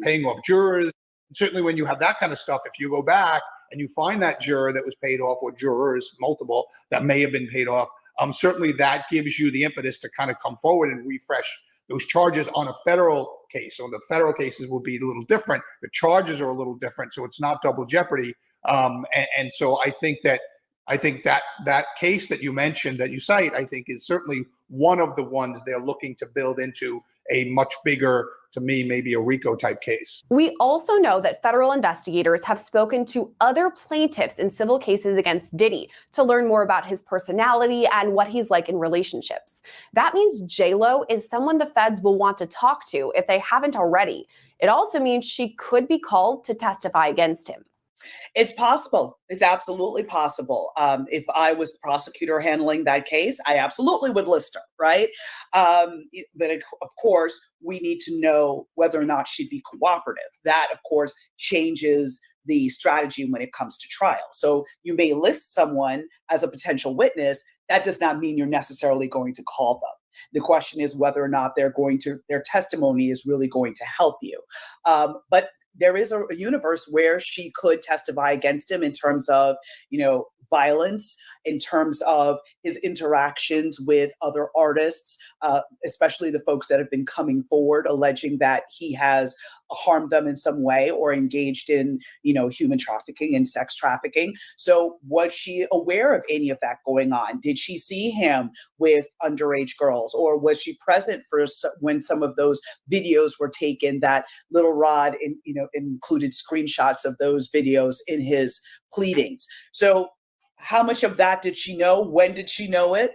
paying off jurors. Certainly, when you have that kind of stuff, if you go back and you find that juror that was paid off, or jurors, multiple, that may have been paid off, certainly that gives you the impetus to kind of come forward and refresh those charges on a federal case. So the federal cases will be a little different. The charges are a little different, so it's not double jeopardy. And so I think that case that you mentioned, that you cite, I think is certainly one of the ones they're looking to build into a much bigger, to me, maybe a RICO type case. We also know that federal investigators have spoken to other plaintiffs in civil cases against Diddy to learn more about his personality and what he's like in relationships. That means J-Lo is someone the feds will want to talk to if they haven't already. It also means she could be called to testify against him. It's possible. It's absolutely possible. If I was the prosecutor handling that case, I absolutely would list her, right? But of course, we need to know whether or not she'd be cooperative. That, of course, changes the strategy when it comes to trial. So you may list someone as a potential witness. That does not mean you're necessarily going to call them. The question is whether or not their testimony is really going to help you. But there is a universe where she could testify against him in terms of, violence, in terms of his interactions with other artists, especially the folks that have been coming forward alleging that he has harmed them in some way or engaged in, human trafficking and sex trafficking. So was she aware of any of that going on? Did she see him with underage girls, or was she present for when some of those videos were taken? That Little Rod, included screenshots of those videos in his pleadings. So how much of that did she know? When did she know it?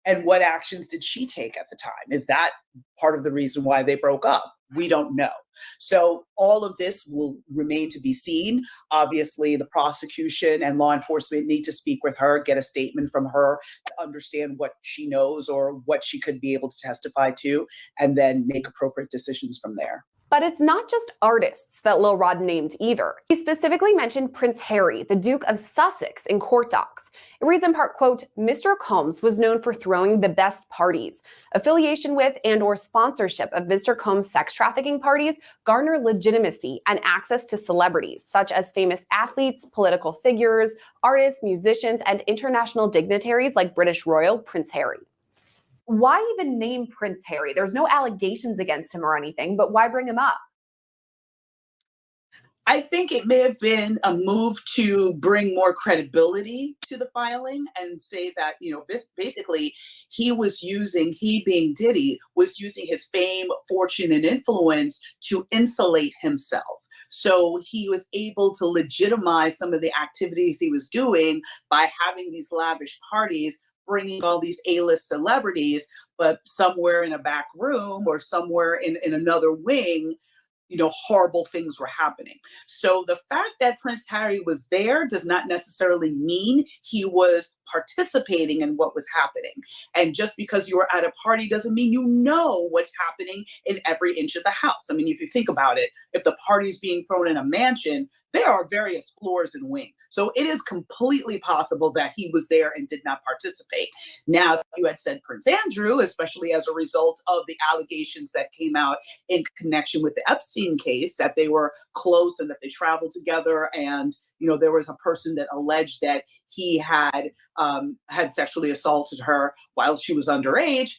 And what actions did she take at the time? Is that part of the reason why they broke up? We don't know. So all of this will remain to be seen. Obviously, the prosecution and law enforcement need to speak with her, get a statement from her to understand what she knows or what she could be able to testify to, and then make appropriate decisions from there. But it's not just artists that Lil Rod named either. He specifically mentioned Prince Harry, the Duke of Sussex, in court docs. It reads in part, quote, Mr. Combs was known for throwing the best parties. Affiliation with and/or sponsorship of Mr. Combs' sex trafficking parties garner legitimacy and access to celebrities, such as famous athletes, political figures, artists, musicians, and international dignitaries like British Royal Prince Harry. Why even name Prince Harry? There's no allegations against him or anything, but why bring him up? I think it may have been a move to bring more credibility to the filing and say that, basically he being Diddy, was using his fame, fortune, and influence to insulate himself. So he was able to legitimize some of the activities he was doing by having these lavish parties, bringing all these A-list celebrities, but somewhere in a back room or somewhere in another wing, horrible things were happening. So the fact that Prince Harry was there does not necessarily mean he was participating in what was happening. And just because you were at a party doesn't mean you know what's happening in every inch of the house. I mean, if you think about it, if the party's being thrown in a mansion, there are various floors and wings. So it is completely possible that he was there and did not participate. Now, if you had said Prince Andrew, especially as a result of the allegations that came out in connection with the Epstein case, that they were close and that they traveled together, and there was a person that alleged that he had sexually assaulted her while she was underage,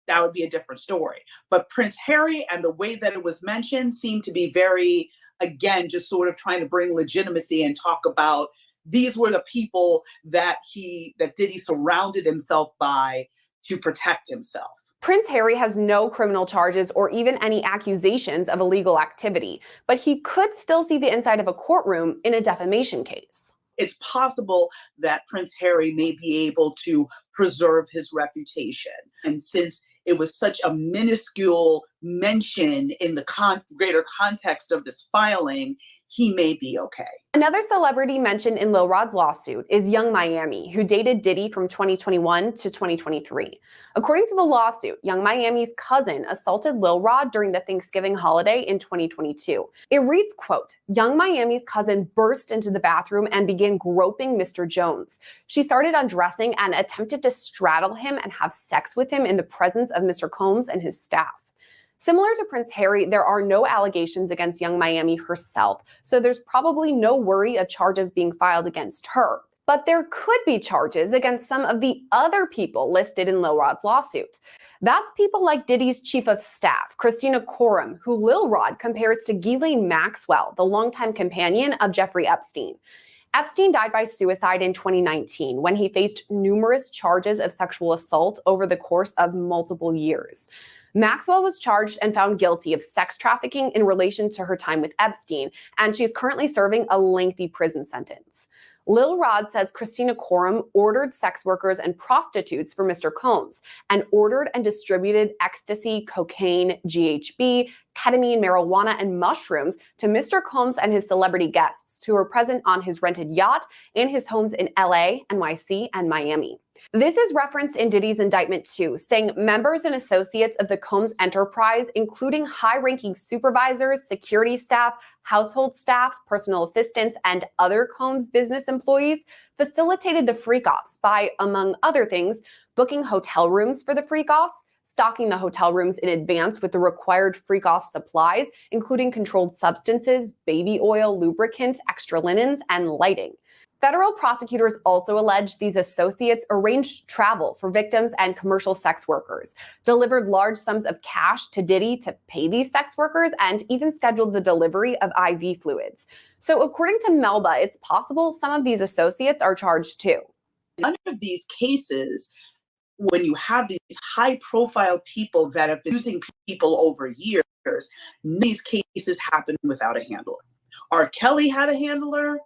that would be a different story. But Prince Harry and the way that it was mentioned seemed to be very, again, just sort of trying to bring legitimacy and talk about these were the people that Diddy surrounded himself by to protect himself. Prince Harry has no criminal charges or even any accusations of illegal activity, but he could still see the inside of a courtroom in a defamation case. It's possible that Prince Harry may be able to preserve his reputation. And since it was such a minuscule mention in the greater context of this filing, he may be okay. Another celebrity mentioned in Lil Rod's lawsuit is Young Miami, who dated Diddy from 2021 to 2023. According to the lawsuit, Young Miami's cousin assaulted Lil Rod during the Thanksgiving holiday in 2022. It reads, quote, Young Miami's cousin burst into the bathroom and began groping Mr. Jones. She started undressing and attempted to straddle him and have sex with him in the presence of Mr. Combs and his staff. Similar to Prince Harry, there are no allegations against Young Miami herself, so there's probably no worry of charges being filed against her. But there could be charges against some of the other people listed in Lil Rod's lawsuit. That's people like Diddy's chief of staff, Christina Coram, who Lil Rod compares to Ghislaine Maxwell, the longtime companion of Jeffrey Epstein. Epstein died by suicide in 2019 when he faced numerous charges of sexual assault over the course of multiple years. Maxwell was charged and found guilty of sex trafficking in relation to her time with Epstein, and she's currently serving a lengthy prison sentence. Lil Rod says Christina Coram ordered sex workers and prostitutes for Mr. Combs and ordered and distributed ecstasy, cocaine, GHB, ketamine, marijuana, and mushrooms to Mr. Combs and his celebrity guests who were present on his rented yacht and his homes in LA, NYC, and Miami. This is referenced in Diddy's indictment too, saying members and associates of the Combs enterprise, including high-ranking supervisors, security staff, household staff, personal assistants, and other Combs business employees, facilitated the freak-offs by, among other things, booking hotel rooms for the freak-offs, stocking the hotel rooms in advance with the required freak-off supplies, including controlled substances, baby oil, lubricant, extra linens, and lighting. Federal prosecutors also allege these associates arranged travel for victims and commercial sex workers, delivered large sums of cash to Diddy to pay these sex workers, and even scheduled the delivery of IV fluids. So according to Melba, it's possible some of these associates are charged too. None of these cases, when you have these high-profile people that have been using people over years, none of these cases happen without a handler. R. Kelly had a handler.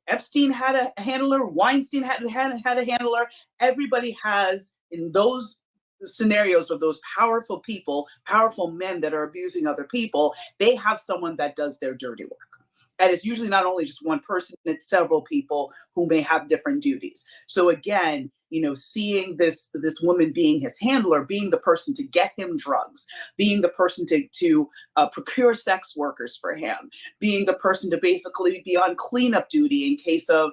Epstein had a handler, Weinstein had a handler. Everybody has, in those scenarios of those powerful people, powerful men that are abusing other people, they have someone that does their dirty work. And it's usually not only just one person, it's several people who may have different duties. So again, seeing this woman being his handler, being the person to get him drugs, being the person to procure sex workers for him, being the person to basically be on cleanup duty in case of,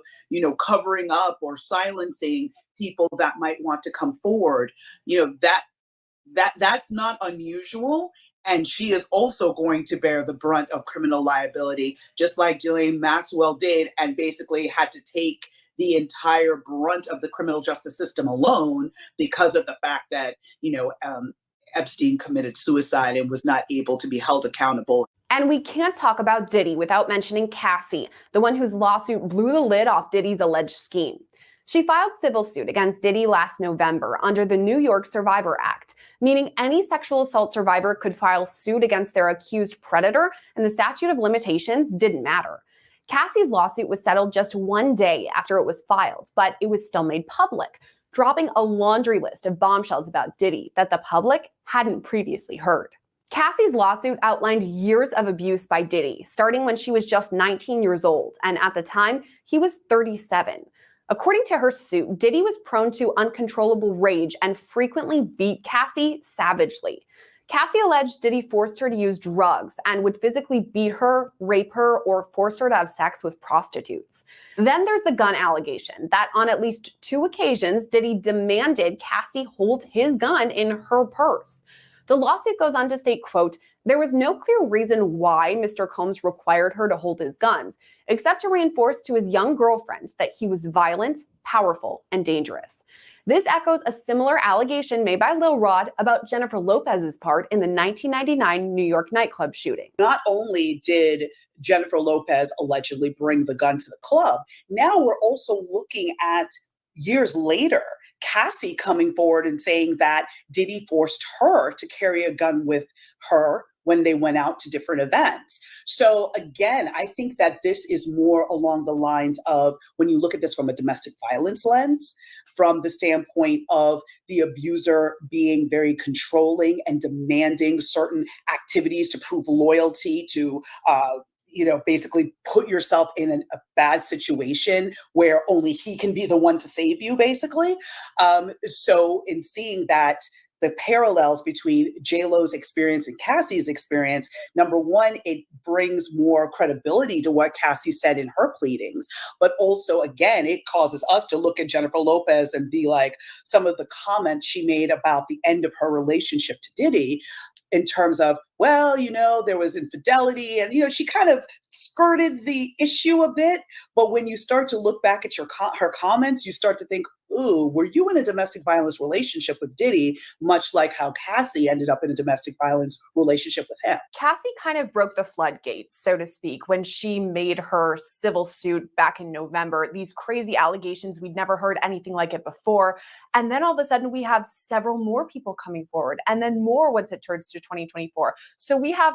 covering up or silencing people that might want to come forward, that's not unusual. And she is also going to bear the brunt of criminal liability, just like Ghislaine Maxwell did, and basically had to take the entire brunt of the criminal justice system alone because of the fact that, Epstein committed suicide and was not able to be held accountable. And we can't talk about Diddy without mentioning Cassie, the one whose lawsuit blew the lid off Diddy's alleged scheme. She filed civil suit against Diddy last November under the New York Survivor Act, meaning any sexual assault survivor could file suit against their accused predator, and the statute of limitations didn't matter. Cassie's lawsuit was settled just one day after it was filed, but it was still made public, dropping a laundry list of bombshells about Diddy that the public hadn't previously heard. Cassie's lawsuit outlined years of abuse by Diddy, starting when she was just 19 years old, and at the time, he was 37. According to her suit, Diddy was prone to uncontrollable rage and frequently beat Cassie savagely. Cassie alleged Diddy forced her to use drugs and would physically beat her, rape her, or force her to have sex with prostitutes. Then there's the gun allegation that on at least 2 occasions, Diddy demanded Cassie hold his gun in her purse. The lawsuit goes on to state, quote, there was no clear reason why Mr. Combs required her to hold his guns, except to reinforce to his young girlfriend that he was violent, powerful, and dangerous. This echoes a similar allegation made by Lil Rod about Jennifer Lopez's part in the 1999 New York nightclub shooting. Not only did Jennifer Lopez allegedly bring the gun to the club, now we're also looking at years later, Cassie coming forward and saying that Diddy forced her to carry a gun with her when they went out to different events. So again, I think that this is more along the lines of when you look at this from a domestic violence lens, from the standpoint of the abuser being very controlling and demanding certain activities to prove loyalty, to basically put yourself in a bad situation where only he can be the one to save you, basically. So in seeing that, the parallels between J-Lo's experience and Cassie's experience, number one, it brings more credibility to what Cassie said in her pleadings, but also, again, it causes us to look at Jennifer Lopez and be like, some of the comments she made about the end of her relationship to Diddy, in terms of, well, there was infidelity, and, she kind of skirted the issue a bit. But when you start to look back at her comments, you start to think, ooh, were you in a domestic violence relationship with Diddy, much like how Cassie ended up in a domestic violence relationship with him? Cassie kind of broke the floodgates, so to speak, when she made her civil suit back in November. These crazy allegations, we'd never heard anything like it before. And then all of a sudden we have several more people coming forward, and then more once it turns to 2024. So we have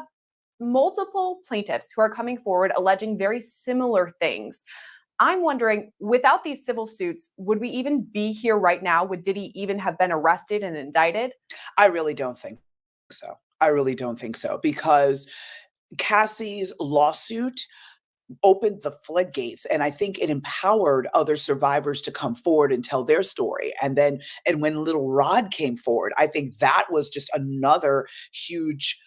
multiple plaintiffs who are coming forward alleging very similar things. I'm wondering, without these civil suits, would we even be here right now? Would Diddy even have been arrested and indicted? I really don't think so. Because Cassie's lawsuit opened the floodgates, and I think it empowered other survivors to come forward and tell their story. And when Little Rod came forward, I think that was just another huge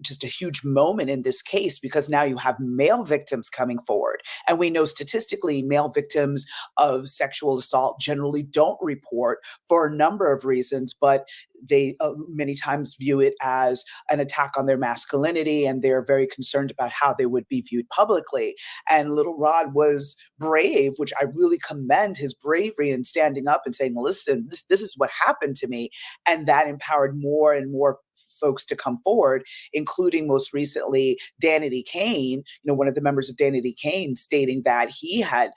just a huge moment in this case, because now you have male victims coming forward. And we know statistically male victims of sexual assault generally don't report for a number of reasons, but they many times view it as an attack on their masculinity, and they're very concerned about how they would be viewed publicly. And Little Rod was brave, which I really commend his bravery in standing up and saying, listen, this is what happened to me. And that empowered more and more folks to come forward, including most recently Danity Kane, one of the members of Danity Kane, stating that he had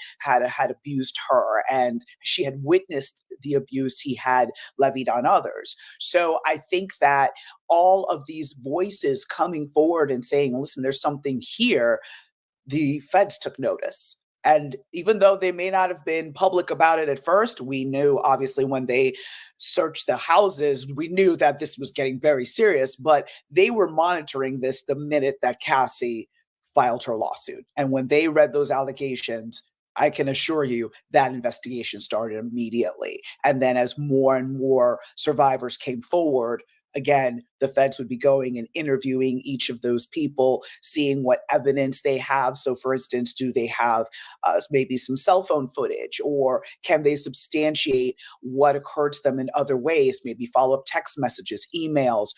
abused her and she had witnessed the abuse he had levied on others. So I think that all of these voices coming forward and saying, listen, there's something here, the feds took notice. And even though they may not have been public about it at first, we knew, obviously, when they searched the houses, we knew that this was getting very serious, but they were monitoring this the minute that Cassie filed her lawsuit. And when they read those allegations, I can assure you that investigation started immediately. And then as more and more survivors came forward, again, the feds would be going and interviewing each of those people, seeing what evidence they have. So, for instance, do they have maybe some cell phone footage, or can they substantiate what occurred to them in other ways, maybe follow-up text messages, emails?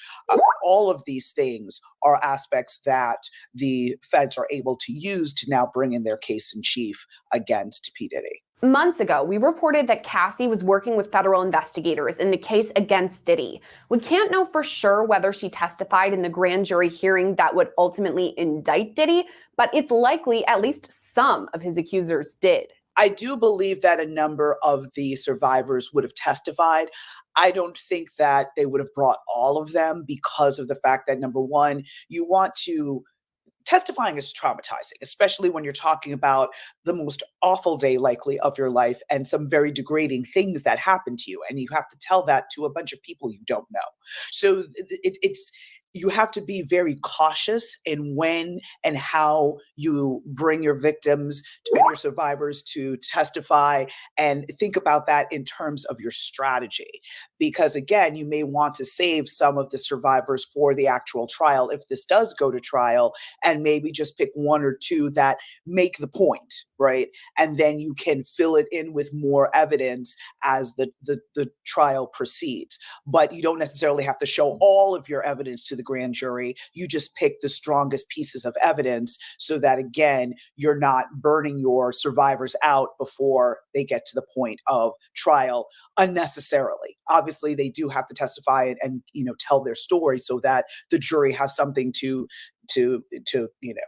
All of these things are aspects that the feds are able to use to now bring in their case in chief against P. Diddy. Months ago, we reported that Cassie was working with federal investigators in the case against Diddy. We can't know for sure whether she testified in the grand jury hearing that would ultimately indict Diddy, but it's likely at least some of his accusers did. I do believe that a number of the survivors would have testified. I don't think that they would have brought all of them, because of the fact that, number one, testifying is traumatizing, especially when you're talking about the most awful day likely of your life and some very degrading things that happen to you. And you have to tell that to a bunch of people you don't know. So you have to be very cautious in when and how you bring your victims and your survivors to testify, and think about that in terms of your strategy. Because again, you may want to save some of the survivors for the actual trial if this does go to trial, and maybe just pick one or two that make the point, right? And then you can fill it in with more evidence as the trial proceeds. But you don't necessarily have to show all of your evidence to the grand jury. You just pick the strongest pieces of evidence, so that, again, you're not burning your survivors out before they get to the point of trial unnecessarily. Obviously, they do have to testify and tell their story so that the jury has something to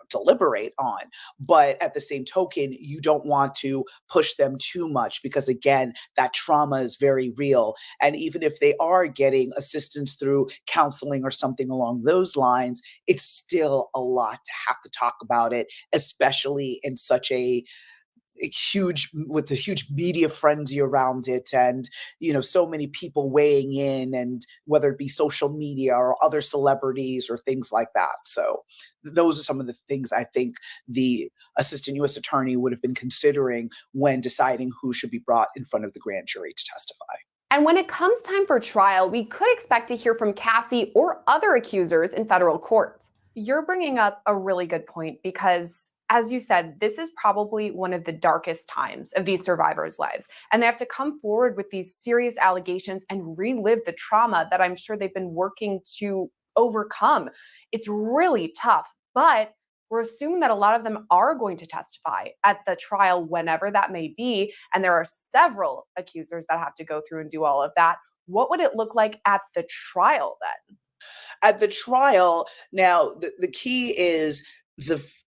deliberate on. But at the same token, you don't want to push them too much, because again, that trauma is very real. And even if they are getting assistance through counseling or something along those lines, it's still a lot to have to talk about it, especially in such a with the huge media frenzy around it, and so many people weighing in, and whether it be social media or other celebrities or things like that. So those are some of the things I think the assistant U.S. attorney would have been considering when deciding who should be brought in front of the grand jury to testify. And when it comes time for trial, we could expect to hear from Cassie or other accusers in federal court. You're bringing up a really good point because, as you said, this is probably one of the darkest times of these survivors' lives. And they have to come forward with these serious allegations and relive the trauma that I'm sure they've been working to overcome. It's really tough, but we're assuming that a lot of them are going to testify at the trial, whenever that may be. And there are several accusers that have to go through and do all of that. What would it look like at the trial then? At the trial, now the key is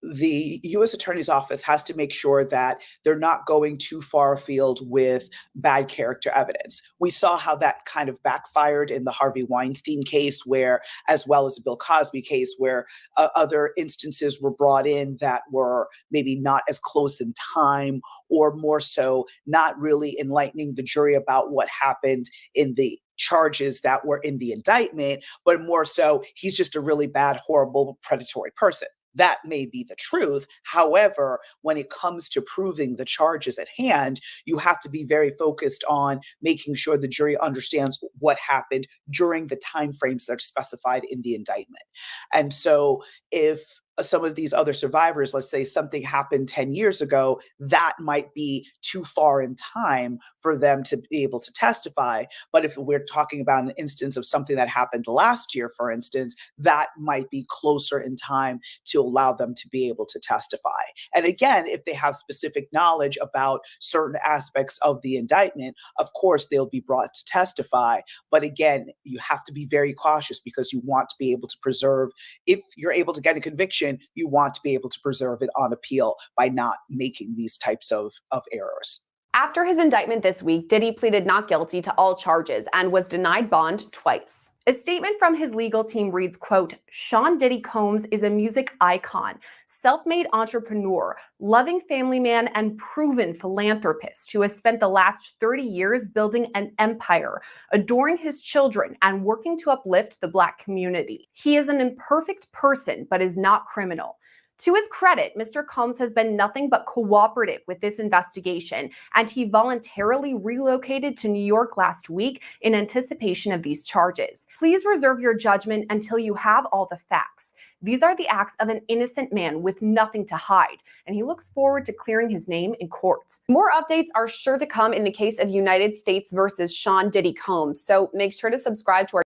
the U.S. Attorney's Office has to make sure that they're not going too far afield with bad character evidence. We saw how that kind of backfired in the Harvey Weinstein case, where, as well as the Bill Cosby case, where other instances were brought in that were maybe not as close in time, or more so not really enlightening the jury about what happened in the charges that were in the indictment, but more so he's just a really bad, horrible, predatory person. That may be the truth. However, when it comes to proving the charges at hand, you have to be very focused on making sure the jury understands what happened during the timeframes that are specified in the indictment. And so if some of these other survivors, let's say something happened 10 years ago, that might be too far in time for them to be able to testify. But if we're talking about an instance of something that happened last year, for instance, that might be closer in time to allow them to be able to testify. And again, if they have specific knowledge about certain aspects of the indictment, of course, they'll be brought to testify. But again, you have to be very cautious because you want to be able to preserve, if you're able to get a conviction, you want to be able to preserve it on appeal by not making these types of errors. After his indictment this week, Diddy pleaded not guilty to all charges and was denied bond twice. A statement from his legal team reads, quote, "Sean Diddy Combs is a music icon, self-made entrepreneur, loving family man, and proven philanthropist who has spent the last 30 years building an empire, adoring his children, and working to uplift the Black community. He is an imperfect person, but is not criminal." To his credit, Mr. Combs has been nothing but cooperative with this investigation, and he voluntarily relocated to New York last week in anticipation of these charges. Please reserve your judgment until you have all the facts. These are the acts of an innocent man with nothing to hide, and he looks forward to clearing his name in court. More updates are sure to come in the case of United States versus Sean Diddy Combs, so make sure to subscribe to our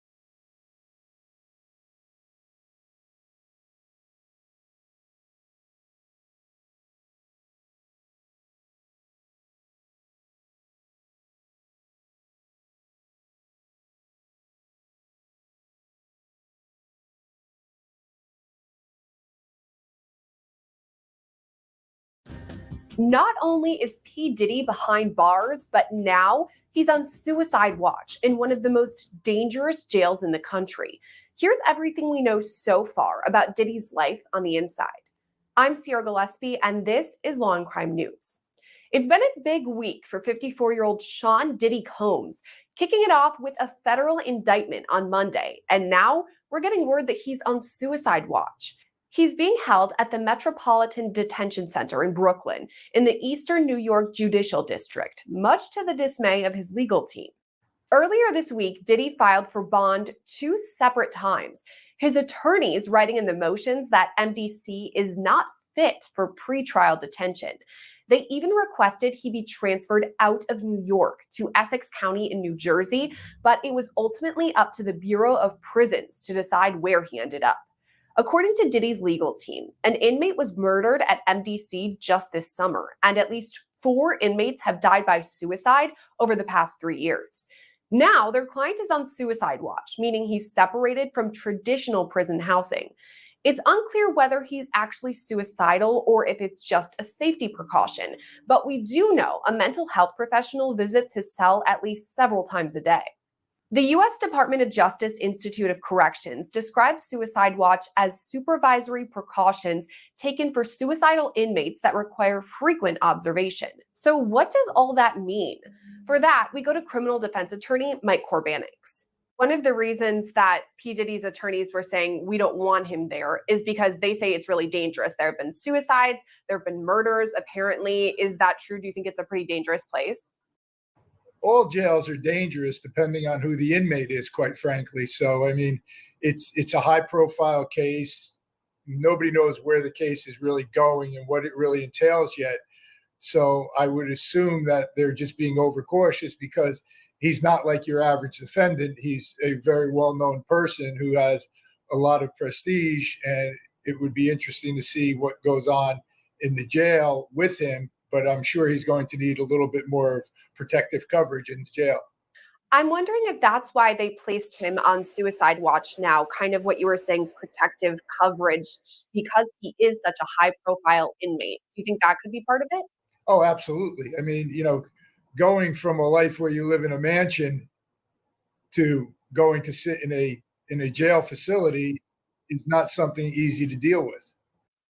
Not only is P. Diddy behind bars, but now he's on suicide watch in one of the most dangerous jails in the country. Here's everything we know so far about Diddy's life on the inside. I'm Sierra Gillespie, and this is Law and Crime News. It's been a big week for 54-year-old Sean Diddy Combs, kicking it off with a federal indictment on Monday. And now we're getting word that he's on suicide watch. He's being held at the Metropolitan Detention Center in Brooklyn in the Eastern New York Judicial District, much to the dismay of his legal team. Earlier this week, Diddy filed for bond 2 separate times, his attorneys writing in the motions that MDC is not fit for pretrial detention. They even requested he be transferred out of New York to Essex County in New Jersey, but it was ultimately up to the Bureau of Prisons to decide where he ended up. According to Diddy's legal team, an inmate was murdered at MDC just this summer, and at least 4 inmates have died by suicide over the past 3 years. Now, their client is on suicide watch, meaning he's separated from traditional prison housing. It's unclear whether he's actually suicidal or if it's just a safety precaution, but we do know a mental health professional visits his cell at least several times a day. The U.S. Department of Justice Institute of Corrections describes Suicide Watch as supervisory precautions taken for suicidal inmates that require frequent observation. So what does all that mean? For that, we go to criminal defense attorney Mike Korbanix. One of the reasons that P. Diddy's attorneys were saying we don't want him there is because they say it's really dangerous. There have been suicides, there have been murders, apparently. Is that true? Do you think it's a pretty dangerous place? All jails are dangerous depending on who the inmate is, quite frankly. So, I mean, it's a high profile case. Nobody knows where the case is really going and what it really entails yet. So I would assume that they're just being overcautious because he's not like your average defendant. He's a very well-known person who has a lot of prestige, and it would be interesting to see what goes on in the jail with him. But I'm sure he's going to need a little bit more of protective coverage in the jail. I'm wondering if that's why they placed him on Suicide Watch now, kind of what you were saying, protective coverage, because he is such a high-profile inmate. Do you think that could be part of it? Oh, absolutely. I mean, going from a life where you live in a mansion to going to sit in a jail facility is not something easy to deal with.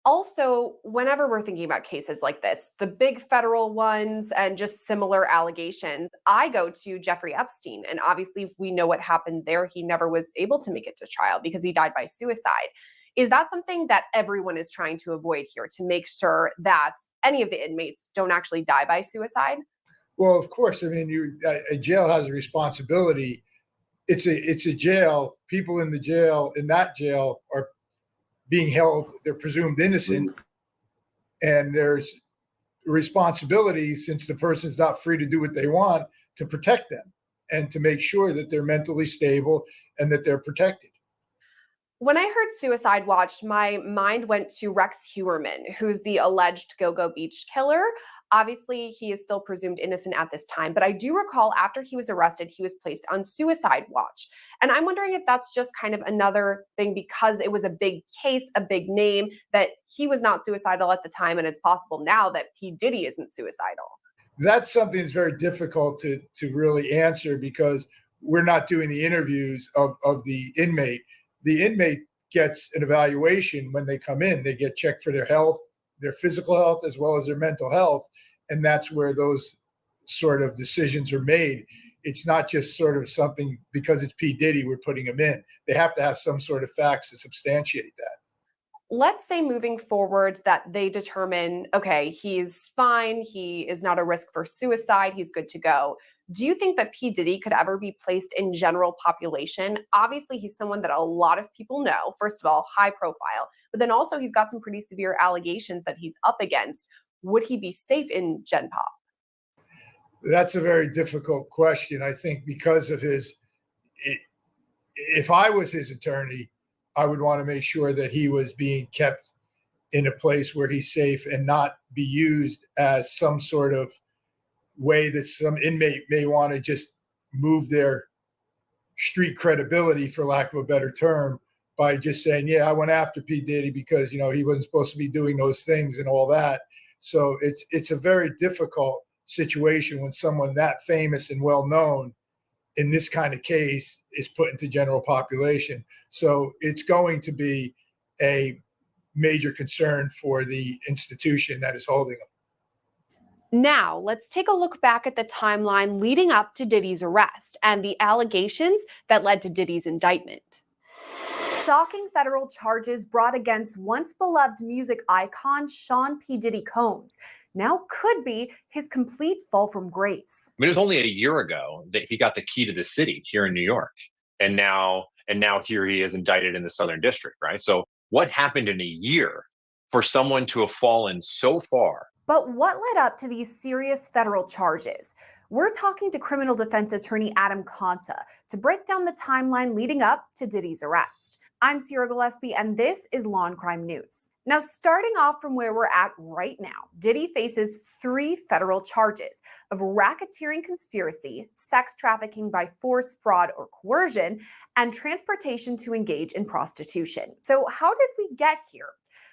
Also, whenever we're thinking about cases like this, the big federal ones and just similar allegations, I go to Jeffrey Epstein. And obviously, we know what happened there. He never was able to make it to trial because he died by suicide. Is that something that everyone is trying to avoid here, to make sure that any of the inmates don't actually die by suicide? Well, of course. I mean, a jail has a responsibility. It's a jail. People in that jail are being held, they're presumed innocent. And there's a responsibility, since the person's not free to do what they want, to protect them and to make sure that they're mentally stable and that they're protected. When I heard Suicide Watch, my mind went to Rex Heuermann, who's the alleged Go-Go Beach killer. Obviously, he is still presumed innocent at this time, but I do recall after he was arrested, he was placed on Suicide Watch. And I'm wondering if that's just kind of another thing, because it was a big case, a big name, that he was not suicidal at the time, and it's possible now that P. Diddy isn't suicidal. That's something that's very difficult to really answer, because we're not doing the interviews of the inmate. The inmate gets an evaluation when they come in. They get checked for their health, their physical health, as well as their mental health. And that's where those sort of decisions are made. It's not just sort of something because it's P. Diddy, we're putting him in. They have to have some sort of facts to substantiate that. Let's say moving forward that they determine, okay, he's fine, he is not a risk for suicide, he's good to go. Do you think that P. Diddy could ever be placed in general population? Obviously, he's someone that a lot of people know. First of all, high profile, but then also he's got some pretty severe allegations that he's up against. Would he be safe in Gen Pop? That's a very difficult question. I think because of if I was his attorney, I would want to make sure that he was being kept in a place where he's safe and not be used as some sort of way that some inmate may want to just move their street credibility, for lack of a better term, by just saying, yeah, I went after P. Diddy because, he wasn't supposed to be doing those things and all that. So it's a very difficult situation when someone that famous and well-known in this kind of case is put into general population. So it's going to be a major concern for the institution that is holding them. Now, let's take a look back at the timeline leading up to Diddy's arrest and the allegations that led to Diddy's indictment. Shocking federal charges brought against once beloved music icon Sean P. Diddy Combs now could be his complete fall from grace. I mean, it was only a year ago that he got the key to the city here in New York. And now here he is indicted in the Southern District, right? So what happened in a year for someone to have fallen so far? But what led up to these serious federal charges? We're talking to criminal defense attorney Adam Conta to break down the timeline leading up to Diddy's arrest. I'm Sierra Gillespie, and this is Law and Crime News. Now, starting off from where we're at right now, Diddy faces 3 federal charges of racketeering conspiracy, sex trafficking by force, fraud, or coercion, and transportation to engage in prostitution. So how did we get here?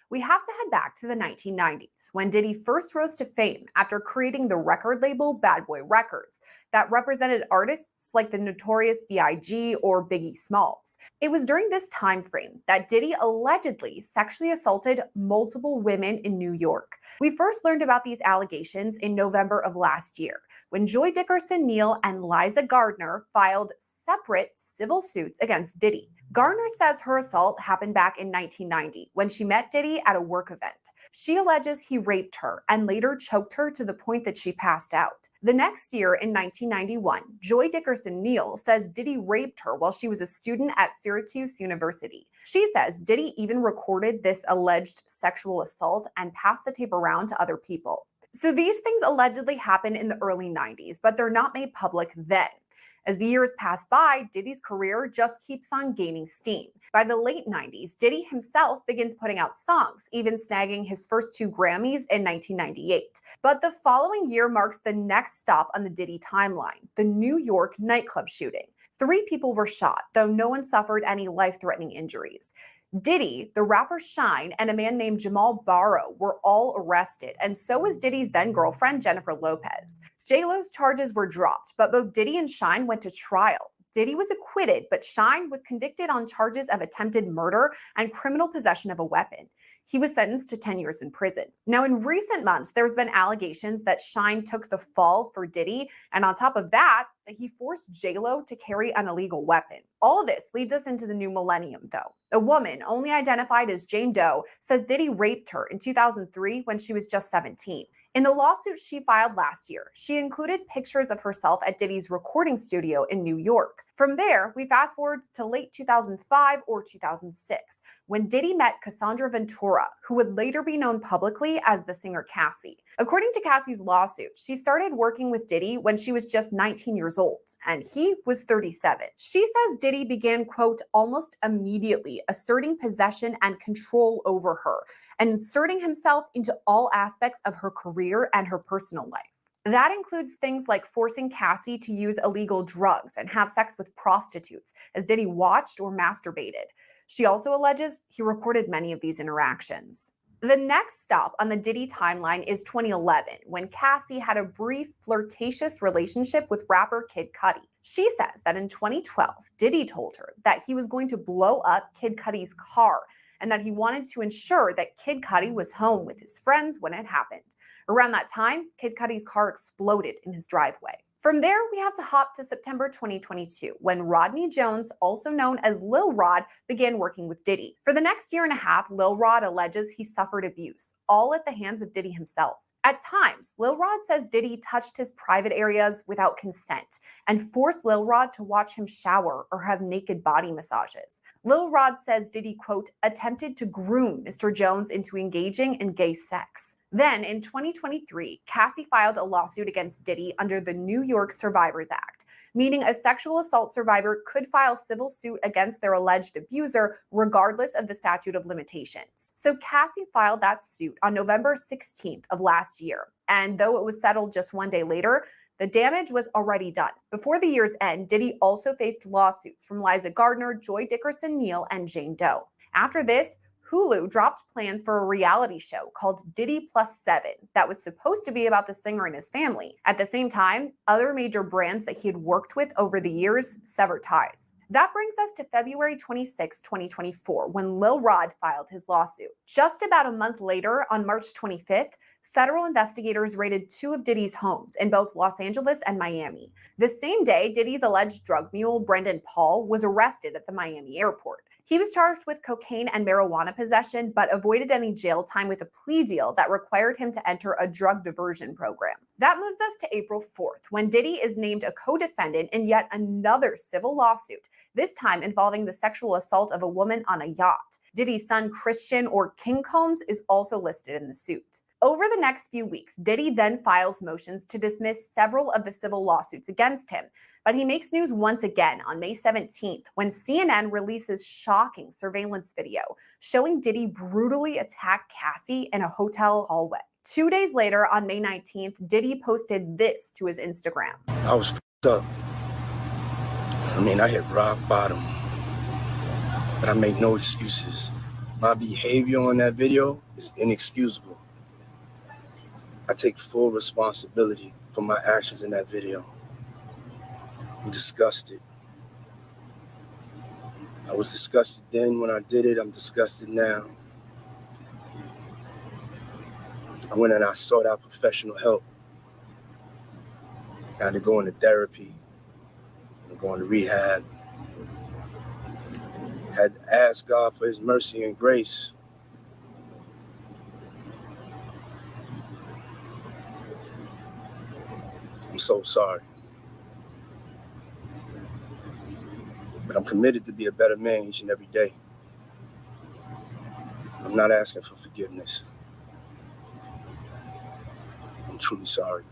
We have to head back to the 1990s when Diddy first rose to fame after creating the record label Bad Boy Records that represented artists like the Notorious B.I.G. or Biggie Smalls. It was during this time frame that Diddy allegedly sexually assaulted multiple women in New York. We first learned about these allegations in November of last year, when Joy Dickerson-Neal and Liza Gardner filed separate civil suits against Diddy. Gardner says her assault happened back in 1990 when she met Diddy at a work event. She alleges he raped her and later choked her to the point that she passed out. The next year, in 1991, Joy Dickerson-Neal says Diddy raped her while she was a student at Syracuse University. She says Diddy even recorded this alleged sexual assault and passed the tape around to other people. So these things allegedly happened in the early 90s, but they're not made public then. As the years pass by, Diddy's career just keeps on gaining steam. By the late 90s, Diddy himself begins putting out songs, even snagging his first 2 Grammys in 1998. But the following year marks the next stop on the Diddy timeline, the New York nightclub shooting. 3 people were shot, though no one suffered any life-threatening injuries. Diddy, the rapper Shine, and a man named Jamal Barrow were all arrested, and so was Diddy's then-girlfriend Jennifer Lopez. J-Lo's charges were dropped, but both Diddy and Shine went to trial. Diddy was acquitted, but Shine was convicted on charges of attempted murder and criminal possession of a weapon. He was sentenced to 10 years in prison. Now, in recent months, there's been allegations that Shine took the fall for Diddy, and on top of that he forced J-Lo to carry an illegal weapon. All of this leads us into the new millennium, though. A woman, only identified as Jane Doe, says Diddy raped her in 2003 when she was just 17. In the lawsuit she filed last year, she included pictures of herself at Diddy's recording studio in New York. From there, we fast forward to late 2005 or 2006, when Diddy met Cassandra Ventura, who would later be known publicly as the singer Cassie. According to Cassie's lawsuit, she started working with Diddy when she was just 19 years old, and he was 37. She says Diddy began, quote, almost immediately asserting possession and control over her, and inserting himself into all aspects of her career and her personal life. That includes things like forcing Cassie to use illegal drugs and have sex with prostitutes as Diddy watched or masturbated. She also alleges he recorded many of these interactions. The next stop on the Diddy timeline is 2011, when Cassie had a brief flirtatious relationship with rapper Kid Cudi. She says that in 2012, Diddy told her that he was going to blow up Kid Cudi's car and that he wanted to ensure that Kid Cudi was home with his friends when it happened. Around that time, Kid Cudi's car exploded in his driveway. From there, we have to hop to September 2022, when Rodney Jones, also known as Lil Rod, began working with Diddy. For the next year and a half, Lil Rod alleges he suffered abuse, all at the hands of Diddy himself. At times, Lil Rod says Diddy touched his private areas without consent and forced Lil Rod to watch him shower or have naked body massages. Lil Rod says Diddy, quote, attempted to groom Mr. Jones into engaging in gay sex. Then, in 2023, Cassie filed a lawsuit against Diddy under the New York Survivors Act, meaning a sexual assault survivor could file civil suit against their alleged abuser regardless of the statute of limitations. So Cassie filed that suit on November 16th of last year, and though it was settled just one day later, the damage was already done. Before the year's end, Diddy also faced lawsuits from Liza Gardner, Joy Dickerson-Neal, and Jane Doe. After this, Hulu dropped plans for a reality show called Diddy +7 that was supposed to be about the singer and his family. At the same time, other major brands that he had worked with over the years severed ties. That brings us to February 26, 2024, when Lil Rod filed his lawsuit. Just about a month later, on March 25th, federal investigators raided 2 of Diddy's homes in both Los Angeles and Miami. The same day, Diddy's alleged drug mule, Brendan Paul, was arrested at the Miami airport. He was charged with cocaine and marijuana possession, but avoided any jail time with a plea deal that required him to enter a drug diversion program. That moves us to April 4th, when Diddy is named a co-defendant in yet another civil lawsuit, this time involving the sexual assault of a woman on a yacht. Diddy's son, Christian, or King Combs, is also listed in the suit. Over the next few weeks, Diddy then files motions to dismiss several of the civil lawsuits against him. But he makes news once again on May 17th when CNN releases shocking surveillance video showing Diddy brutally attack Cassie in a hotel hallway. 2 days later, on May 19th, Diddy posted this to his Instagram. I was f***ed up. I mean, I hit rock bottom. But I make no excuses. My behavior on that video is inexcusable. I take full responsibility for my actions in that video. I'm disgusted. I was disgusted then when I did it. I'm disgusted now. I went and I sought out professional help. I had to go into therapy, and go into rehab. Had to ask God for his mercy and grace. I'm so sorry. But I'm committed to be a better man each and every day. I'm not asking for forgiveness. I'm truly sorry.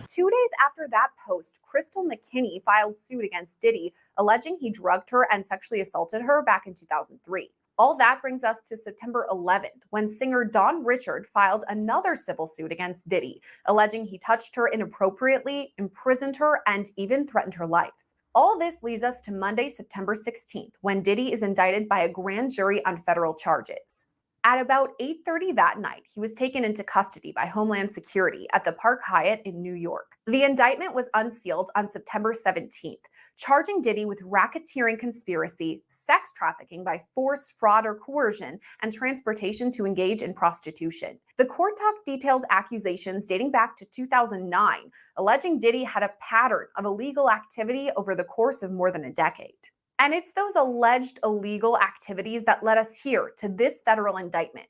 2 days after that post, Crystal McKinney filed suit against Diddy, alleging he drugged her and sexually assaulted her back in 2003. All that brings us to September 11th, when singer Dawn Richard filed another civil suit against Diddy, alleging he touched her inappropriately, imprisoned her, and even threatened her life. All this leads us to Monday, September 16th, when Diddy is indicted by a grand jury on federal charges. At about 8:30 that night, he was taken into custody by Homeland Security at the Park Hyatt in New York. The indictment was unsealed on September 17th, charging Diddy with racketeering conspiracy, sex trafficking by force, fraud, or coercion, and transportation to engage in prostitution. The court talk details accusations dating back to 2009, alleging Diddy had a pattern of illegal activity over the course of more than a decade. And it's those alleged illegal activities that led us here to this federal indictment.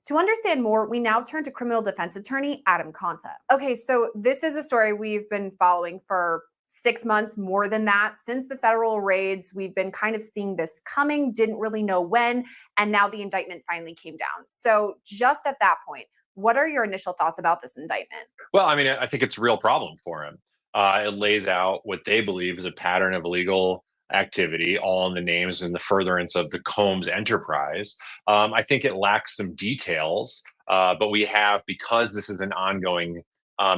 To understand more, we now turn to criminal defense attorney Adam Conta. Okay, so this is a story we've been following for 6 months, more than that. Since the federal raids, we've been kind of seeing this coming, didn't really know when, and now the indictment finally came down. So just at that point, what are your initial thoughts about this indictment? Well, I mean, I think it's a real problem for him. It lays out what they believe is a pattern of illegal activity, all in the names and the furtherance of the Combs enterprise. I think it lacks some details, but we have, because this is an ongoing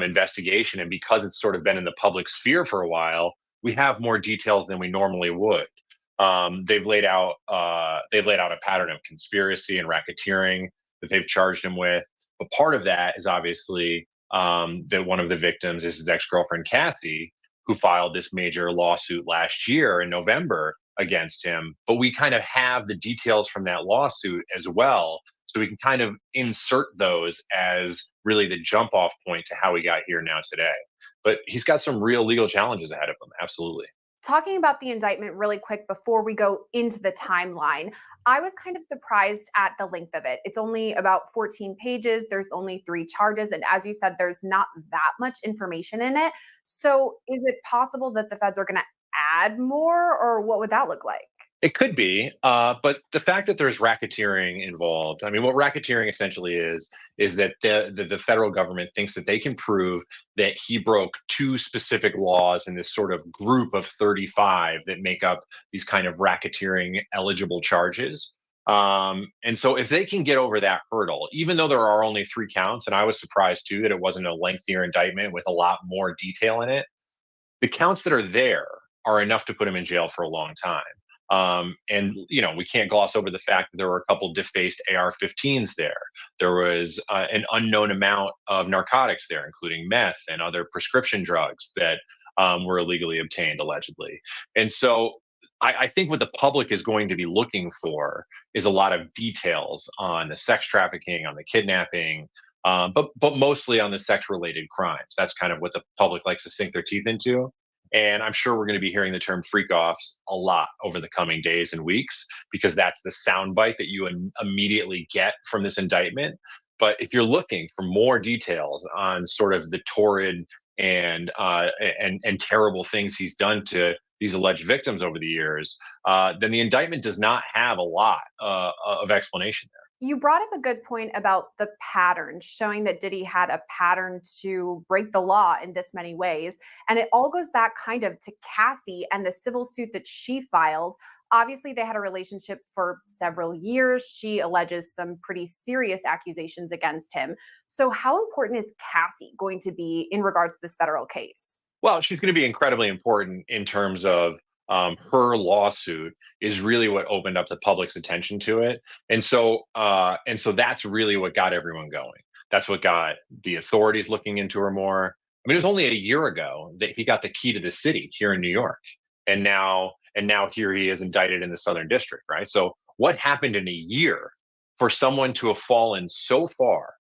investigation and because it's sort of been in the public sphere for a while, we have more details than we normally would. They've laid out a pattern of conspiracy and racketeering that they've charged him with. But part of that is obviously that one of the victims is his ex-girlfriend, Kathy, who filed this major lawsuit last year in November against him. But we kind of have the details from that lawsuit as well. So we can kind of insert those as really the jump off point to how we got here now today. But he's got some real legal challenges ahead of him. Absolutely. Talking about the indictment really quick before we go into the timeline, I was kind of surprised at the length of it. It's only about 14 pages. There's only 3 charges. And as you said, there's not that much information in it. So is it possible that the feds are going to add more, or what would that look like? It could be, but the fact that there's racketeering involved, I mean, what racketeering essentially is that the federal government thinks that they can prove that he broke 2 specific laws in this sort of group of 35 that make up these kind of racketeering eligible charges. And so if they can get over that hurdle, even though there are only 3 counts, and I was surprised too that it wasn't a lengthier indictment with a lot more detail in it, the counts that are there are enough to put him in jail for a long time. And we can't gloss over the fact that there were a couple defaced AR-15s there. There was an unknown amount of narcotics there, including meth and other prescription drugs that were illegally obtained, allegedly. And so I think what the public is going to be looking for is a lot of details on the sex trafficking, on the kidnapping, but mostly on the sex-related crimes. That's kind of what the public likes to sink their teeth into. And I'm sure we're going to be hearing the term freak-offs a lot over the coming days and weeks, because that's the soundbite that you immediately get from this indictment. But if you're looking for more details on sort of the torrid and terrible things he's done to these alleged victims over the years, then the indictment does not have a lot of explanation there. You brought up a good point about the pattern, showing that Diddy had a pattern to break the law in this many ways. And it all goes back kind of to Cassie and the civil suit that she filed. Obviously, they had a relationship for several years. She alleges some pretty serious accusations against him. So how important is Cassie going to be in regards to this federal case? Well, she's going to be incredibly important in terms of her lawsuit is really what opened up the public's attention to it. And so that's really what got everyone going. That's what got the authorities looking into her more. I mean, it was only a year ago that he got the key to the city here in New York. And now here he is indicted in the Southern District, right? So what happened in a year for someone to have fallen so far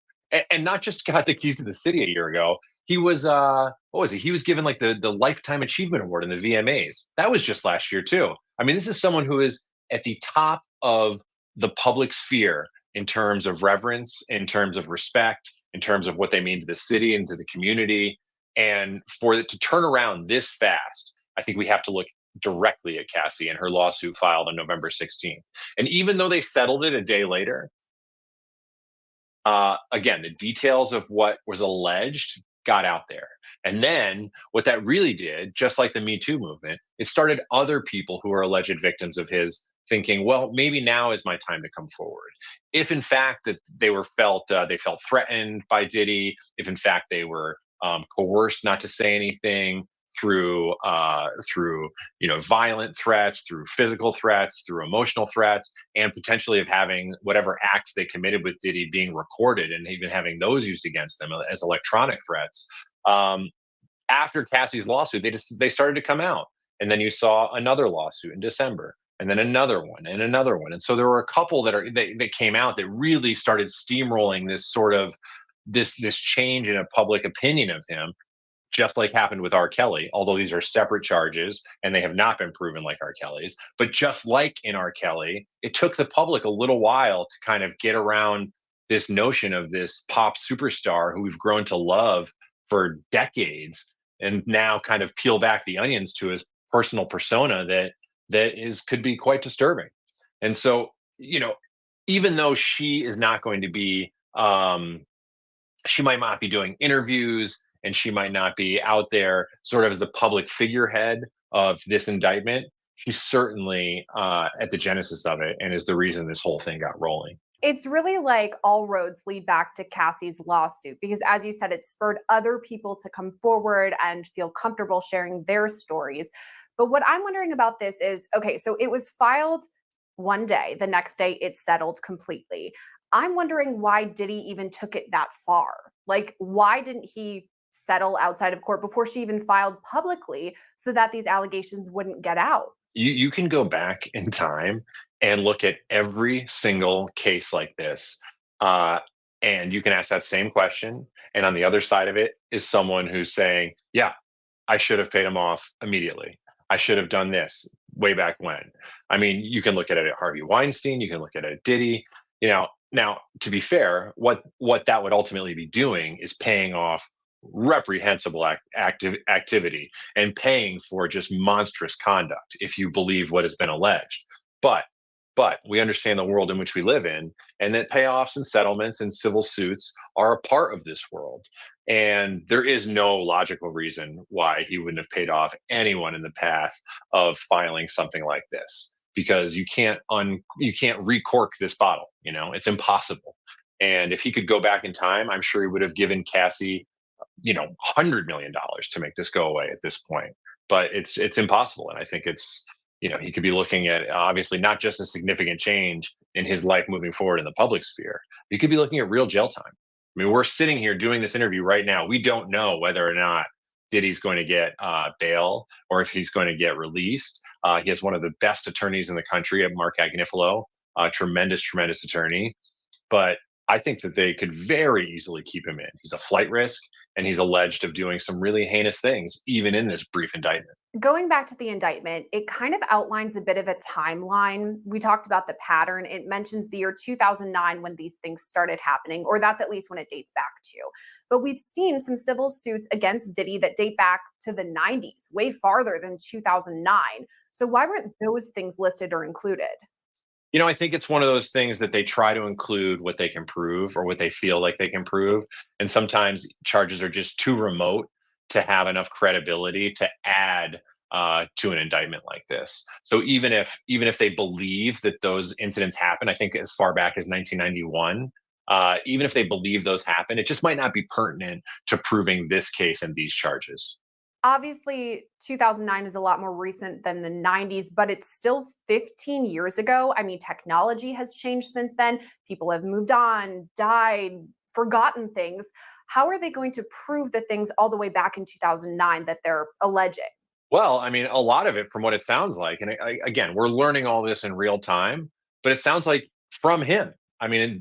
and not just got the keys to the city a year ago? He was what was he? He was given like the Lifetime Achievement Award in the VMAs. That was just last year too. I mean, this is someone who is at the top of the public sphere in terms of reverence, in terms of respect, in terms of what they mean to the city and to the community. And for it to turn around this fast, I think we have to look directly at Cassie and her lawsuit filed on November 16th. And even though they settled it a day later, again, the details of what was alleged got out there. And then what that really did, just like the Me Too movement, it started other people who are alleged victims of his thinking, well, maybe now is my time to come forward. If in fact that they felt threatened by Diddy, if in fact they were coerced not to say anything through violent threats, through physical threats, through emotional threats, and potentially of having whatever acts they committed with Diddy being recorded and even having those used against them as electronic threats. After Cassie's lawsuit, they started to come out, and then you saw another lawsuit in December, and then another one, and another one, and so there were a couple that came out that really started steamrolling this sort of this change in a public opinion of him. Just like happened with R. Kelly, although these are separate charges and they have not been proven like R. Kelly's. But just like in R. Kelly, it took the public a little while to kind of get around this notion of this pop superstar who we've grown to love for decades, and now kind of peel back the onions to his personal persona that could be quite disturbing. And so, even though she is not going to be, she might not be doing interviews, and she might not be out there sort of as the public figurehead of this indictment, she's certainly at the genesis of it and is the reason this whole thing got rolling. It's really like all roads lead back to Cassie's lawsuit because, as you said, it spurred other people to come forward and feel comfortable sharing their stories. But what I'm wondering about this is, okay, so it was filed one day. The next day, it settled completely. I'm wondering why Diddy even took it that far. Like, why didn't he settle outside of court before she even filed publicly so that these allegations wouldn't get out? You can go back in time and look at every single case like this, and you can ask that same question. And on the other side of it is someone who's saying, yeah, I should have paid him off immediately. I should have done this way back when. I mean, you can look at it at Harvey Weinstein. You can look at it at Diddy. Now, to be fair, what that would ultimately be doing is paying off reprehensible activity and paying for just monstrous conduct if you believe what has been alleged. But we understand the world in which we live in, and that payoffs and settlements and civil suits are a part of this world. And there is no logical reason why he wouldn't have paid off anyone in the path of filing something like this, because you can't recork this bottle. It's impossible. And if he could go back in time, I'm sure he would have given Cassie $100 million to make this go away at this point. But it's impossible. And I think it's, he could be looking at obviously not just a significant change in his life moving forward in the public sphere. He could be looking at real jail time. I mean, we're sitting here doing this interview right now. We don't know whether or not Diddy's going to get bail or if he's going to get released. He has one of the best attorneys in the country, Mark Agnifilo, tremendous attorney. But I think that they could very easily keep him in. He's a flight risk, and he's alleged of doing some really heinous things, even in this brief indictment. Going back to the indictment, it kind of outlines a bit of a timeline. We talked about the pattern. It mentions the year 2009 when these things started happening, or that's at least when it dates back to. But we've seen some civil suits against Diddy that date back to the 90s, way farther than 2009. So why weren't those things listed or included? I think it's one of those things that they try to include what they can prove or what they feel like they can prove. And sometimes charges are just too remote to have enough credibility to add to an indictment like this. So even if they believe that those incidents happened, I think as far back as 1991, even if they believe those happened, it just might not be pertinent to proving this case and these charges. Obviously, 2009 is a lot more recent than the 90s, but it's still 15 years ago. I mean, technology has changed since then. People have moved on, died, forgotten things. How are they going to prove the things all the way back in 2009 that they're alleging? Well, I mean, a lot of it from what it sounds like, and again, we're learning all this in real time, but it sounds like from him. I mean,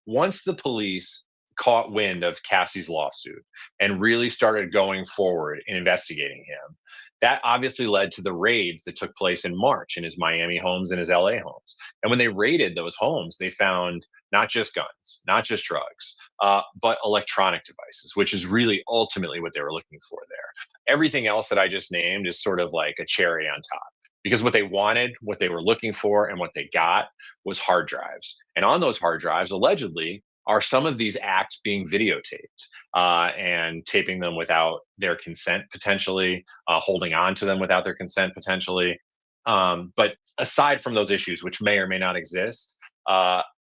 once the police caught wind of Cassie's lawsuit and really started going forward in investigating him, that obviously led to the raids that took place in March in his Miami homes and his LA homes. And when they raided those homes, they found not just guns, not just drugs, but electronic devices, which is really ultimately what they were looking for there. Everything else that I just named is sort of like a cherry on top. Because what they wanted, what they were looking for, and what they got was hard drives. And on those hard drives, allegedly, are some of these acts being videotaped and taping them without their consent, potentially, holding on to them without their consent, potentially. But aside from those issues, which may or may not exist,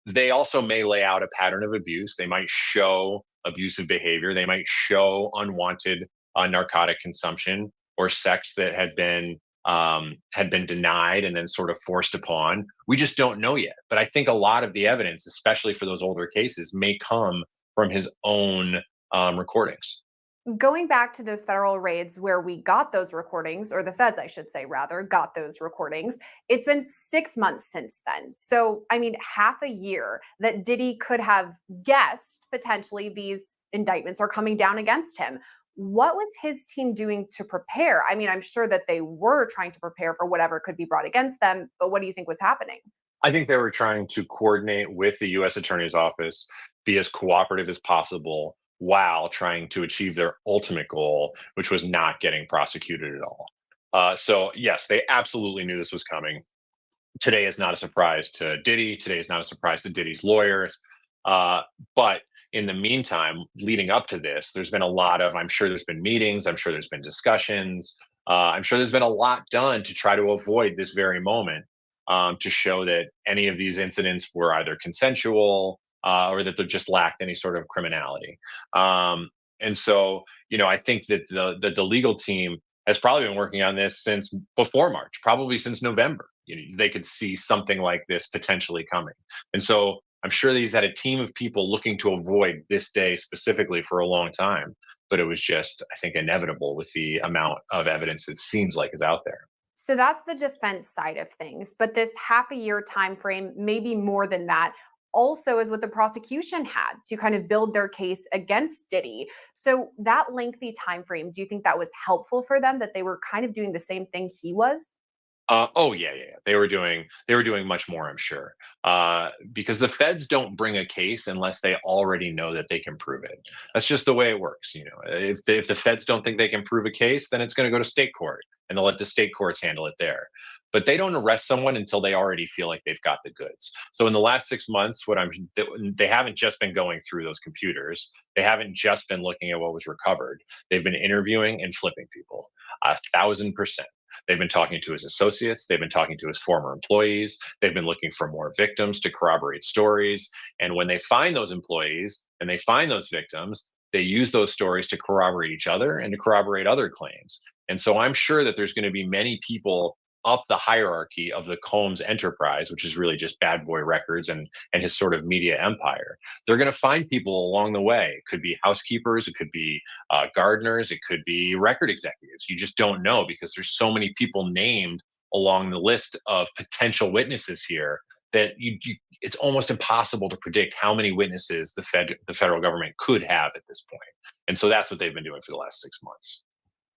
they also may lay out a pattern of abuse. They might show abusive behavior. They might show unwanted narcotic consumption or sex that had been denied and then sort of forced upon. We just don't know yet. But I think a lot of the evidence, especially for those older cases, may come from his own recordings. Going back to those federal raids where we got those recordings, or the feds, I should say, rather, got those recordings, it's been 6 months since then. So, I mean, half a year that Diddy could have guessed potentially these indictments are coming down against him. What was his team doing to prepare? I mean, I'm sure that they were trying to prepare for whatever could be brought against them, but what do you think was happening? I think they were trying to coordinate with the U.S. Attorney's Office, be as cooperative as possible while trying to achieve their ultimate goal, which was not getting prosecuted at all. So, yes, they absolutely knew this was coming. Today is not a surprise to Diddy. Today is not a surprise to Diddy's lawyers. But in the meantime, leading up to this, there's been a lot of, I'm sure there's been meetings, I'm sure there's been discussions, I'm sure there's been a lot done to try to avoid this very moment, to show that any of these incidents were either consensual or that they just lacked any sort of criminality. And so, I think that the legal team has probably been working on this since before March, probably since November. They could see something like this potentially coming. And so I'm sure that he's had a team of people looking to avoid this day specifically for a long time, but it was just, I think, inevitable with the amount of evidence that seems like is out there. So that's the defense side of things, but this half a year time frame, maybe more than that, also is what the prosecution had to kind of build their case against Diddy. So that lengthy time frame, do you think that was helpful for them, that they were kind of doing the same thing he was? Oh yeah. They were doing much more, I'm sure, because the feds don't bring a case unless they already know that they can prove it. That's just the way it works. If the feds don't think they can prove a case, then it's going to go to state court, and they'll let the state courts handle it there. But they don't arrest someone until they already feel like they've got the goods. So in the last 6 months, they haven't just been going through those computers. They haven't just been looking at what was recovered. They've been interviewing and flipping people 1,000%. They've been talking to his associates. They've been talking to his former employees. They've been looking for more victims to corroborate stories. And when they find those employees and they find those victims, they use those stories to corroborate each other and to corroborate other claims. And so I'm sure that there's going to be many people up the hierarchy of the Combs enterprise, which is really just Bad Boy Records and his sort of media empire. They're going to find people along the way. It could be housekeepers, it could be gardeners, it could be record executives. You just don't know because there's so many people named along the list of potential witnesses here that it's almost impossible to predict how many witnesses the federal government could have at this point. And so that's what they've been doing for the last 6 months.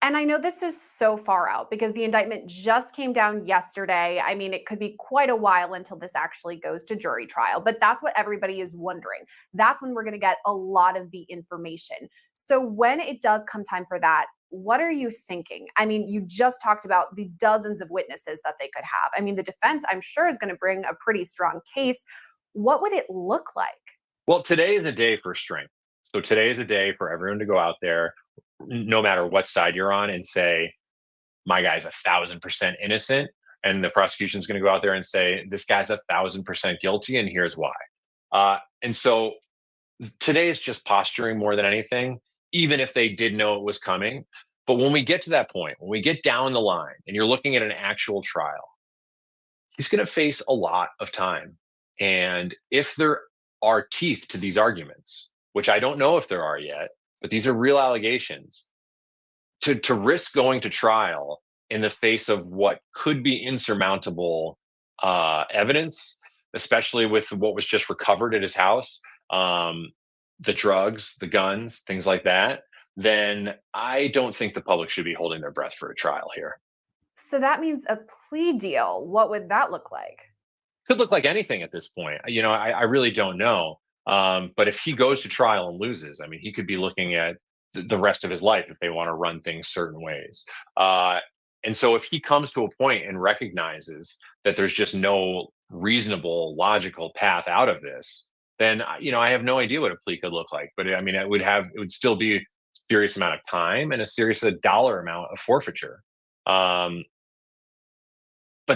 And I know this is so far out because the indictment just came down yesterday. I mean, it could be quite a while until this actually goes to jury trial, but that's what everybody is wondering. That's when we're going to get a lot of the information. So when it does come time for that, what are you thinking? I mean, you just talked about the dozens of witnesses that they could have. I mean, the defense, I'm sure, is going to bring a pretty strong case. What would it look like? Well, today is a day for strength. So today is a day for everyone to go out there, no matter what side you're on, and say, my guy's 1,000% innocent. And the prosecution's going to go out there and say, this guy's 1,000% guilty, and here's why. And so today is just posturing more than anything, even if they did know it was coming. But when we get to that point, when we get down the line and you're looking at an actual trial, he's going to face a lot of time. And if there are teeth to these arguments, which I don't know if there are yet, but these are real allegations, to risk going to trial in the face of what could be insurmountable evidence, especially with what was just recovered at his house, the drugs, the guns, things like that, then I don't think the public should be holding their breath for a trial here. So that means a plea deal. What would that look like? Could look like anything at this point. I really don't know. But if he goes to trial and loses, I mean, he could be looking at the rest of his life if they want to run things certain ways. And so if he comes to a point and recognizes that there's just no reasonable, logical path out of this, then, I have no idea what a plea could look like. But I mean, it would still be a serious amount of time and a serious dollar amount of forfeiture. But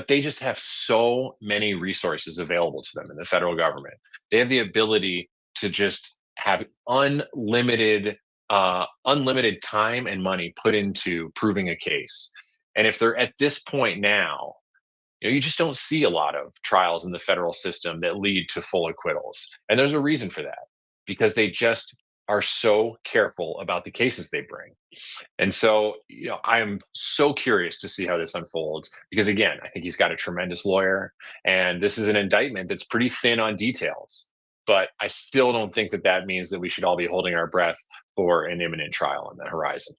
they just have so many resources available to them in the federal government. They have the ability to just have unlimited time and money put into proving a case. And if they're at this point now, you just don't see a lot of trials in the federal system that lead to full acquittals. And there's a reason for that, because they just are so careful about the cases they bring. And so, I am so curious to see how this unfolds, because again, I think he's got a tremendous lawyer, and this is an indictment that's pretty thin on details. But I still don't think that means that we should all be holding our breath for an imminent trial on the horizon.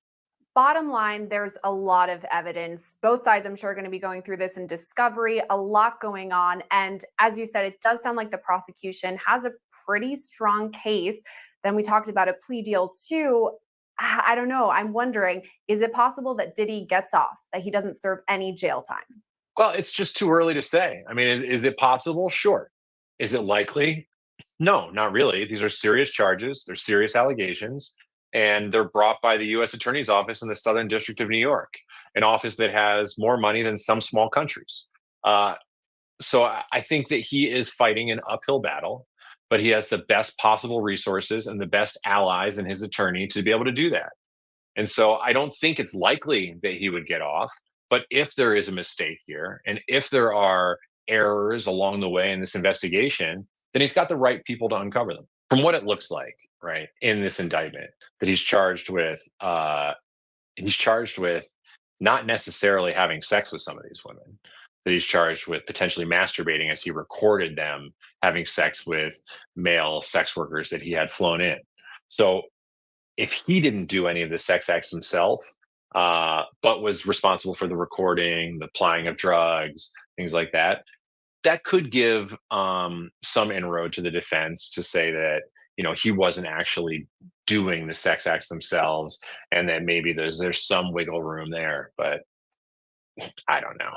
Bottom line, there's a lot of evidence. Both sides, I'm sure, are going to be going through this in discovery, a lot going on. And as you said, it does sound like the prosecution has a pretty strong case. Then we talked about a plea deal too. I don't know. I'm wondering, is it possible that Diddy gets off, that he doesn't serve any jail time? Well, it's just too early to say. I mean, is it possible? Sure. Is it likely? No, not really. These are serious charges. They're serious allegations. And they're brought by the U.S. Attorney's Office in the Southern District of New York, an office that has more money than some small countries. So I think that he is fighting an uphill battle, but he has the best possible resources and the best allies in his attorney to be able to do that. And so I don't think it's likely that he would get off. But if there is a mistake here, and if there are errors along the way in this investigation, then he's got the right people to uncover them. From what it looks like, right, in this indictment, that he's charged with not necessarily having sex with some of these women, that he's charged with potentially masturbating as he recorded them having sex with male sex workers that he had flown in. So if he didn't do any of the sex acts himself, but was responsible for the recording, the applying of drugs, things like that, that could give some inroad to the defense to say that, he wasn't actually doing the sex acts themselves, and that maybe there's some wiggle room there. But I don't know.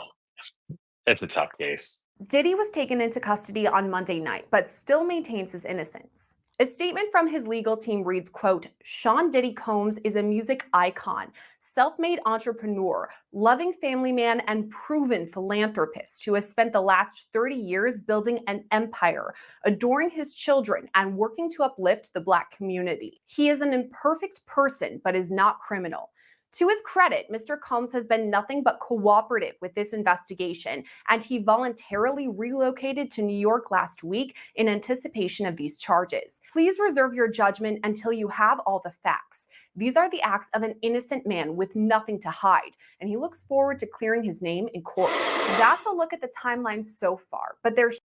It's a tough case. Diddy was taken into custody on Monday night, but still maintains his innocence. A statement from his legal team reads, quote, Sean Diddy Combs is a music icon, self-made entrepreneur, loving family man, and proven philanthropist who has spent the last 30 years building an empire, adoring his children, and working to uplift the Black community. He is an imperfect person, but is not criminal. To his credit, Mr. Combs has been nothing but cooperative with this investigation, and he voluntarily relocated to New York last week in anticipation of these charges. Please reserve your judgment until you have all the facts. These are the acts of an innocent man with nothing to hide, and he looks forward to clearing his name in court. That's a look at the timeline so far, but there's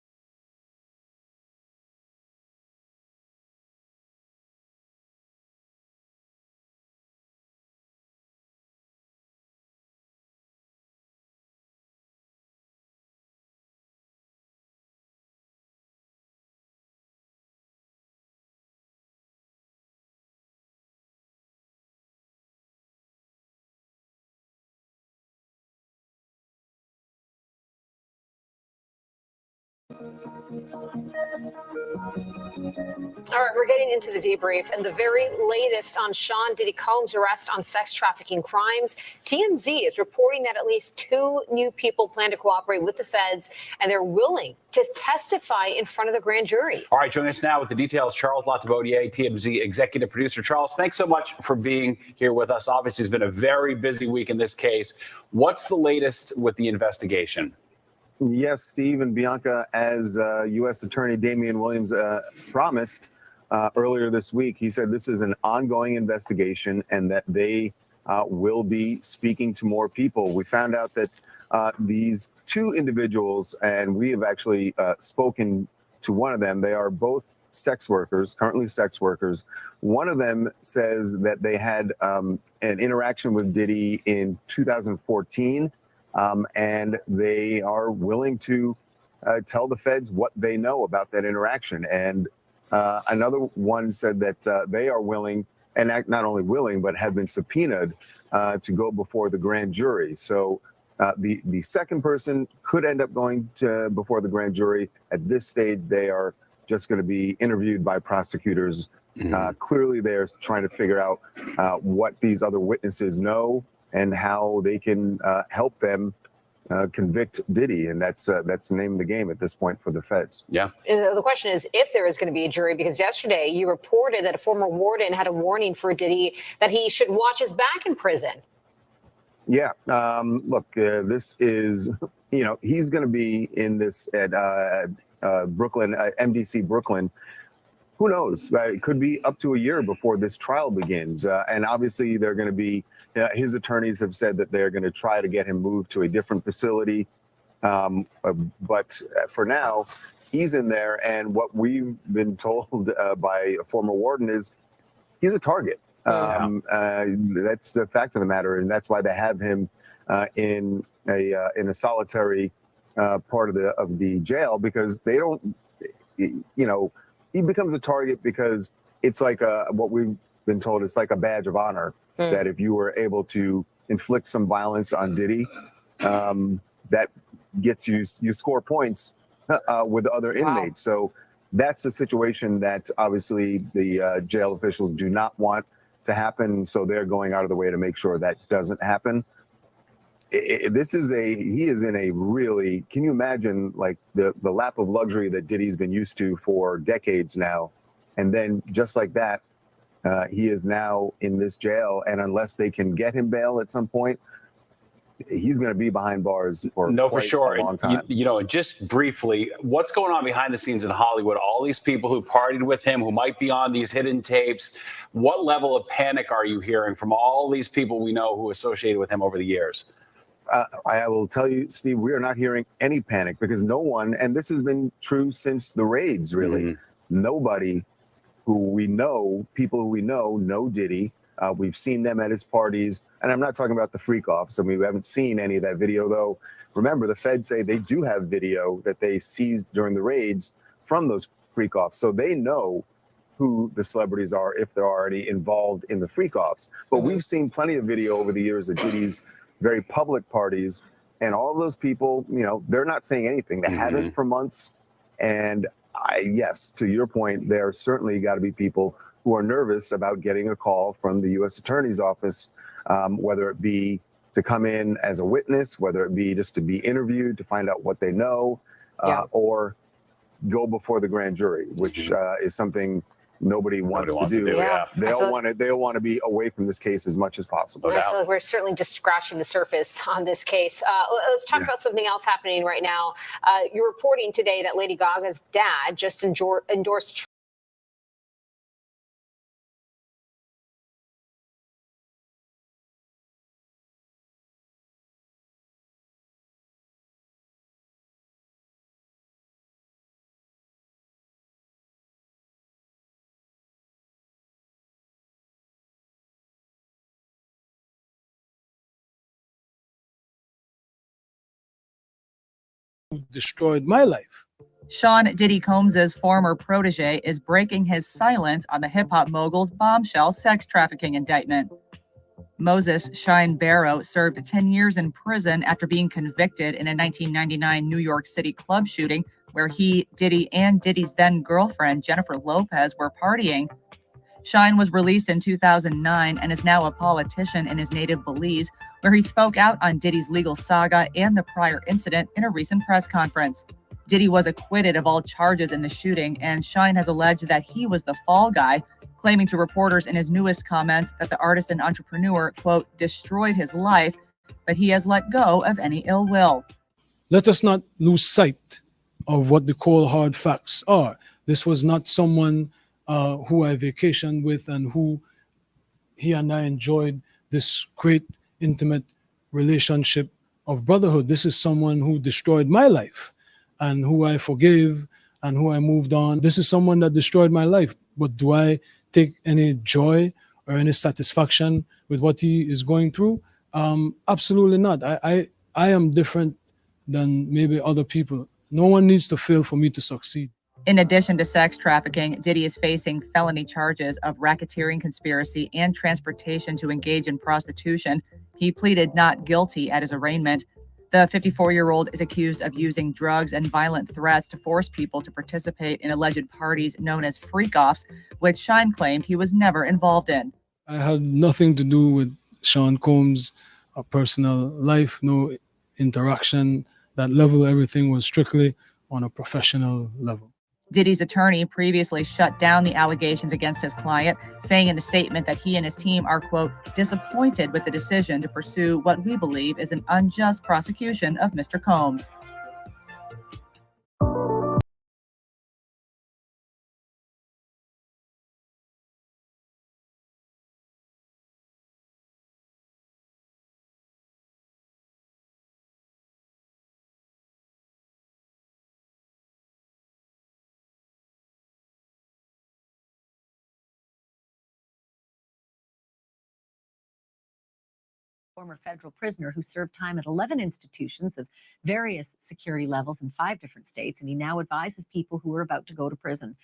All right, we're getting into the debrief and the very latest on Sean Diddy Combs' arrest on sex trafficking crimes. TMZ is reporting that at least 2 new people plan to cooperate with the feds, and they're willing to testify in front of the grand jury. All right, joining us now with the details, Charles Latibaudier, TMZ executive producer. Charles, thanks so much for being here with us. Obviously, it's been a very busy week in this case. What's the latest with the investigation? Yes, Steve and Bianca, as U.S. Attorney Damian Williams promised earlier this week, he said this is an ongoing investigation and that they will be speaking to more people. We found out that these 2 individuals, and we have actually spoken to one of them. They are both sex workers, currently sex workers. One of them says that they had an interaction with Diddy in 2014. And they are willing to tell the feds what they know about that interaction. And another one said that they are willing, and not only willing, but have been subpoenaed to go before the grand jury. So the second person could end up going before the grand jury. At this stage, they are just going to be interviewed by prosecutors. Clearly, they're trying to figure out what these other witnesses know and how they can help them convict Diddy. And that's the name of the game at this point for the feds. Yeah. The question is if there is going to be a jury, because yesterday you reported that a former warden had a warning for Diddy that he should watch his back in prison. Yeah. Look, this is, he's going to be in this at Brooklyn, MDC Brooklyn. Who knows? It could be up to a year before this trial begins. And obviously, they're going to be, his attorneys have said that they're going to try to get him moved to a different facility. But for now, he's in there. And what we've been told by a former warden is he's a target. That's the fact of the matter. And that's why they have him in a solitary part of the jail, because they don't, he becomes a target because it's like what we've been told, it's like a badge of honor that if you were able to inflict some violence on Diddy, that gets you score points with other inmates. So that's a situation that obviously the jail officials do not want to happen. So they're going out of the way to make sure that doesn't happen. He is in a really, can you imagine like the lap of luxury that Diddy's been used to for decades now? And then just like that, he is now in this jail. And unless they can get him bail at some point, he's going to be behind bars for a long time. Just briefly, what's going on behind the scenes in Hollywood? All these people who partied with him, who might be on these hidden tapes. What level of panic are you hearing from all these people we know who associated with him over the years? I will tell you, Steve, we are not hearing any panic because no one, and this has been true since the raids, really, nobody people who we know Diddy. We've seen them at his parties, and I'm not talking about the freak offs. I mean, we haven't seen any of that video, though. Remember, the feds say they do have video that they seized during the raids from those freak offs. So they know who the celebrities are if they're already involved in the freak offs. But we've seen plenty of video over the years of Diddy's very public parties, and all of those people, they're not saying anything. They haven't for months. And yes, to your point, there certainly got to be people who are nervous about getting a call from the U.S. Attorney's Office, whether it be to come in as a witness, whether it be just to be interviewed to find out what they know, or go before the grand jury, which is something nobody wants to do. They all want to be away from this case as much as possible. I feel like we're certainly just scratching the surface on this case. Let's talk about something else happening right now. You're reporting today that Lady Gaga's dad just endorsed destroyed my life. Sean Diddy Combs' former protege is breaking his silence on the hip-hop mogul's bombshell sex trafficking indictment. Moses Shine Barrow served 10 years in prison after being convicted in a 1999 New York City club shooting where he, Diddy, and Diddy's then girlfriend, Jennifer Lopez, were partying. Shine was released in 2009 and is now a politician in his native Belize, where he spoke out on Diddy's legal saga and the prior incident in a recent press conference. Diddy was acquitted of all charges in the shooting, and Shine has alleged that he was the fall guy, claiming to reporters in his newest comments that the artist and entrepreneur, quote, destroyed his life, but he has let go of any ill will. Let us not lose sight of what the cold, hard facts are. This was not someone who I vacationed with and who he and I enjoyed this great, intimate relationship of brotherhood. This is someone who destroyed my life and who I forgave and who I moved on. This is someone that destroyed my life. But do I take any joy or any satisfaction with what he is going through? Absolutely not. I am different than maybe other people. No one needs to fail for me to succeed. In addition to sex trafficking, Diddy is facing felony charges of racketeering conspiracy and transportation to engage in prostitution. He pleaded not guilty at his arraignment. The 54-year-old is accused of using drugs and violent threats to force people to participate in alleged parties known as freak-offs, which Shine claimed he was never involved in. I had nothing to do with Sean Combs' personal life, no interaction. That level, everything was strictly on a professional level. Diddy's attorney previously shut down the allegations against his client, saying in a statement that he and his team are, quote, disappointed with the decision to pursue what we believe is an unjust prosecution of Mr. Combs. Former federal prisoner who served time at 11 institutions of various security levels in 5 different states, and he now advises people who are about to go to prison.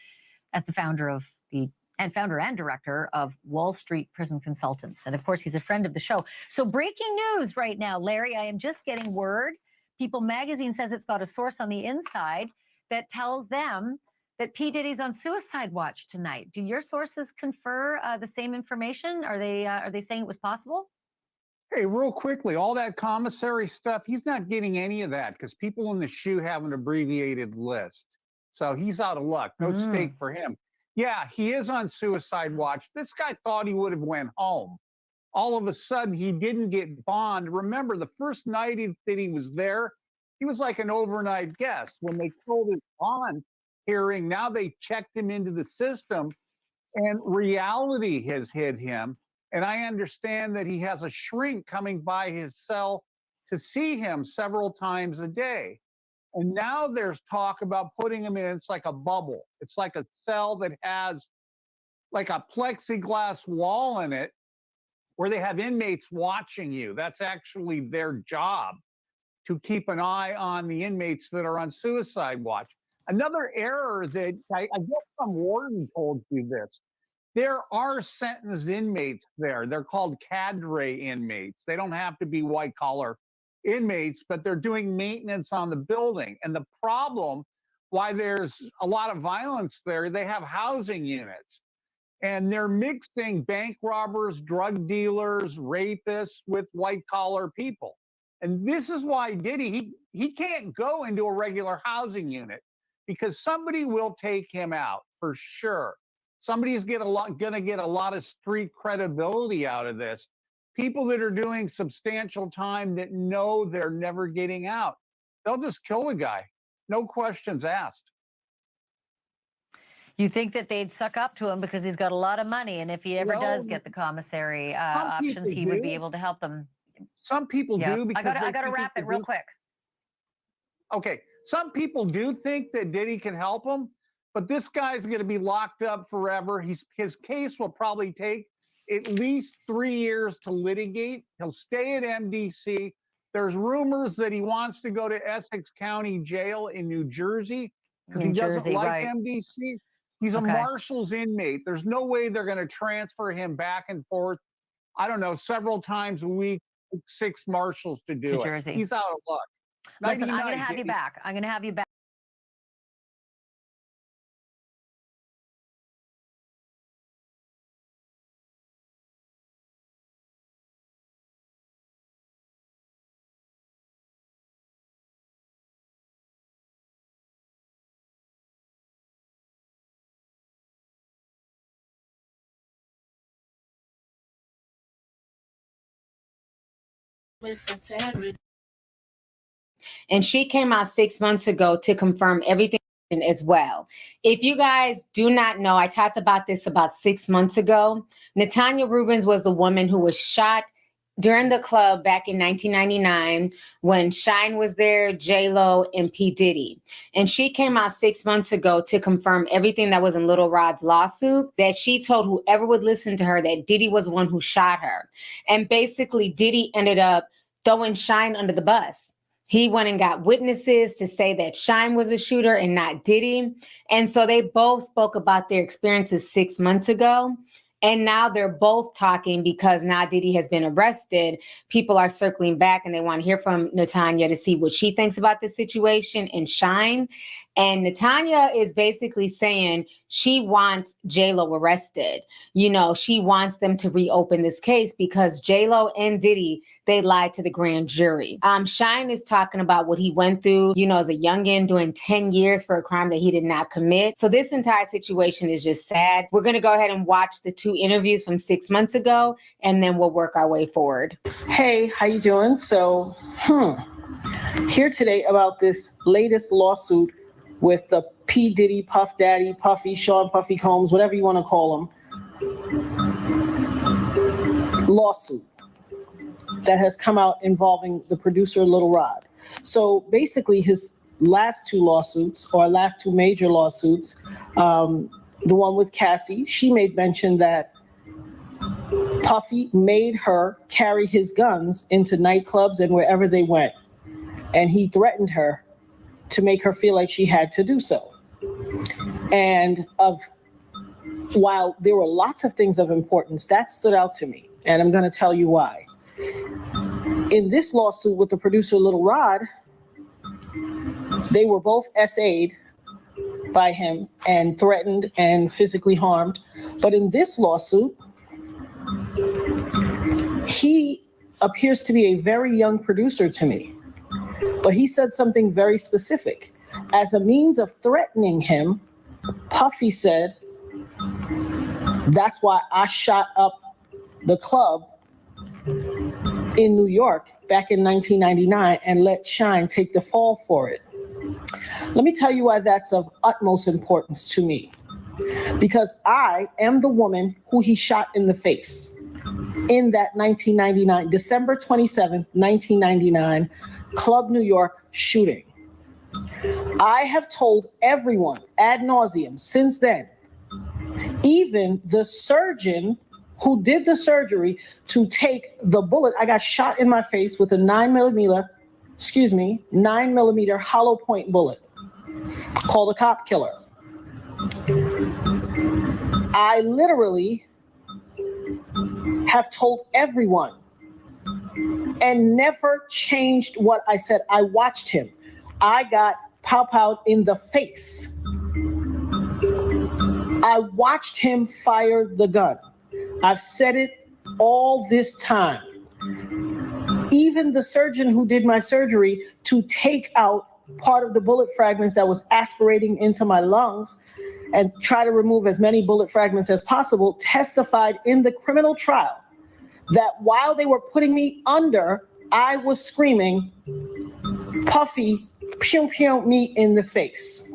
As the founder and director of Wall Street Prison Consultants, and of course, he's a friend of the show. So, breaking news right now, Larry. I am just getting word. People Magazine says it's got a source on the inside that tells them that P. Diddy's on suicide watch tonight. Do your sources confer the same information? Are they saying it was possible? Hey, real quickly, all that commissary stuff, he's not getting any of that because people in the SHU have an abbreviated list. So he's out of luck. No stake for him. Yeah, he is on suicide watch. This guy thought he would have went home. All of a sudden, he didn't get bond. Remember, the first night that he was there, he was like an overnight guest. When they called his bond hearing, now they checked him into the system, and reality has hit him. And I understand that he has a shrink coming by his cell to see him several times a day. And now there's talk about putting him in, it's like a bubble. It's like a cell that has like a plexiglass wall in it where they have inmates watching you. That's actually their job, to keep an eye on the inmates that are on suicide watch. Another error that I guess some warden told you this. There are sentenced inmates there. They're called cadre inmates. They don't have to be white collar inmates, but they're doing maintenance on the building. And the problem why there's a lot of violence there, they have housing units. And they're mixing bank robbers, drug dealers, rapists with white collar people. And this is why Diddy, he can't go into a regular housing unit because somebody will take him out for sure. Somebody's going to get a lot of street credibility out of this. People that are doing substantial time that know they're never getting out, they'll just kill the guy. No questions asked. You think that they'd suck up to him because he's got a lot of money, and if he ever does get the commissary options, he would be able to help them. Some people do because I got to wrap it real quick. Okay, some people do think that Diddy can help them, but this guy's going to be locked up forever. His case will probably take at least 3 years to litigate. He'll stay at MDC. There's rumors that he wants to go to Essex County Jail in New Jersey because he doesn't like MDC. He's a Marshals inmate. There's no way they're going to transfer him back and forth, I don't know, several times a week, 6 Marshals to do it. Jersey. He's out of luck. Listen, I'm going to have you back. I'm going to have you back. And she came out 6 months ago to confirm everything as well. If you guys do not know, I talked about this about 6 months ago. Natanya Rubens was the woman who was shot during the club back in 1999 when Shine was there, J-Lo, and P. Diddy. And she came out 6 months ago to confirm everything that was in Little Rod's lawsuit, that she told whoever would listen to her that Diddy was the one who shot her. And basically, Diddy ended up throwing Shine under the bus. He went and got witnesses to say that Shine was a shooter and not Diddy. And so they both spoke about their experiences 6 months ago. And now they're both talking because now Diddy has been arrested. People are circling back and they want to hear from Natanya to see what she thinks about the situation and Shine. And Natanya is basically saying she wants J-Lo arrested. You know, she wants them to reopen this case because J-Lo and Diddy, they lied to the grand jury. Shine is talking about what he went through, you know, as a youngin, doing 10 years for a crime that he did not commit. So this entire situation is just sad. We're going to go ahead and watch the 2 interviews from 6 months ago, and then we'll work our way forward. Hey, how you doing? So, here today about this latest lawsuit with the P. Diddy, Puff Daddy, Puffy, Sean Puffy Combs, whatever you want to call them, lawsuit that has come out involving the producer Little Rod. So basically his last 2 lawsuits, or last 2 major lawsuits, the one with Cassie, she made mention that Puffy made her carry his guns into nightclubs and wherever they went. And he threatened her to make her feel like she had to do so. And while there were lots of things of importance, that stood out to me. And I'm going to tell you why. In this lawsuit with the producer Little Rod, they were both SA'd by him and threatened and physically harmed. But in this lawsuit, he appears to be a very young producer to me. But he said something very specific. As a means of threatening him, Puffy said, that's why I shot up the club in New York back in 1999 and let Shine take the fall for it. Let me tell you why that's of utmost importance to me. Because I am the woman who he shot in the face in that 1999, December 27th, 1999, Club New York shooting. I have told everyone ad nauseum since then, even the surgeon who did the surgery, to take the bullet. I got shot in my face with a 9mm hollow point bullet called a cop killer. I literally have told everyone and never changed what I said. I watched him. I got pow-powed in the face. I watched him fire the gun. I've said it all this time. Even the surgeon who did my surgery to take out part of the bullet fragments that was aspirating into my lungs and try to remove as many bullet fragments as possible testified in the criminal trial that while they were putting me under, I was screaming, Puffy, pew pew me in the face.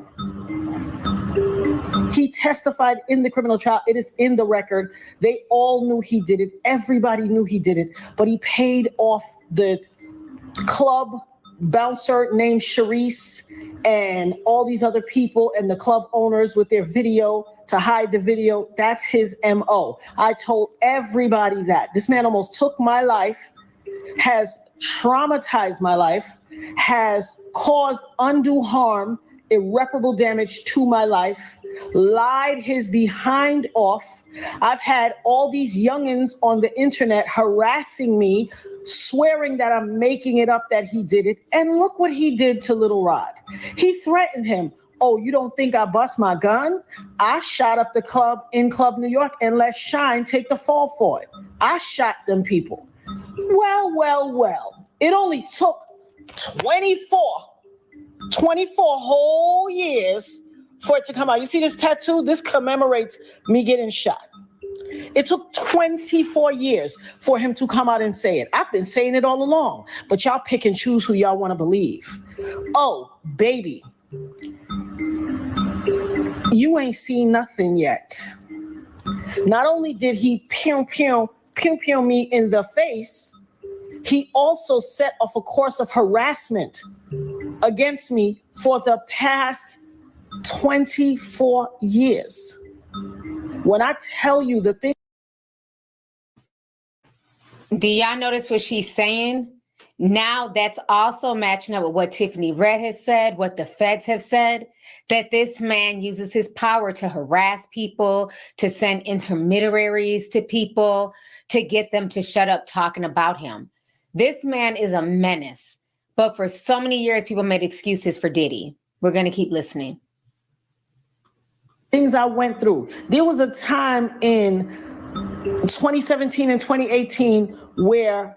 He testified in the criminal trial. It is in the record. They all knew he did it. Everybody knew he did it. But he paid off the club bouncer named Sharice and all these other people and the club owners with their video to hide the video. That's his MO. I told everybody that. This man almost took my life, has traumatized my life, has caused undue harm, irreparable damage to my life, lied his behind off. I've had all these youngins on the internet harassing me, swearing that I'm making it up that he did it. And look what he did to Little Rod. He threatened him. Oh, you don't think I bust my gun? I shot up the club in Club New York and let Shine take the fall for it. I shot them people. Well. It only took 24 whole years for it to come out. You see this tattoo? This commemorates me getting shot. It took 24 years for him to come out and say it. I've been saying it all along, but y'all pick and choose who y'all want to believe. Oh, baby, you ain't seen nothing yet. Not only did he pew me in the face, he also set off a course of harassment against me for the past 24 years. When I tell you the thing. Do y'all notice what she's saying? Now that's also matching up with what Tiffany Red has said, what the feds have said, that this man uses his power to harass people, to send intermediaries to people, to get them to shut up talking about him. This man is a menace. But for so many years, people made excuses for Diddy. We're going to keep listening. Things I went through. There was a time in 2017 and 2018 where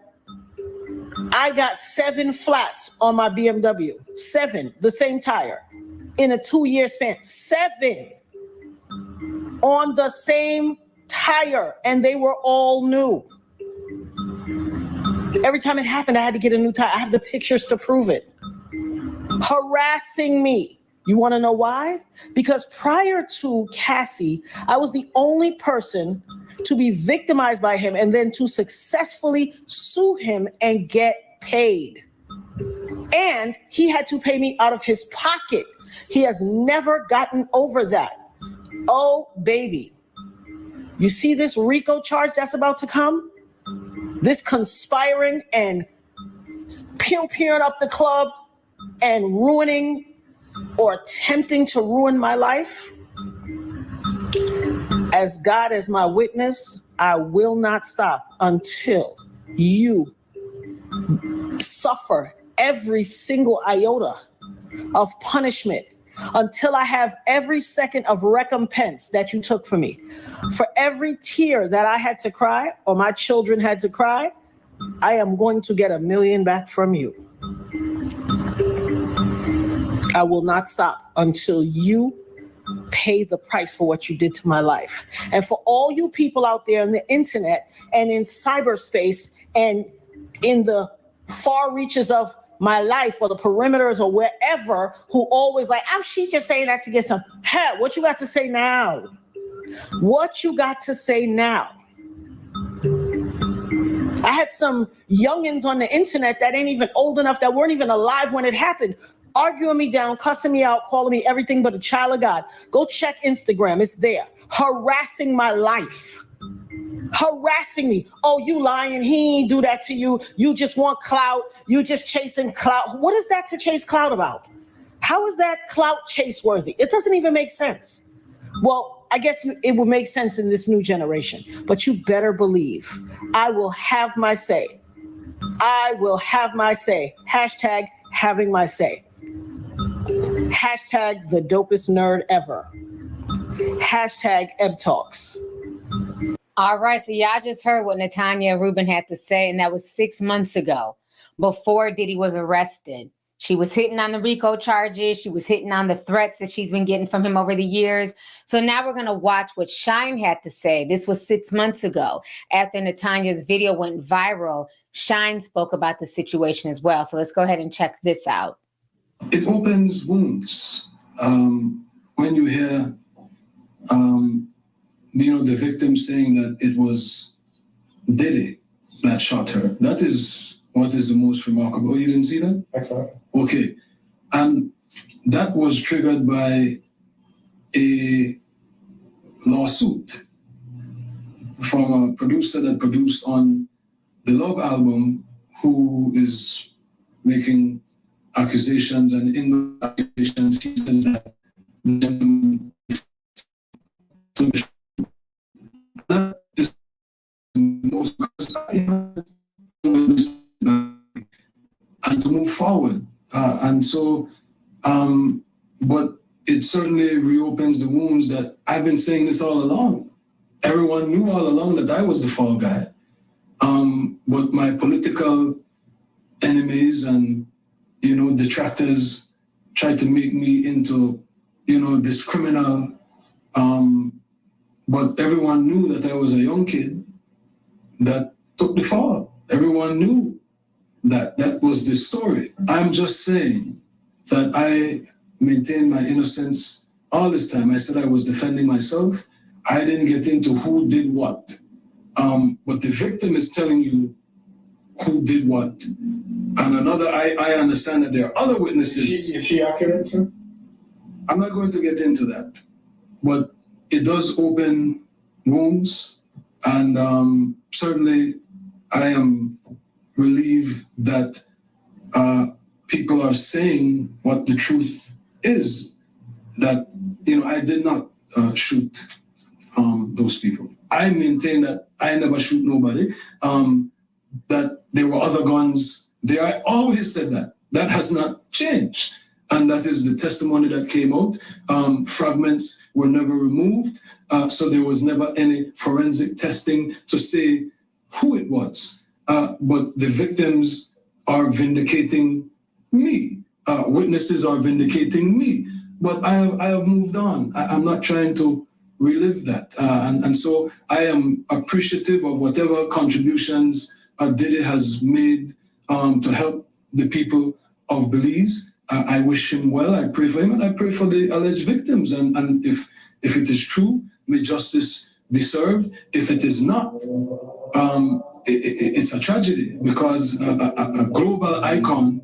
I got 7 flats on my BMW. 7, the same tire, in a 2-year span. 7 on the same tire, and they were all new. Every time it happened, I had to get a new tire. I have the pictures to prove it. Harassing me. You want to know why? Because prior to Cassie, I was the only person to be victimized by him and then to successfully sue him and get paid. And he had to pay me out of his pocket. He has never gotten over that. Oh, baby. You see this RICO charge that's about to come? This conspiring and pew-pewing up the club and ruining or attempting to ruin my life? As God is my witness, I will not stop until you suffer every single iota of punishment, until I have every second of recompense that you took from me. For every tear that I had to cry or my children had to cry, I am going to get $1 million back from you. I will not stop until you pay the price for what you did to my life. And for all you people out there on the internet and in cyberspace and in the far reaches of my life or the perimeters or wherever, who always like, she just saying that to get some. Hell, what you got to say now? What you got to say now? I had some youngins on the internet that ain't even old enough, that weren't even alive when it happened, arguing me down, cussing me out, calling me everything but a child of God. Go check Instagram, it's there. Harassing my life. Harassing me. Oh, you lying, he ain't do that to you. You just want clout. You just chasing clout. What is that to chase clout about? How is that clout chase worthy? It doesn't even make sense. Well, I guess it will make sense in this new generation, but you better believe I will have my say. I will have my say. Hashtag having my say. Hashtag the dopest nerd ever. Hashtag Eb Talks. All right, so y'all just heard what Natanya Rubin had to say, and that was 6 months ago, before Diddy was arrested. She was hitting on the RICO charges. She was hitting on the threats that she's been getting from him over the years. So now we're going to watch what Shine had to say. This was 6 months ago. After Natanya's video went viral, Shine spoke about the situation as well. So let's go ahead and check this out. It opens wounds when you hear the victim saying that it was Diddy that shot her. That is what is the most remarkable. Oh, you didn't see that? I saw it. Okay. And that was triggered by a lawsuit from a producer that produced on the Love album, who is making accusations, and in the accusations he said that the gentleman, that is the most, and to move forward. But it certainly reopens the wounds that I've been saying this all along. Everyone knew all along that I was the fall guy. But my political enemies and, detractors tried to make me into, this criminal, But everyone knew that I was a young kid that took the fall. Everyone knew that that was the story. I'm just saying that I maintained my innocence all this time. I said I was defending myself. I didn't get into who did what. But the victim is telling you who did what. And another, I understand that there are other witnesses. Is she accurate, sir? I'm not going to get into that. But it does open wounds. And certainly I am relieved that people are saying what the truth is, that, I did not shoot those people. I maintain that I never shoot nobody, that there were other guns there. I always said that. That has not changed. And that is the testimony that came out. Fragments were never removed, so there was never any forensic testing to say who it was. But the victims are vindicating me. Witnesses are vindicating me. But I have moved on. I'm not trying to relive that. And so I am appreciative of whatever contributions Diddy has made to help the people of Belize. I wish him well. I pray for him, and I pray for the alleged victims. And if it is true, may justice be served. If it is not, it's a tragedy, because a global icon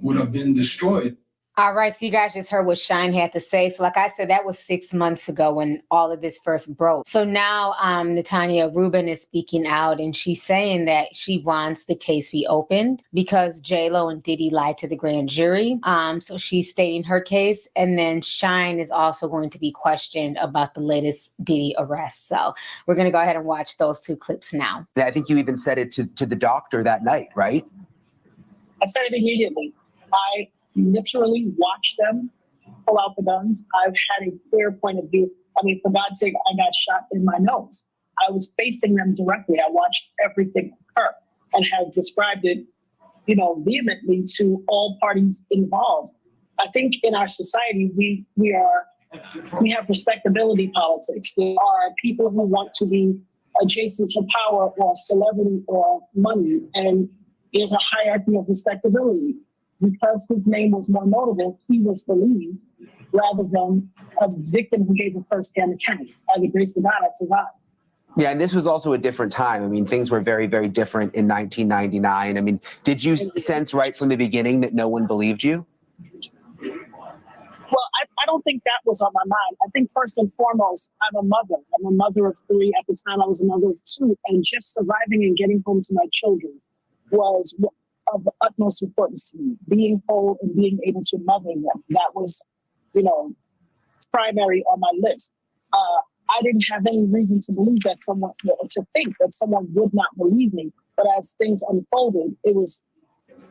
would have been destroyed. All right, so you guys just heard what Shine had to say. So like I said, that was 6 months ago when all of this first broke. So now Natanya Rubin is speaking out, and she's saying that she wants the case be opened because J-Lo and Diddy lied to the grand jury. So she's stating her case, and then Shine is also going to be questioned about the latest Diddy arrest. So we're going to go ahead and watch those two clips now. I think you even said it to the doctor that night, right? I said it immediately. I literally watched them pull out the guns. I've had a clear point of view. I mean, for God's sake, I got shot in my nose. I was facing them directly. I watched everything occur and have described it, vehemently to all parties involved. I think in our society, we have respectability politics. There are people who want to be adjacent to power or celebrity or money, and there's a hierarchy of respectability. Because his name was more notable, he was believed rather than a victim who gave the first-hand account. By the grace of God, I survived. Yeah, and this was also a different time. I mean, things were very, very different in 1999. I mean, did you sense right from the beginning that no one believed you? Well, I don't think that was on my mind. I think first and foremost, I'm a mother. I'm a mother of 3. At the time, I was a mother of 2. And just surviving and getting home to my children was of the utmost importance to me. Being whole and being able to mother them. That was, primary on my list. I didn't have any reason to believe that to think that someone would not believe me. But as things unfolded, it was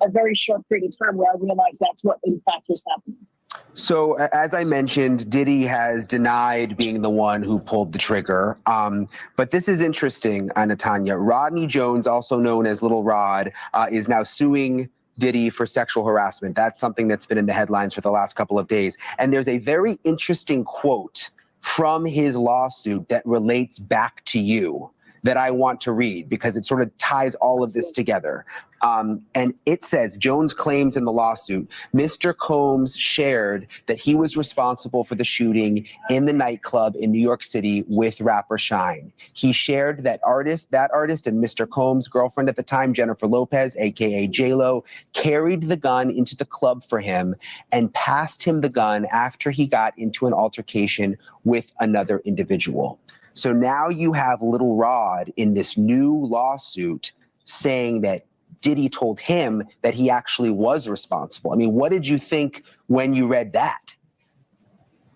a very short period of time where I realized that's what in fact was happening. So, as I mentioned, Diddy has denied being the one who pulled the trigger. But this is interesting, Natanya. Rodney Jones, also known as Little Rod, is now suing Diddy for sexual harassment. That's something that's been in the headlines for the last couple of days. And there's a very interesting quote from his lawsuit that relates back to you that I want to read because it sort of ties all of this together. And it says, Jones claims in the lawsuit, Mr. Combs shared that he was responsible for the shooting in the nightclub in New York City with rapper Shine. He shared that artist and Mr. Combs' girlfriend at the time, Jennifer Lopez, aka J-Lo, carried the gun into the club for him and passed him the gun after he got into an altercation with another individual. So now you have Little Rod in this new lawsuit saying that Diddy told him that he actually was responsible. I mean, what did you think when you read that?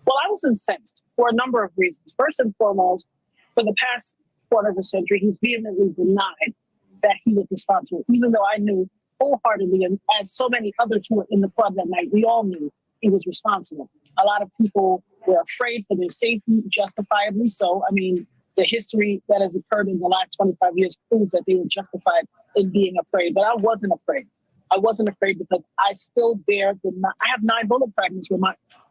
Well, I was incensed for a number of reasons. First and foremost, for the past quarter of a century, he's vehemently denied that he was responsible, even though I knew wholeheartedly, and as so many others who were in the club that night, we all knew he was responsible. A lot of people were afraid for their safety, justifiably so. I mean, the history that has occurred in the last 25 years proves that they were justified in being afraid. But I wasn't afraid. I wasn't afraid because I still bear I have 9 bullet fragments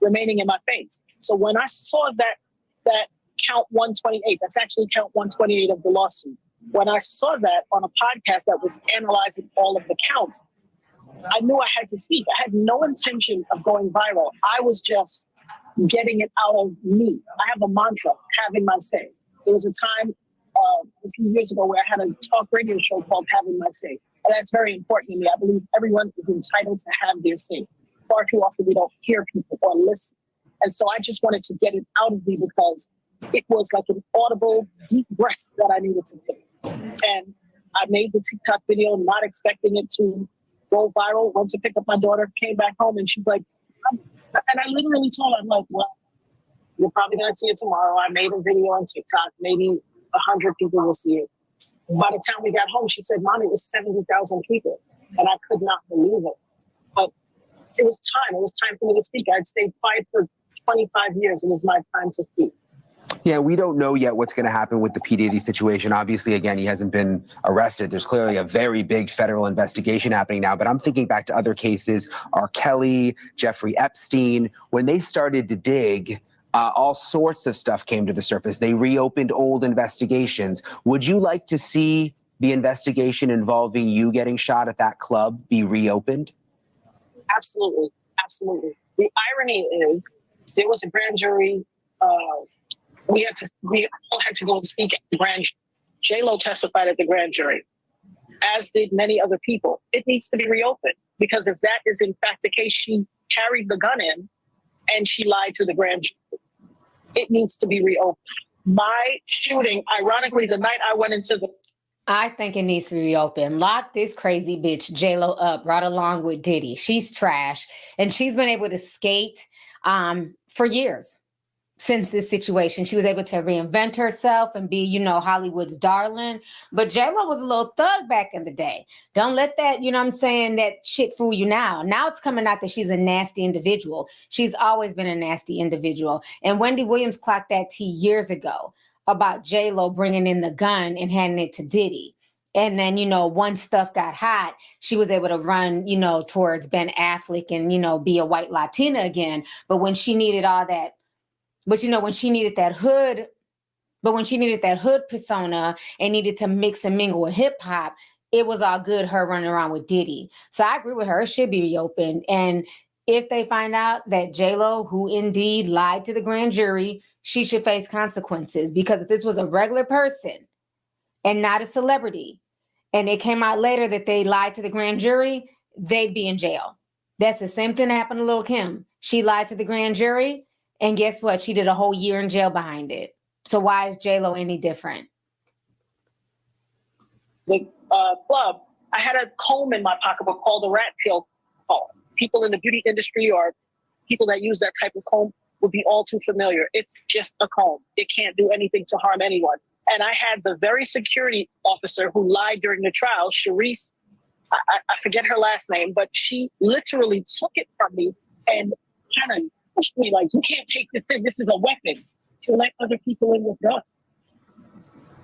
remaining in my face. So when I saw that count 128. That's actually count 128 of the lawsuit. When I saw that on a podcast that was analyzing all of the counts, I knew I had to speak. I had no intention of going viral. I was just getting it out of me. I have a mantra, having my say. There was a time a few years ago where I had a talk radio show called Having My Say. And that's very important to me. I believe everyone is entitled to have their say. Far too often we don't hear people or listen. And so I just wanted to get it out of me because it was like an audible, deep breath that I needed to take. And I made the TikTok video not expecting it to go viral. Went to pick up my daughter, came back home, and she's like, and I literally told her, I'm like, well, you're probably going to see it tomorrow. I made a video on TikTok. Maybe 100 people will see it. By the time we got home, she said, Mommy, it was 70,000 people. And I could not believe it. But it was time. It was time for me to speak. I'd stayed quiet for 25 years. It was my time to speak. Yeah, we don't know yet what's going to happen with the P. Diddy situation. Obviously, again, he hasn't been arrested. There's clearly a very big federal investigation happening now. But I'm thinking back to other cases, R. Kelly, Jeffrey Epstein. When they started to dig, all sorts of stuff came to the surface. They reopened old investigations. Would you like to see the investigation involving you getting shot at that club be reopened? Absolutely. Absolutely. The irony is there was a grand jury. We all had to go and speak at the grand jury. J-Lo testified at the grand jury, as did many other people. It needs to be reopened because if that is in fact the case, she carried the gun in and she lied to the grand jury. It needs to be reopened. My shooting, ironically, the night I went into the... I think it needs to be reopened. Lock this crazy bitch J-Lo up right along with Diddy. She's trash. And she's been able to skate for years. Since this situation, she was able to reinvent herself and be, you know, Hollywood's darling. But J-Lo was a little thug back in the day. Don't let that, you know what I'm saying, that shit fool you now. Now it's coming out that she's a nasty individual. She's always been a nasty individual. And Wendy Williams clocked that tea years ago about J-Lo bringing in the gun and handing it to Diddy. And then, you know, once stuff got hot, she was able to run, you know, towards Ben Affleck and, you know, be a white Latina again. But when she needed all that, but, you know, when she needed that hood persona and needed to mix and mingle with hip hop, it was all good, her running around with Diddy. So I agree with her. It should be reopened. And if they find out that J-Lo, who indeed lied to the grand jury, she should face consequences. Because if this was a regular person and not a celebrity, and it came out later that they lied to the grand jury, they'd be in jail. That's the same thing that happened to Lil' Kim. She lied to the grand jury. And guess what? She did a whole year in jail behind it. So why is J-Lo any different? The club, I had a comb in my pocketbook called a rat tail comb. People in the beauty industry or people that use that type of comb would be all too familiar. It's just a comb. It can't do anything to harm anyone. And I had the very security officer who lied during the trial, Sharice, I forget her last name, but she literally took it from me and kind of pushed me like, you can't take this thing. This is a weapon to let other people in with guns.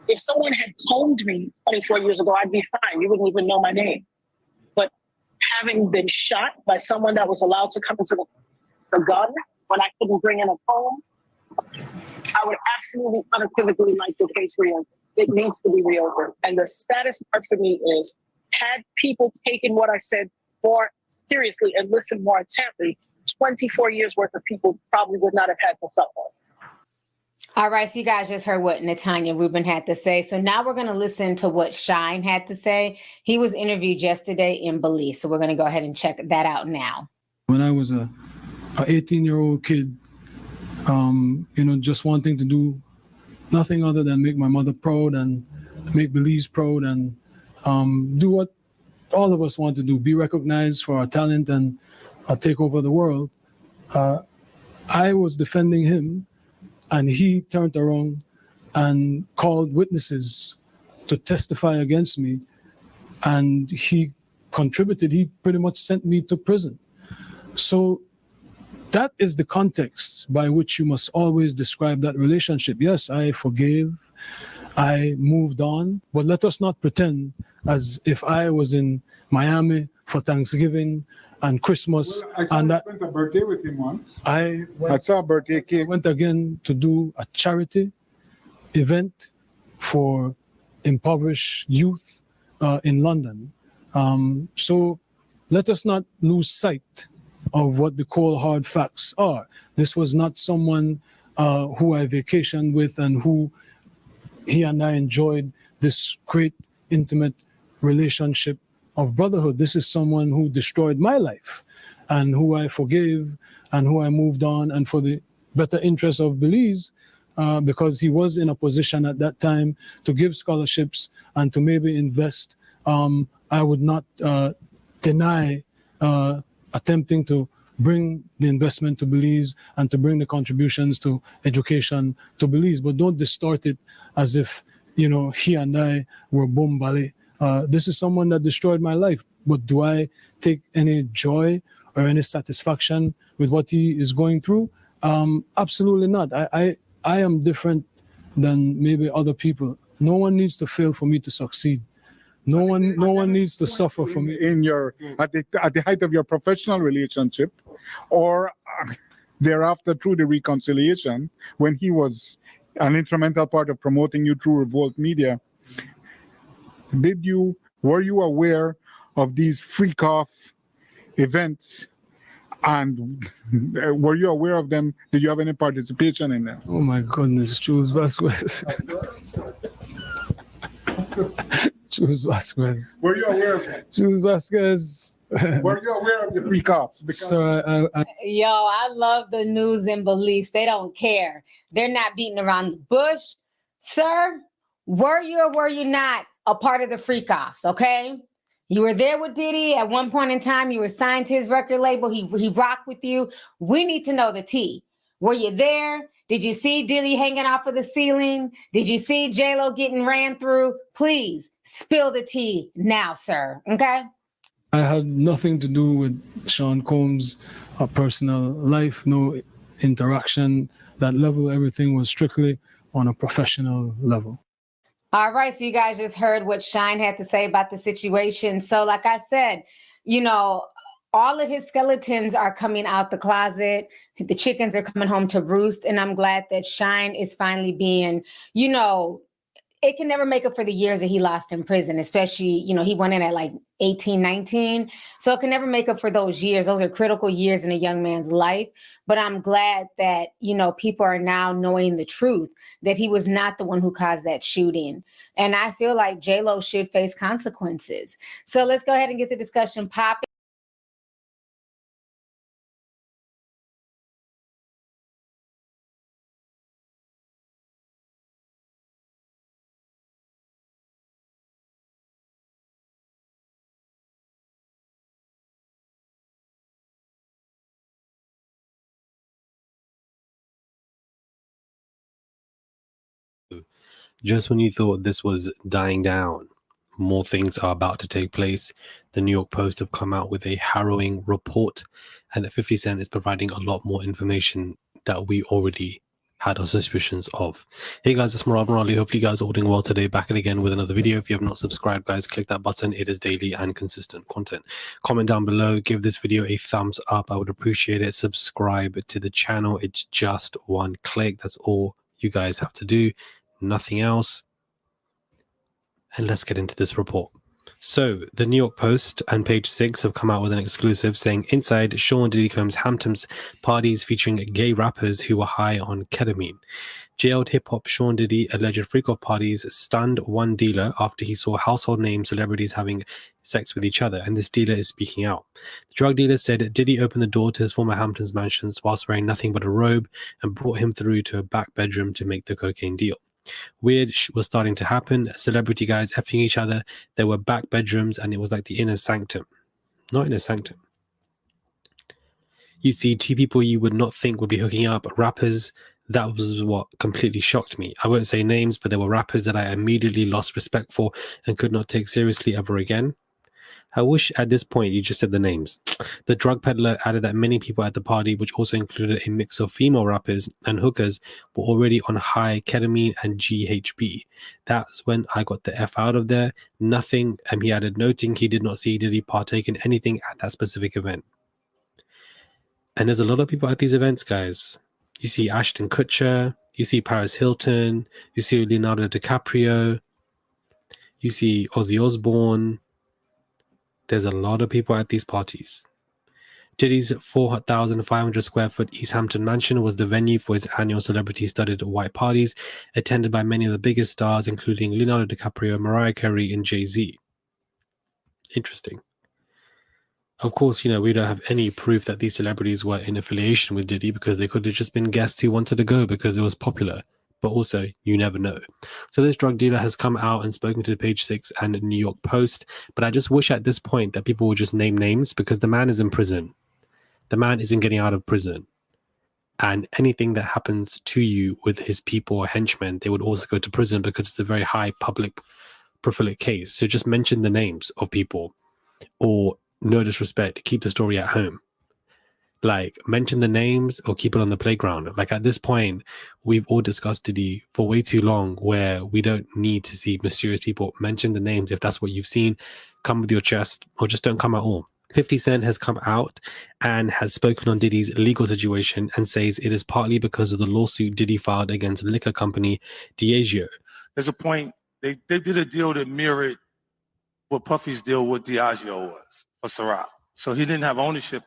If someone had combed me 24 years ago, I'd be fine. You wouldn't even know my name. But having been shot by someone that was allowed to come into the gun when I couldn't bring in a comb, I would absolutely unequivocally like the case reopened. It needs to be reopened. And the saddest part for me is, had people taken what I said more seriously and listened more intently, 24 years worth of people probably would not have had to suffer. All right, so you guys just heard what Natanya Rubin had to say. So now we're going to listen to what Shine had to say. He was interviewed yesterday in Belize, so we're going to go ahead and check that out now. When I was a 18-year-old kid, you know, just wanting to do nothing other than make my mother proud and make Belize proud and do what all of us want to do, be recognized for our talent and take over the world. I was defending him, and he turned around and called witnesses to testify against me, and he contributed. He pretty much sent me to prison. So that is the context by which you must always describe that relationship. Yes, I forgave, I moved on, but let us not pretend as if I was in Miami for Thanksgiving and Christmas. Well, I went to a birthday with him once. I saw a birthday cake. Went again to do a charity event for impoverished youth in London. So let us not lose sight of what the cold hard facts are. This was not someone who I vacationed with and who he and I enjoyed this great intimate relationship of brotherhood. This is someone who destroyed my life and who I forgave and who I moved on, and for the better interest of Belize, because he was in a position at that time to give scholarships and to maybe invest. I would not deny attempting to bring the investment to Belize and to bring the contributions to education to Belize, but don't distort it as if, you know, he and I were boom ballet. This is someone that destroyed my life, but do I take any joy or any satisfaction with what he is going through? Absolutely not. I am different than maybe other people. No one needs to fail for me to succeed. No one needs to suffer for me. In your at the height of your professional relationship, or thereafter through the reconciliation, when he was an instrumental part of promoting you through Revolt Media, were you aware of these freak off events, and were you aware of them? Did you have any participation in them? Oh my goodness, Jules Vasquez. Jules Vasquez. Were you aware of that? Jules Vasquez. Were you aware of the freak offs? So Yo, I love the news in Belize. They don't care. They're not beating around the bush. Sir, were you or were you not a part of the freak offs, okay? You were there with Diddy at one point in time. You were signed to his record label. He rocked with you. We need to know the tea. Were you there? Did you see Diddy hanging off of the ceiling? Did you see J-Lo getting ran through? Please spill the tea now, sir, okay? I had nothing to do with Sean Combs' personal life, no interaction. That level, everything was strictly on a professional level. All right, so you guys just heard what Shine had to say about the situation. So like I said, you know, all of his skeletons are coming out the closet. The chickens are coming home to roost. And I'm glad that Shine is finally being, you know, it can never make up for the years that he lost in prison, especially, you know, he went in at like 18, 19. So it can never make up for those years. Those are critical years in a young man's life. But I'm glad that, you know, people are now knowing the truth, that he was not the one who caused that shooting. And I feel like J-Lo should face consequences. So let's go ahead and get the discussion popping. Just when you thought this was dying down, more things are about to take place. The New York Post have come out with a harrowing report, and 50 Cent is providing a lot more information that we already had our suspicions of. Hey guys, it's Murad Morali. Hopefully you guys are all doing well today. Back again with another video. If you have not subscribed, guys, click that button. It is daily and consistent content. Comment down below. Give this video a thumbs up. I would appreciate it. Subscribe to the channel. It's just one click. That's all you guys have to do. Nothing else. And let's get into this report. So the New York Post and Page 6 have come out with an exclusive saying inside Sean Diddy Combs' Hamptons parties featuring gay rappers who were high on ketamine. Jailed hip-hop Sean Diddy alleged freak-off parties stunned one dealer after he saw household name celebrities having sex with each other, and this dealer is speaking out. The drug dealer said Diddy opened the door to his former Hamptons mansions whilst wearing nothing but a robe and brought him through to a back bedroom to make the cocaine deal. Weird was starting to happen. Celebrity guys effing each other. There were back bedrooms, and it was like the inner sanctum. Not inner sanctum. You see two people you would not think would be hooking up, rappers. That was what completely shocked me. I won't say names, but there were rappers that I immediately lost respect for and could not take seriously ever again. I wish at this point you just said the names. The drug peddler added that many people at the party, which also included a mix of female rappers and hookers, were already on high ketamine and GHB. That's when I got the F out of there. Nothing, and he added, noting he did not see Diddy partake in anything at that specific event. And there's a lot of people at these events, guys. You see Ashton Kutcher, You see Paris Hilton, you see Leonardo DiCaprio, you see Ozzy Osbourne. There's a lot of people at these parties. Diddy's 4,500 square foot East Hampton mansion was the venue for his annual celebrity-studded white parties, attended by many of the biggest stars, including Leonardo DiCaprio, Mariah Carey, and Jay-Z. Interesting. Of course, we don't have any proof that these celebrities were in affiliation with Diddy, because they could have just been guests who wanted to go because it was popular. But also, you never know. So this drug dealer has come out and spoken to Page Six and New York Post. But I just wish at this point that people would just name names, because the man is in prison. The man isn't getting out of prison. And anything that happens to you with his people or henchmen, they would also go to prison, because it's a very high public profilic case. So just mention the names of people, or no disrespect, keep the story at home. Like, mention the names or keep it on the playground. Like, at this point, we've all discussed Diddy for way too long, where we don't need to see mysterious people. Mention the names if that's what you've seen. Come with your chest, or just don't come at all. 50 Cent has come out and has spoken on Diddy's legal situation and says it is partly because of the lawsuit Diddy filed against liquor company Diageo. There's a point, they did a deal that mirrored what Puffy's deal with Diageo was for Ciroc. So he didn't have ownership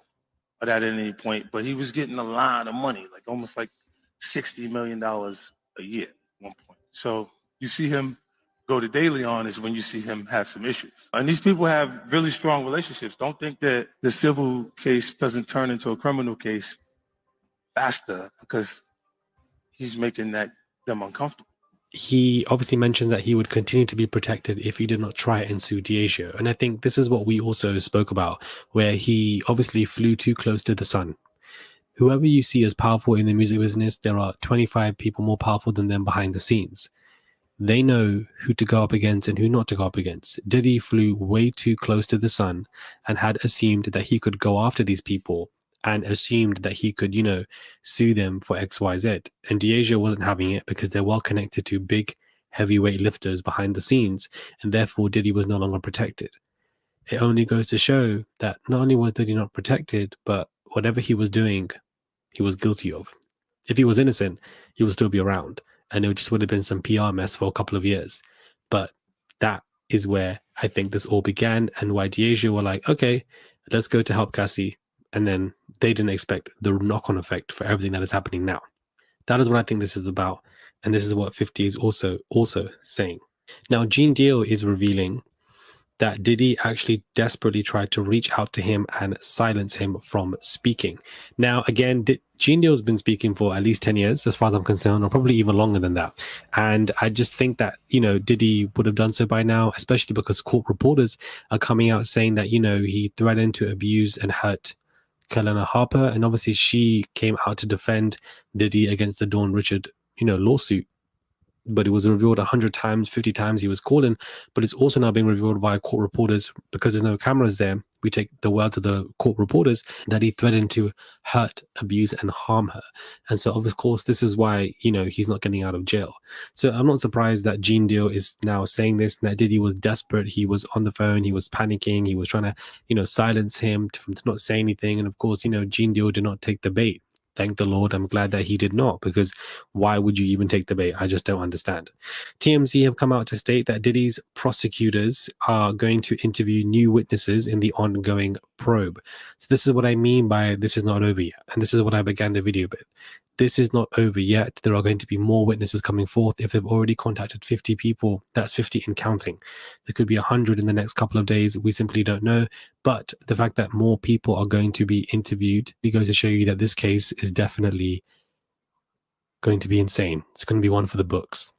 of that at any point, but he was getting a lot of money, like almost like $60 million a year at one point. So you see him go to De Leon is when you see him have some issues. And these people have really strong relationships. Don't think that the civil case doesn't turn into a criminal case faster because he's making them uncomfortable. He obviously mentions that he would continue to be protected if he did not try and sue Diageo. And I think this is what we also spoke about, where he obviously flew too close to the sun. Whoever you see as powerful in the music business, there are 25 people more powerful than them behind the scenes. They know who to go up against and who not to go up against. Diddy flew way too close to the sun and had assumed that he could go after these people and assumed that he could, sue them for XYZ. And Diageo wasn't having it because they're well connected to big heavyweight lifters behind the scenes, and therefore Diddy was no longer protected. It only goes to show that not only was Diddy not protected, but whatever he was doing, he was guilty of. If he was innocent, he would still be around. And it just would have been some PR mess for a couple of years. But that is where I think this all began, and why Diageo were like, okay, let's go to help Cassie. And then they didn't expect the knock-on effect for everything that is happening now. That is what I think this is about. And this is what 50 is also saying. Now, Gene Deal is revealing that Diddy actually desperately tried to reach out to him and silence him from speaking. Now, again, Gene Deal's been speaking for at least 10 years, as far as I'm concerned, or probably even longer than that. And I just think that, Diddy would have done so by now, especially because court reporters are coming out saying that, he threatened to abuse and hurt Kelena Harper. And obviously she came out to defend Diddy against the Dawn Richard, lawsuit. But it was revealed 100 times, 50 times he was calling. But it's also now being revealed by court reporters, because there's no cameras there. We take the words of the court reporters that he threatened to hurt, abuse, and harm her. And so, of course, this is why, he's not getting out of jail. So I'm not surprised that Gene Deal is now saying this, and that Diddy was desperate. He was on the phone. He was panicking. He was trying to, silence him to not say anything. And of course, Gene Deal did not take the bait. Thank the Lord. I'm glad that he did not, because why would you even take the bait? I just don't understand. TMZ have come out to state that Diddy's prosecutors are going to interview new witnesses in the ongoing probe. So this is what I mean by this is not over yet. And this is what I began the video with. This is not over yet. There are going to be more witnesses coming forth. If they've already contacted 50 people, that's 50 and counting. There could be 100 in the next couple of days. We simply don't know. But the fact that more people are going to be interviewed, it goes to show you that this case is definitely going to be insane. It's going to be one for the books.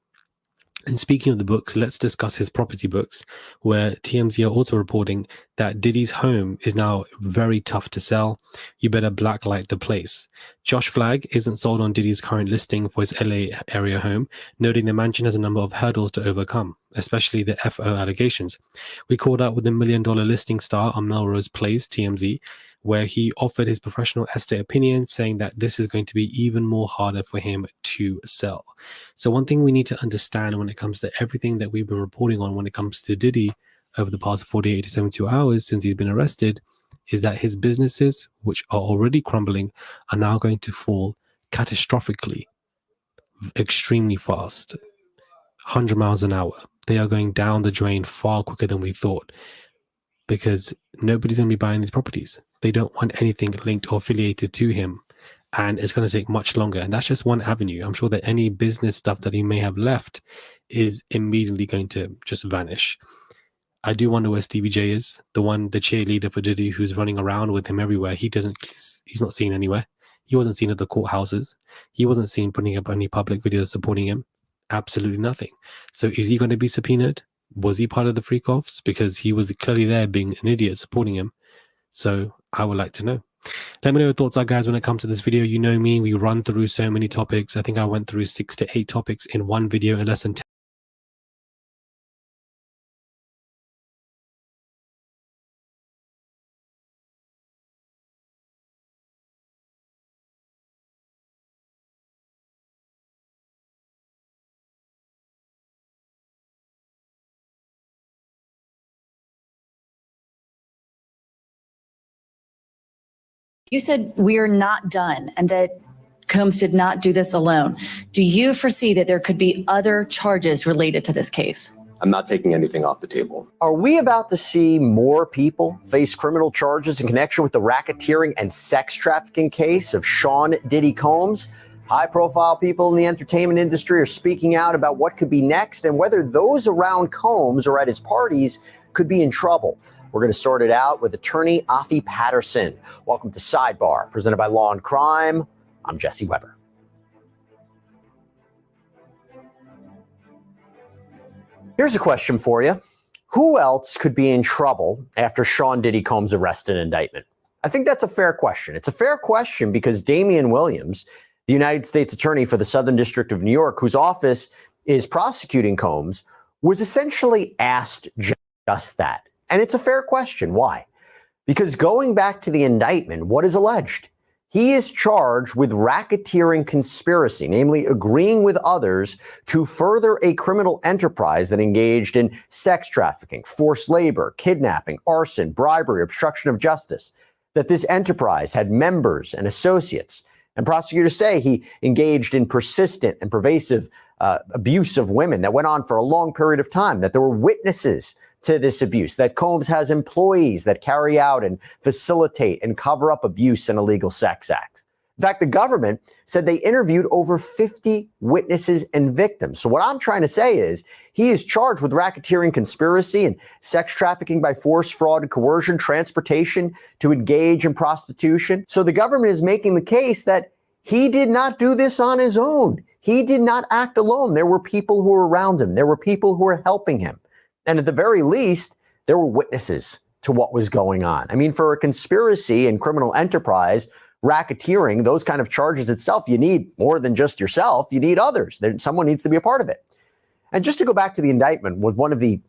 And speaking of the books, let's discuss his property books, where TMZ are also reporting that Diddy's home is now very tough to sell. You better blacklight the place. Josh Flagg isn't sold on Diddy's current listing for his LA area home, noting the mansion has a number of hurdles to overcome, especially the FO allegations. We called out with the $1 million listing star on Melrose Place, TMZ, where he offered his professional estate opinion, saying that this is going to be even more harder for him to sell. So one thing we need to understand when it comes to everything that we've been reporting on when it comes to Diddy over the past 48 to 72 hours since he's been arrested, is that his businesses, which are already crumbling, are now going to fall catastrophically. extremely fast, 100 miles an hour. They are going down the drain far quicker than we thought, because nobody's going to be buying these properties. They don't want anything linked or affiliated to him, and it's going to take much longer. And that's just one avenue. I'm sure that any business stuff that he may have left is immediately going to just vanish. I do wonder where Stevie J is, the cheerleader for Diddy, who's running around with him everywhere. He's not seen anywhere. He wasn't seen at the courthouses. He wasn't seen putting up any public videos supporting him. Absolutely nothing. So is he going to be subpoenaed? Was he part of the freak-offs? Because he was clearly there being an idiot supporting him. So I would like to know. Let me know your thoughts are, guys, when it comes to this video. You know me, we run through so many topics. I think I went through 6 to 8 topics in one video in less than 10. You said we're not done and that Combs did not do this alone. Do you foresee that there could be other charges related to this case? I'm not taking anything off the table. Are we about to see more people face criminal charges in connection with the racketeering and sex trafficking case of Sean Diddy Combs? High-profile people in the entertainment industry are speaking out about what could be next and whether those around Combs or at his parties could be in trouble. We're going to sort it out with attorney Afi Patterson. Welcome to Sidebar, presented by Law and Crime. I'm Jesse Weber. Here's a question for you. Who else could be in trouble after Sean Diddy Combs' arrest and indictment? I think that's a fair question. It's a fair question because Damian Williams, the United States Attorney for the Southern District of New York, whose office is prosecuting Combs, was essentially asked just that. And it's a fair question. Why? Because going back to the indictment, what is alleged? He is charged with racketeering conspiracy, namely agreeing with others to further a criminal enterprise that engaged in sex trafficking, forced labor, kidnapping, arson, bribery, obstruction of justice, that this enterprise had members and associates. And prosecutors say he engaged in persistent and pervasive abuse of women that went on for a long period of time, that there were witnesses to this abuse, that Combs has employees that carry out and facilitate and cover up abuse and illegal sex acts. In fact, the government said they interviewed over 50 witnesses and victims. So what I'm trying to say is he is charged with racketeering conspiracy and sex trafficking by force, fraud, and coercion, transportation to engage in prostitution. So the government is making the case that he did not do this on his own. He did not act alone. There were people who were around him. There were people who were helping him. And at the very least, there were witnesses to what was going on. I mean, for a conspiracy and criminal enterprise, racketeering, those kind of charges itself, you need more than just yourself. You need others. Someone needs to be a part of it. And just to go back to the indictment, with one of the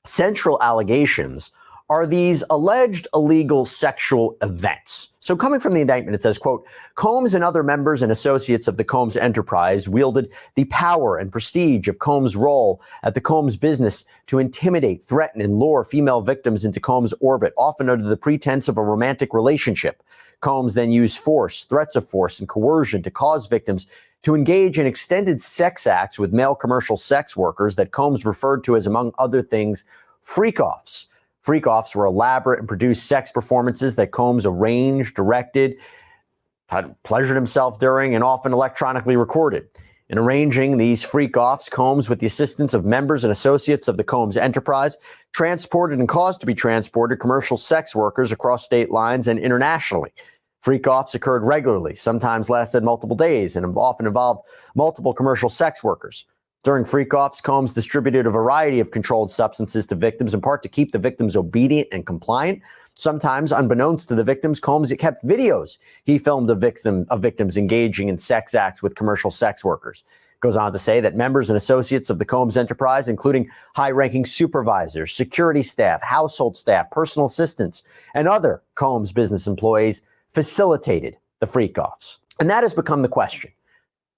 central allegations are these alleged illegal sexual events. So coming from the indictment, it says, quote, Combs and other members and associates of the Combs enterprise wielded the power and prestige of Combs' role at the Combs business to intimidate, threaten, and lure female victims into Combs' orbit, often under the pretense of a romantic relationship. Combs then used force, threats of force, and coercion to cause victims to engage in extended sex acts with male commercial sex workers that Combs referred to as, among other things, freak-offs. Freak-offs were elaborate and produced sex performances that Combs arranged, directed, pleasured himself during, and often electronically recorded. In arranging these freak-offs, Combs, with the assistance of members and associates of the Combs enterprise, transported and caused to be transported commercial sex workers across state lines and internationally. Freak-offs occurred regularly, sometimes lasted multiple days, and often involved multiple commercial sex workers. During freak-offs, Combs distributed a variety of controlled substances to victims, in part to keep the victims obedient and compliant. Sometimes, unbeknownst to the victims, Combs kept videos he filmed of victims engaging in sex acts with commercial sex workers. Goes on to say that members and associates of the Combs enterprise, including high-ranking supervisors, security staff, household staff, personal assistants, and other Combs business employees, facilitated the freak-offs. And that has become the question.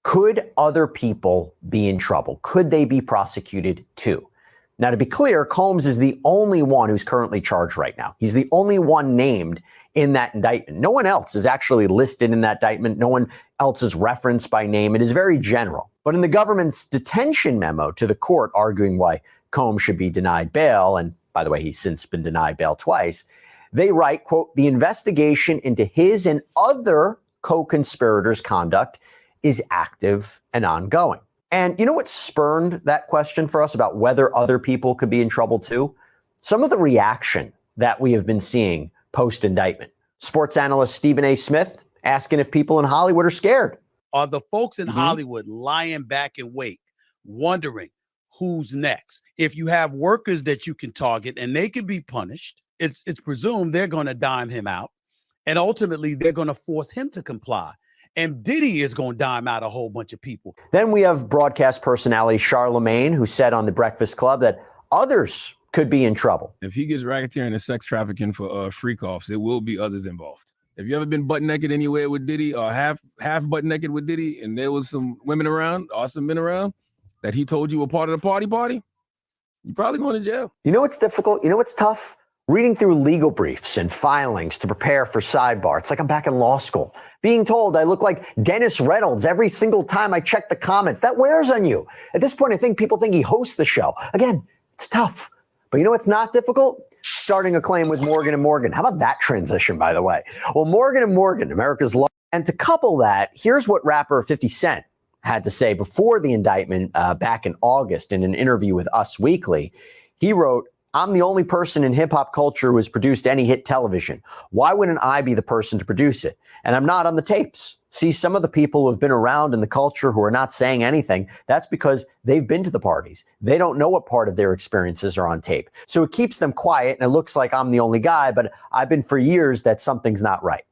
Could other people be in trouble? Could they be prosecuted too? Now, to be clear, Combs is the only one who's currently charged right now. He's the only one named in that indictment. No one else is actually listed in that indictment. No one else is referenced by name. It is very general. But in the government's detention memo to the court arguing why Combs should be denied bail, and by the way, he's since been denied bail twice, they write, quote, the investigation into his and other co-conspirators' conduct is active and ongoing. And you know what spurned that question for us about whether other people could be in trouble too? Some of the reaction that we have been seeing post-indictment. Sports analyst Stephen A. Smith asking if people in Hollywood are scared. Are the folks in Hollywood lying back in wait, wondering who's next? If you have workers that you can target and they can be punished, it's presumed they're going to dime him out. And ultimately, they're going to force him to comply. And Diddy is going to dime out a whole bunch of people. Then we have broadcast personality Charlemagne, who said on The Breakfast Club that others could be in trouble. If he gets racketeering and sex trafficking for freak-offs, there will be others involved. Have you ever been butt naked anywhere with Diddy or half butt naked with Diddy and there was some women around or some men around that he told you were part of the party, you're probably going to jail. You know what's difficult? You know what's tough? Reading through legal briefs and filings to prepare for sidebar. It's like I'm back in law school. Being told I look like Dennis Reynolds every single time I check the comments. That wears on you. At this point, I think people think he hosts the show. Again, it's tough. But you know what's not difficult? Starting a claim with Morgan & Morgan. How about that transition, by the way? Well, Morgan & Morgan, America's law. And to couple that, here's what rapper 50 Cent had to say before the indictment back in August in an interview with Us Weekly. He wrote, I'm the only person in hip hop culture who has produced any hit television. Why wouldn't I be the person to produce it? And I'm not on the tapes. See, some of the people who have been around in the culture who are not saying anything, that's because they've been to the parties. They don't know what part of their experiences are on tape. So it keeps them quiet, and it looks like I'm the only guy, but I've been for years that something's not right.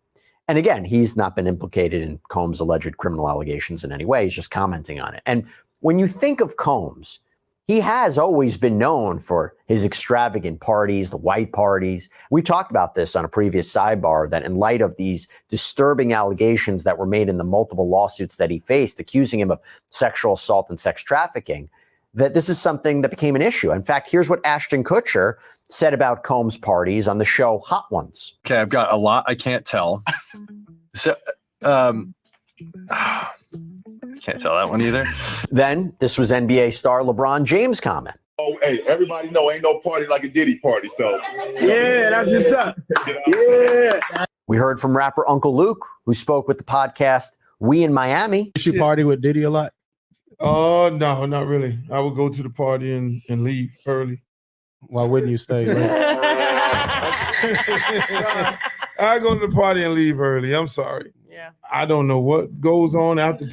And again, he's not been implicated in Combs' alleged criminal allegations in any way. He's just commenting on it. And when you think of Combs, he has always been known for his extravagant parties, the white parties. We talked about this on a previous sidebar, that in light of these disturbing allegations that were made in the multiple lawsuits that he faced, accusing him of sexual assault and sex trafficking, that this is something that became an issue. In fact, here's what Ashton Kutcher said about Combs' parties on the show Hot Ones. Okay, I've got a lot I can't tell. So, can't tell that one either. Then this was NBA star LeBron James' comment. Oh, hey, everybody know ain't no party like a Diddy party, so. Yeah, that's what's up. Yeah. We heard from rapper Uncle Luke, who spoke with the podcast We in Miami. Did you party with Diddy a lot? Oh, no, not really. I would go to the party and leave early. Why wouldn't you stay? I go to the party and leave early. I'm sorry. Yeah. I don't know what goes on after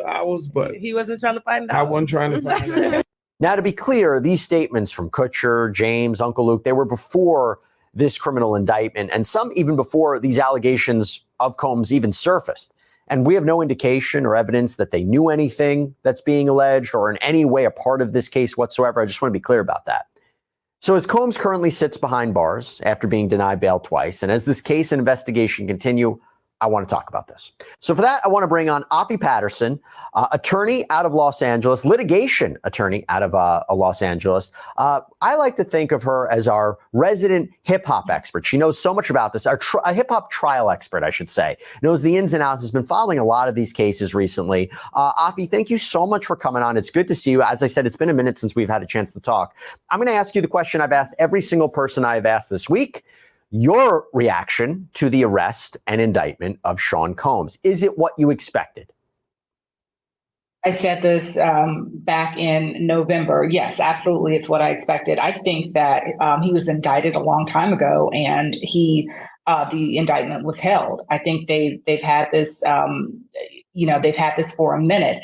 hours, but He wasn't trying to find out. I wasn't trying to find out. Now, to be clear, these statements from Kutcher, James, Uncle Luke, they were before this criminal indictment, and some even before these allegations of Combs even surfaced. And we have no indication or evidence that they knew anything that's being alleged or in any way a part of this case whatsoever. I just want to be clear about that. So as Combs currently sits behind bars after being denied bail twice, and as this case and investigation continue, I want to talk about this. So for that, I want to bring on Afi Patterson, attorney out of Los Angeles, litigation attorney out of Los Angeles. I like to think of her as our resident hip hop expert. She knows so much about this, a hip hop trial expert, I should say, knows the ins and outs, has been following a lot of these cases recently. Afi, thank you so much for coming on. It's good to see you. As I said, it's been a minute since we've had a chance to talk. I'm going to ask you the question I've asked every single person I've asked this week. Your reaction to the arrest and indictment of Sean Combs. Is it what you expected? I said this back in November. Yes, absolutely. It's what I expected. I think that he was indicted a long time ago, and the indictment was held. I think they've had this, they've had this for a minute.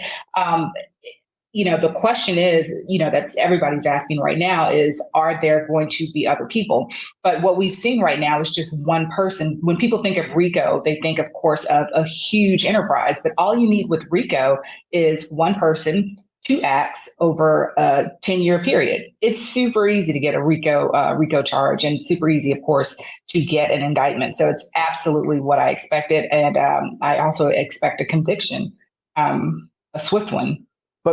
The question is, that's everybody's asking right now is, are there going to be other people? But what we've seen right now is just one person. When people think of RICO, they think, of course, of a huge enterprise. But all you need with RICO is one person, two acts over a 10-year period. It's super easy to get a RICO charge, and super easy, of course, to get an indictment. So it's absolutely what I expected. And I also expect a conviction, a swift one.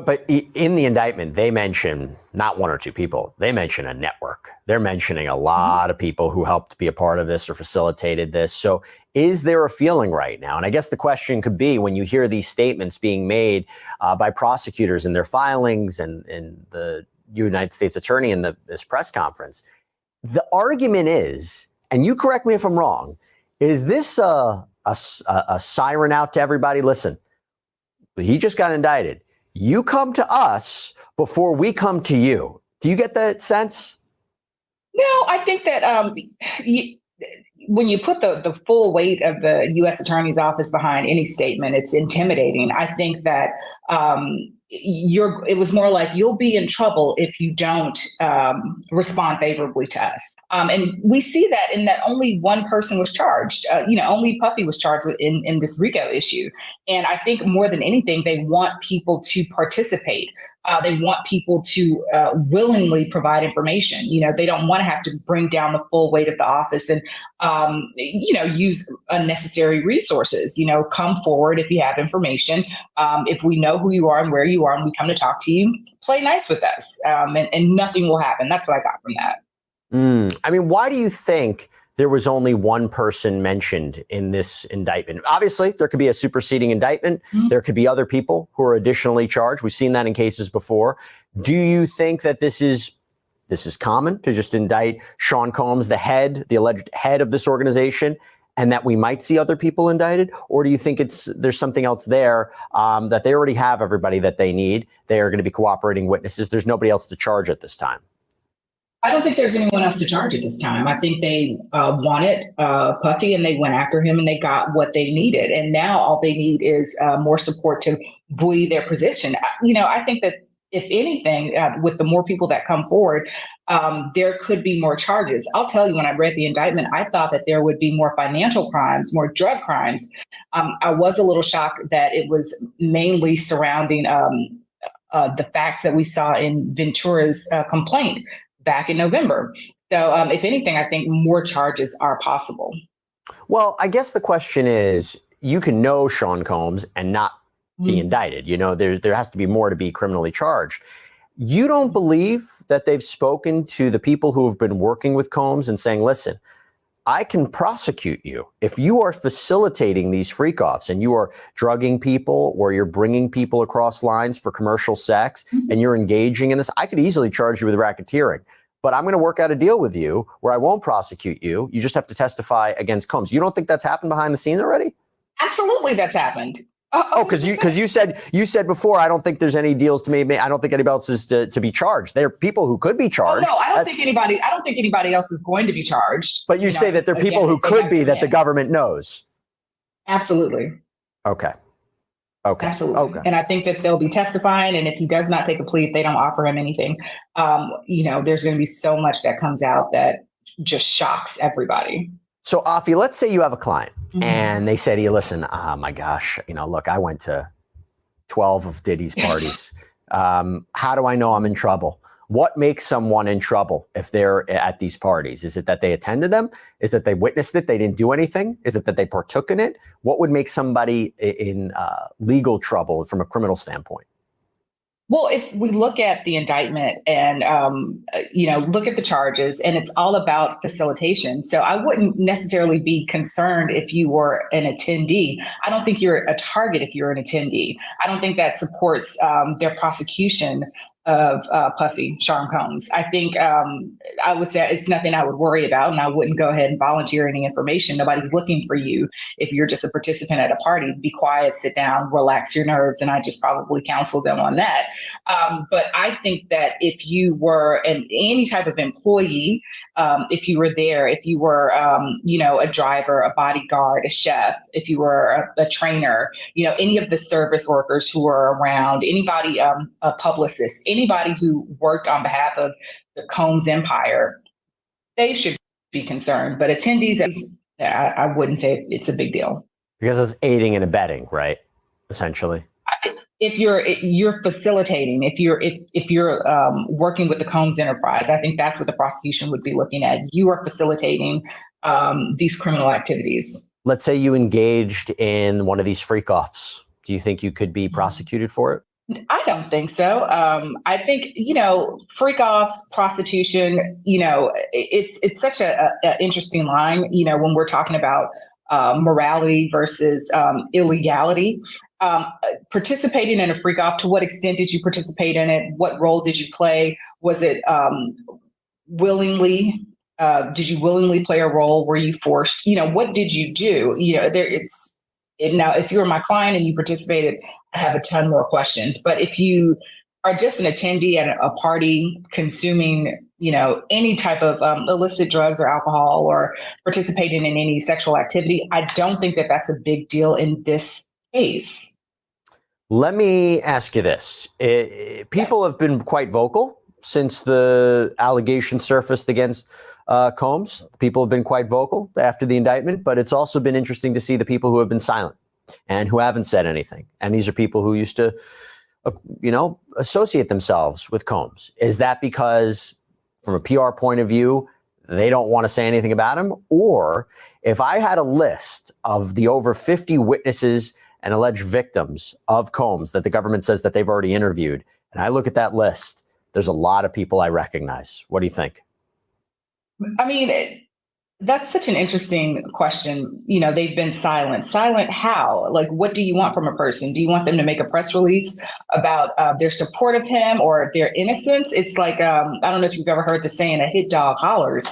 But in the indictment, they mention not one or two people. They mention a network. They're mentioning a lot of people who helped be a part of this or facilitated this. So is there a feeling right now? And I guess the question could be, when you hear these statements being made by prosecutors in their filings and the United States attorney in this press conference, the argument is, and you correct me if I'm wrong, is this a siren out to everybody? Listen, he just got indicted. You come to us before we come to you. Do you get that sense? No, I think that when you put the full weight of the U.S. Attorney's Office behind any statement, it's intimidating. I think that it was more like, you'll be in trouble if you don't respond favorably to us. And we see that in that only one person was charged. Only Puffy was charged in this RICO issue. And I think more than anything, they want people to participate. They want people to willingly provide information. They don't want to have to bring down the full weight of the office and, use unnecessary resources. Come forward if you have information. If we know who you are and where you are and we come to talk to you, play nice with us, and nothing will happen. That's what I got from that. I mean, why do you think there was only one person mentioned in this indictment? Obviously, there could be a superseding indictment. There could be other people who are additionally charged. We've seen that in cases before. Do you think that this is common to just indict Sean Combs, the alleged head of this organization, and that we might see other people indicted? Or do you think there's something else there, that they already have everybody that they need? They are going to be cooperating witnesses. There's nobody else to charge at this time. I don't think there's anyone else to charge at this time. I think they wanted Puffy and they went after him and they got what they needed. And now all they need is more support to buoy their position. I think that if anything, with the more people that come forward, there could be more charges. I'll tell you, when I read the indictment, I thought that there would be more financial crimes, more drug crimes. I was a little shocked that it was mainly surrounding the facts that we saw in Ventura's complaint back in November. So if anything, I think more charges are possible. Well, I guess the question is, you can know Sean Combs and not be indicted. There has to be more to be criminally charged. You don't believe that they've spoken to the people who have been working with Combs and saying, listen, I can prosecute you if you are facilitating these freak-offs and you are drugging people or you're bringing people across lines for commercial sex and you're engaging in this. I could easily charge you with racketeering, but I'm going to work out a deal with you where I won't prosecute you. You just have to testify against Combs. You don't think that's happened behind the scenes already? Absolutely, that's happened. Because you said before, I don't think there's any deals to me. I don't think anybody else is to be charged. There are people who could be charged. No, I don't think anybody else is going to be charged. But you say that there are people who could be that the government knows. Absolutely. Okay. Absolutely. Okay. And I think that they'll be testifying. And if he does not take a plea, if they don't offer him anything, there's going to be so much that comes out that just shocks everybody. So, Afi, let's say you have a client and they say to you, listen, oh my gosh, look, I went to 12 of Diddy's parties. How do I know I'm in trouble? What makes someone in trouble if they're at these parties? Is it that they attended them? Is it that they witnessed it? They didn't do anything? Is it that they partook in it? What would make somebody in legal trouble from a criminal standpoint? Well, if we look at the indictment and, look at the charges, and it's all about facilitation. So I wouldn't necessarily be concerned if you were an attendee. I don't think you're a target if you're an attendee. I don't think that supports their prosecution of Puffy, Sean Combs. I think I would say it's nothing I would worry about, and I wouldn't go ahead and volunteer any information. Nobody's looking for you if you're just a participant at a party. Be quiet, sit down, relax your nerves, and I just probably counsel them on that. But I think that if you were any type of employee, if you were there, if you were a driver, a bodyguard, a chef, if you were a trainer, any of the service workers who were around, anybody, a publicist, anybody who worked on behalf of the Combs empire, they should be concerned. But attendees, I wouldn't say it's a big deal. Because it's aiding and abetting, right? Essentially. If you're facilitating, if you're working with the Combs enterprise, I think that's what the prosecution would be looking at. You are facilitating these criminal activities. Let's say you engaged in one of these freak-offs. Do you think you could be prosecuted for it? I don't think so. I think, freak offs, prostitution, it's such a interesting line, when we're talking about morality versus illegality. Participating in a freak off, to what extent did you participate in it? What role did you play? Was it willingly? Did you willingly play a role? Were you forced? What did you do? Now, if you were my client and you participated, I have a ton more questions. But if you are just an attendee at a party consuming, any type of illicit drugs or alcohol or participating in any sexual activity, I don't think that that's a big deal in this case. Let me ask you this. People have been quite vocal since the allegation surfaced against Combs. People have been quite vocal after the indictment, but it's also been interesting to see the people who have been silent and who haven't said anything. And these are people who used to, associate themselves with Combs. Is that because, from a PR point of view, they don't want to say anything about him? Or if I had a list of the over 50 witnesses and alleged victims of Combs that the government says that they've already interviewed, and I look at that list, there's a lot of people I recognize. What do you think? I mean, that's such an interesting question. They've been silent. Silent how? Like, what do you want from a person? Do you want them to make a press release about their support of him or their innocence? It's like, I don't know if you've ever heard the saying, a hit dog hollers.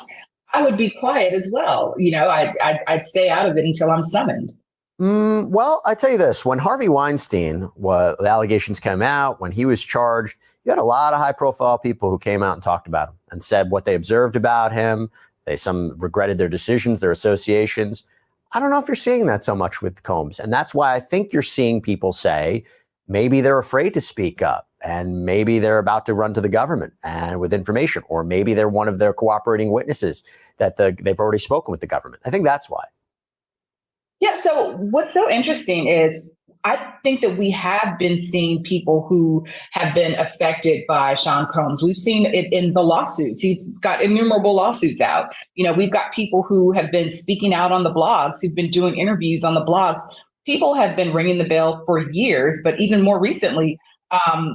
I would be quiet as well. I'd stay out of it until I'm summoned. Well, I tell you this, when Harvey Weinstein, the allegations came out, when he was charged, you had a lot of high profile people who came out and talked about him and said what they observed about him. Some regretted their decisions, their associations. I don't know if you're seeing that so much with Combs. And that's why I think you're seeing people say maybe they're afraid to speak up and maybe they're about to run to the government and with information, or maybe they're one of their cooperating witnesses that they've already spoken with the government. I think that's why. Yeah. So what's so interesting is I think that we have been seeing people who have been affected by Sean Combs. We've seen it in the lawsuits. He's got innumerable lawsuits out. We've got people who have been speaking out on the blogs, who've been doing interviews on the blogs. People have been ringing the bell for years, but even more recently,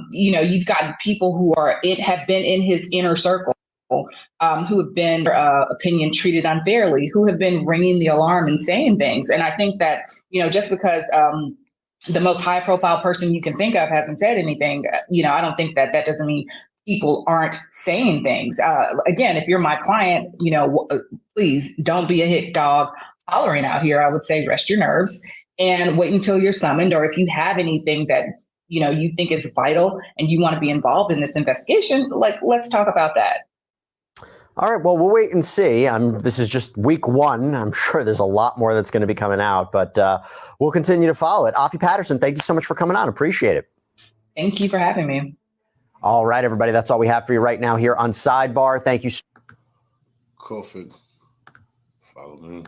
you've got people who have been in his inner circle, who have been opinion treated unfairly, who have been ringing the alarm and saying things. And I think that, just because the most high profile person you can think of hasn't said anything, I don't think that doesn't mean people aren't saying things. Again, if you're my client, please don't be a hit dog hollering out here. I would say rest your nerves and wait until you're summoned. Or if you have anything that, you think is vital and you want to be involved in this investigation, let's talk about that. All right, well, we'll wait and see. This is just week one. I'm sure there's a lot more that's going to be coming out, but we'll continue to follow it. Afi Patterson, thank you so much for coming on. Appreciate it. Thank you for having me. All right, everybody, that's all we have for you right now here on Sidebar. Thank you. Coffee. Follow me.